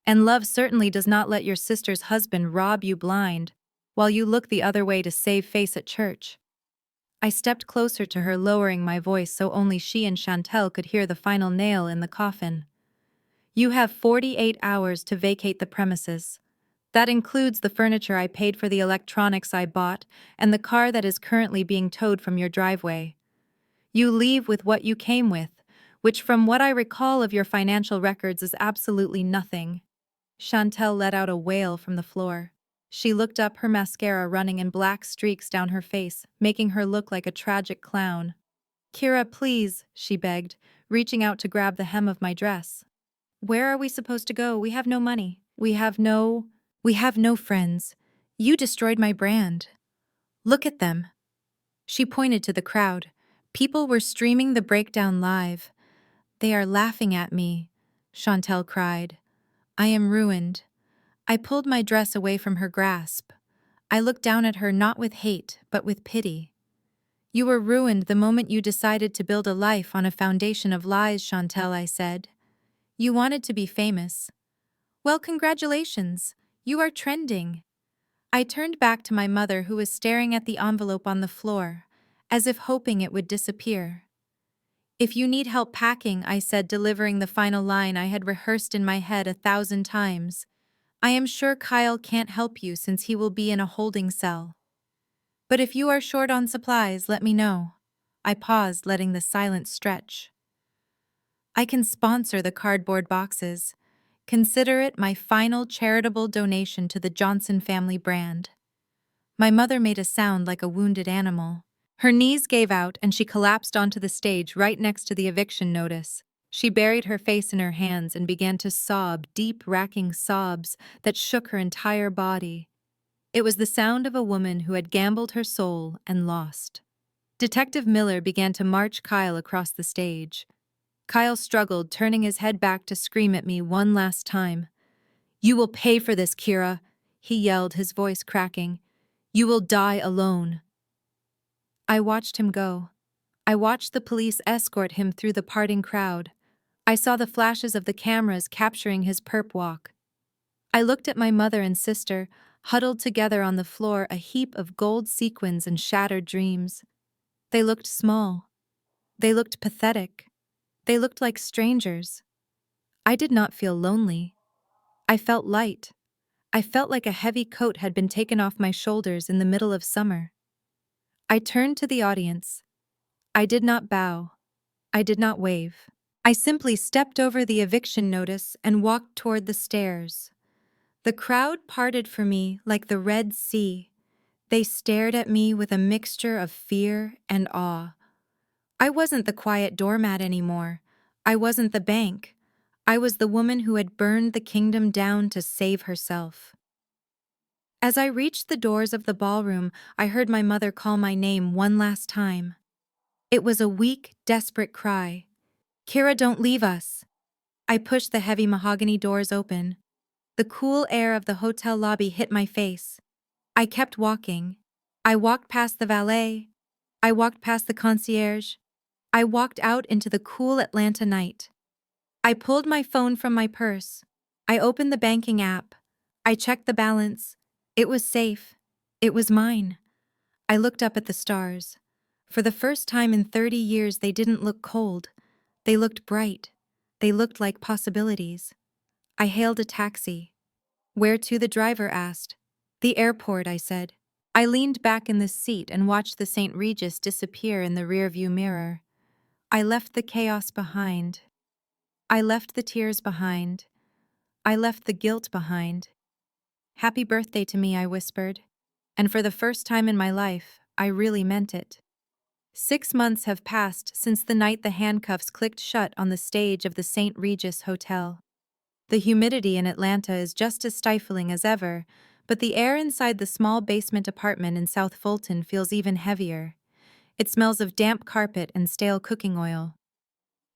And love certainly does not let your sister's husband rob you blind while you look the other way to save face at church. I stepped closer to her, lowering my voice so only she and Chantel could hear the final nail in the coffin. You have 48 hours to vacate the premises. That includes the furniture I paid for, the electronics I bought, and the car that is currently being towed from your driveway. You leave with what you came with, which from what I recall of your financial records is absolutely nothing. Chantel let out a wail from the floor. She looked up, her mascara running in black streaks down her face, making her look like a tragic clown. Kira, please, she begged, reaching out to grab the hem of my dress. Where are we supposed to go? We have no money. We have no friends. You destroyed my brand. Look at them. She pointed to the crowd. People were streaming the breakdown live. They are laughing at me, Chantel cried. I am ruined. I pulled my dress away from her grasp. I looked down at her not with hate, but with pity. You were ruined the moment you decided to build a life on a foundation of lies, Chantel, I said. You wanted to be famous. Well, congratulations. You are trending. I turned back to my mother, who was staring at the envelope on the floor, as if hoping it would disappear. If you need help packing, I said, delivering the final line I had rehearsed in my head 1,000 times. I am sure Kyle can't help you since he will be in a holding cell. But if you are short on supplies, let me know. I paused, letting the silence stretch. I can sponsor the cardboard boxes. Consider it my final charitable donation to the Johnson family brand. My mother made a sound like a wounded animal. Her knees gave out and she collapsed onto the stage right next to the eviction notice. She buried her face in her hands and began to sob, deep, racking sobs that shook her entire body. It was the sound of a woman who had gambled her soul and lost. Detective Miller began to march Kyle across the stage. Kyle struggled, turning his head back to scream at me one last time. You will pay for this, Kira, he yelled, his voice cracking. You will die alone. I watched him go. I watched the police escort him through the parting crowd. I saw the flashes of the cameras capturing his perp walk. I looked at my mother and sister, huddled together on the floor, a heap of gold sequins and shattered dreams. They looked small. They looked pathetic. They looked like strangers. I did not feel lonely. I felt light. I felt like a heavy coat had been taken off my shoulders in the middle of summer. I turned to the audience. I did not bow. I did not wave. I simply stepped over the eviction notice and walked toward the stairs. The crowd parted for me like the Red Sea. They stared at me with a mixture of fear and awe. I wasn't the quiet doormat anymore. I wasn't the bank. I was the woman who had burned the kingdom down to save herself. As I reached the doors of the ballroom, I heard my mother call my name one last time. It was a weak, desperate cry. Kira, don't leave us. I pushed the heavy mahogany doors open. The cool air of the hotel lobby hit my face. I kept walking. I walked past the valet. I walked past the concierge. I walked out into the cool Atlanta night. I pulled my phone from my purse. I opened the banking app. I checked the balance. It was safe. It was mine. I looked up at the stars. For the first time in 30 years, they didn't look cold. They looked bright. They looked like possibilities. I hailed a taxi. Where to? The driver asked. The airport, I said. I leaned back in the seat and watched the St. Regis disappear in the rearview mirror. I left the chaos behind. I left the tears behind. I left the guilt behind. Happy birthday to me, I whispered. And for the first time in my life, I really meant it. 6 months have passed since the night the handcuffs clicked shut on the stage of the St. Regis Hotel. The humidity in Atlanta is just as stifling as ever, but the air inside the small basement apartment in South Fulton feels even heavier. It smells of damp carpet and stale cooking oil.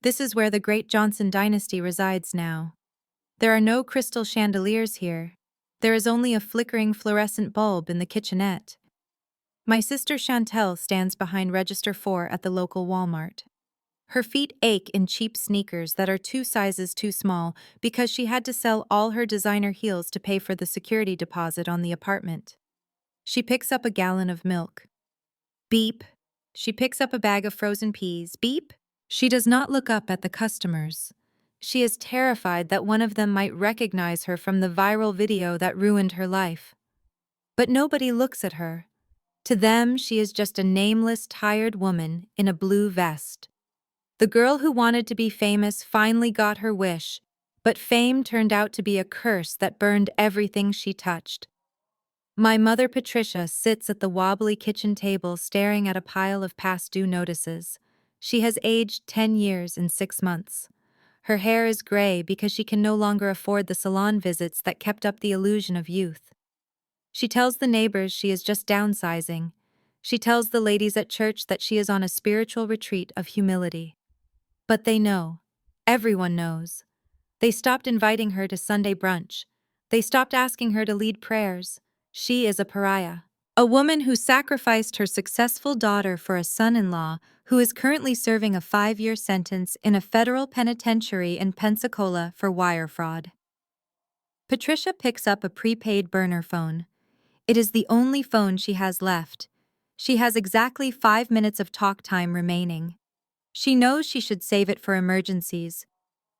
This is where the great Johnson dynasty resides now. There are no crystal chandeliers here. There is only a flickering fluorescent bulb in the kitchenette. My sister Chantel stands behind register 4 at the local Walmart. Her feet ache in cheap sneakers that are 2 sizes too small because she had to sell all her designer heels to pay for the security deposit on the apartment. She picks up a gallon of milk. Beep. She picks up a bag of frozen peas. Beep. She does not look up at the customers. She is terrified that one of them might recognize her from the viral video that ruined her life. But nobody looks at her. To them, she is just a nameless, tired woman in a blue vest. The girl who wanted to be famous finally got her wish, but fame turned out to be a curse that burned everything she touched. My mother Patricia sits at the wobbly kitchen table staring at a pile of past due notices. She has aged 10 years in 6 months. Her hair is gray because she can no longer afford the salon visits that kept up the illusion of youth. She tells the neighbors she is just downsizing. She tells the ladies at church that she is on a spiritual retreat of humility. But they know. Everyone knows. They stopped inviting her to Sunday brunch. They stopped asking her to lead prayers. She is a pariah. A woman who sacrificed her successful daughter for a son-in-law who is currently serving a 5-year sentence in a federal penitentiary in Pensacola for wire fraud. Patricia picks up a prepaid burner phone. It is the only phone she has left. She has exactly 5 minutes of talk time remaining. She knows she should save it for emergencies.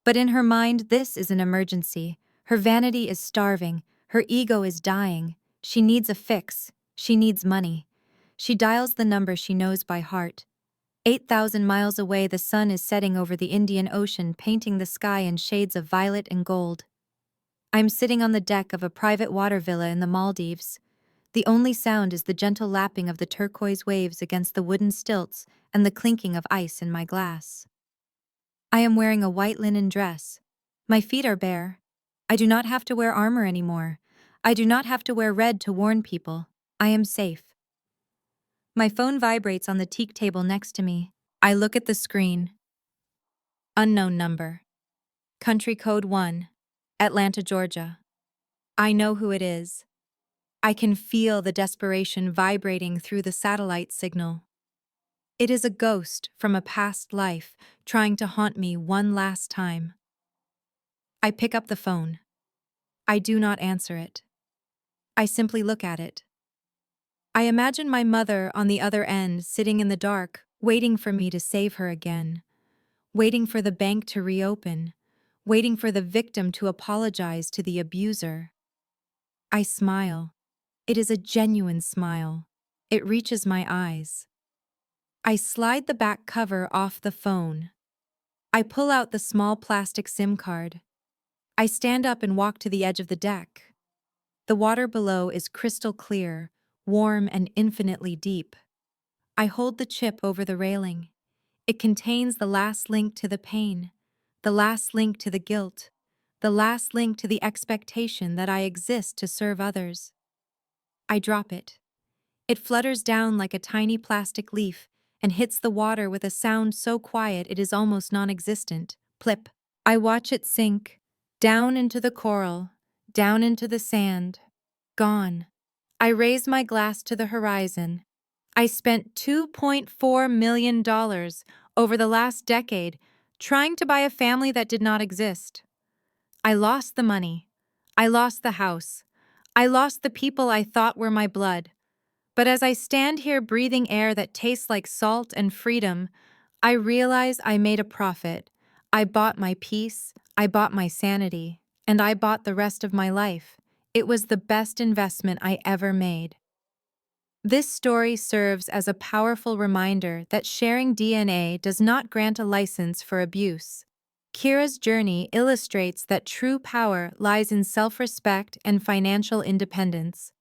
But in her mind, this is an emergency. Her vanity is starving. Her ego is dying. She needs a fix. She needs money. She dials the number she knows by heart. 8,000 miles away, the sun is setting over the Indian Ocean, painting the sky in shades of violet and gold. I'm sitting on the deck of a private water villa in the Maldives. The only sound is the gentle lapping of the turquoise waves against the wooden stilts and the clinking of ice in my glass. I am wearing a white linen dress. My feet are bare. I do not have to wear armor anymore. I do not have to wear red to warn people. I am safe. My phone vibrates on the teak table next to me. I look at the screen. Unknown number. Country code 1. Atlanta, Georgia. I know who it is. I can feel the desperation vibrating through the satellite signal. It is a ghost from a past life trying to haunt me one last time. I pick up the phone. I do not answer it. I simply look at it. I imagine my mother on the other end sitting in the dark, waiting for me to save her again, waiting for the bank to reopen, waiting for the victim to apologize to the abuser. I smile. It is a genuine smile. It reaches my eyes. I slide the back cover off the phone. I pull out the small plastic SIM card. I stand up and walk to the edge of the deck. The water below is crystal clear, warm and infinitely deep. I hold the chip over the railing. It contains the last link to the pain, the last link to the guilt, the last link to the expectation that I exist to serve others. I drop it. It flutters down like a tiny plastic leaf and hits the water with a sound so quiet it is almost non-existent. Plip. I watch it sink, down into the coral, down into the sand. Gone. I raise my glass to the horizon. I spent $2.4 million over the last decade trying to buy a family that did not exist. I lost the money. I lost the house. I lost the people I thought were my blood. But as I stand here breathing air that tastes like salt and freedom, I realize I made a profit. I bought my peace, I bought my sanity, and I bought the rest of my life. It was the best investment I ever made. This story serves as a powerful reminder that sharing DNA does not grant a license for abuse. Kira's journey illustrates that true power lies in self-respect and financial independence.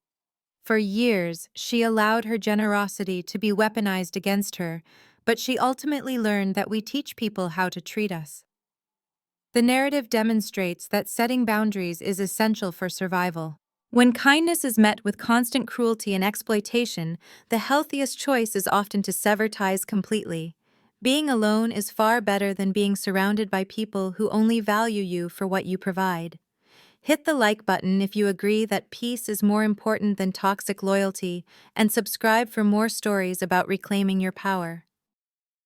For years, she allowed her generosity to be weaponized against her, but she ultimately learned that we teach people how to treat us. The narrative demonstrates that setting boundaries is essential for survival. When kindness is met with constant cruelty and exploitation, the healthiest choice is often to sever ties completely. Being alone is far better than being surrounded by people who only value you for what you provide. Hit the like button if you agree that peace is more important than toxic loyalty, and subscribe for more stories about reclaiming your power.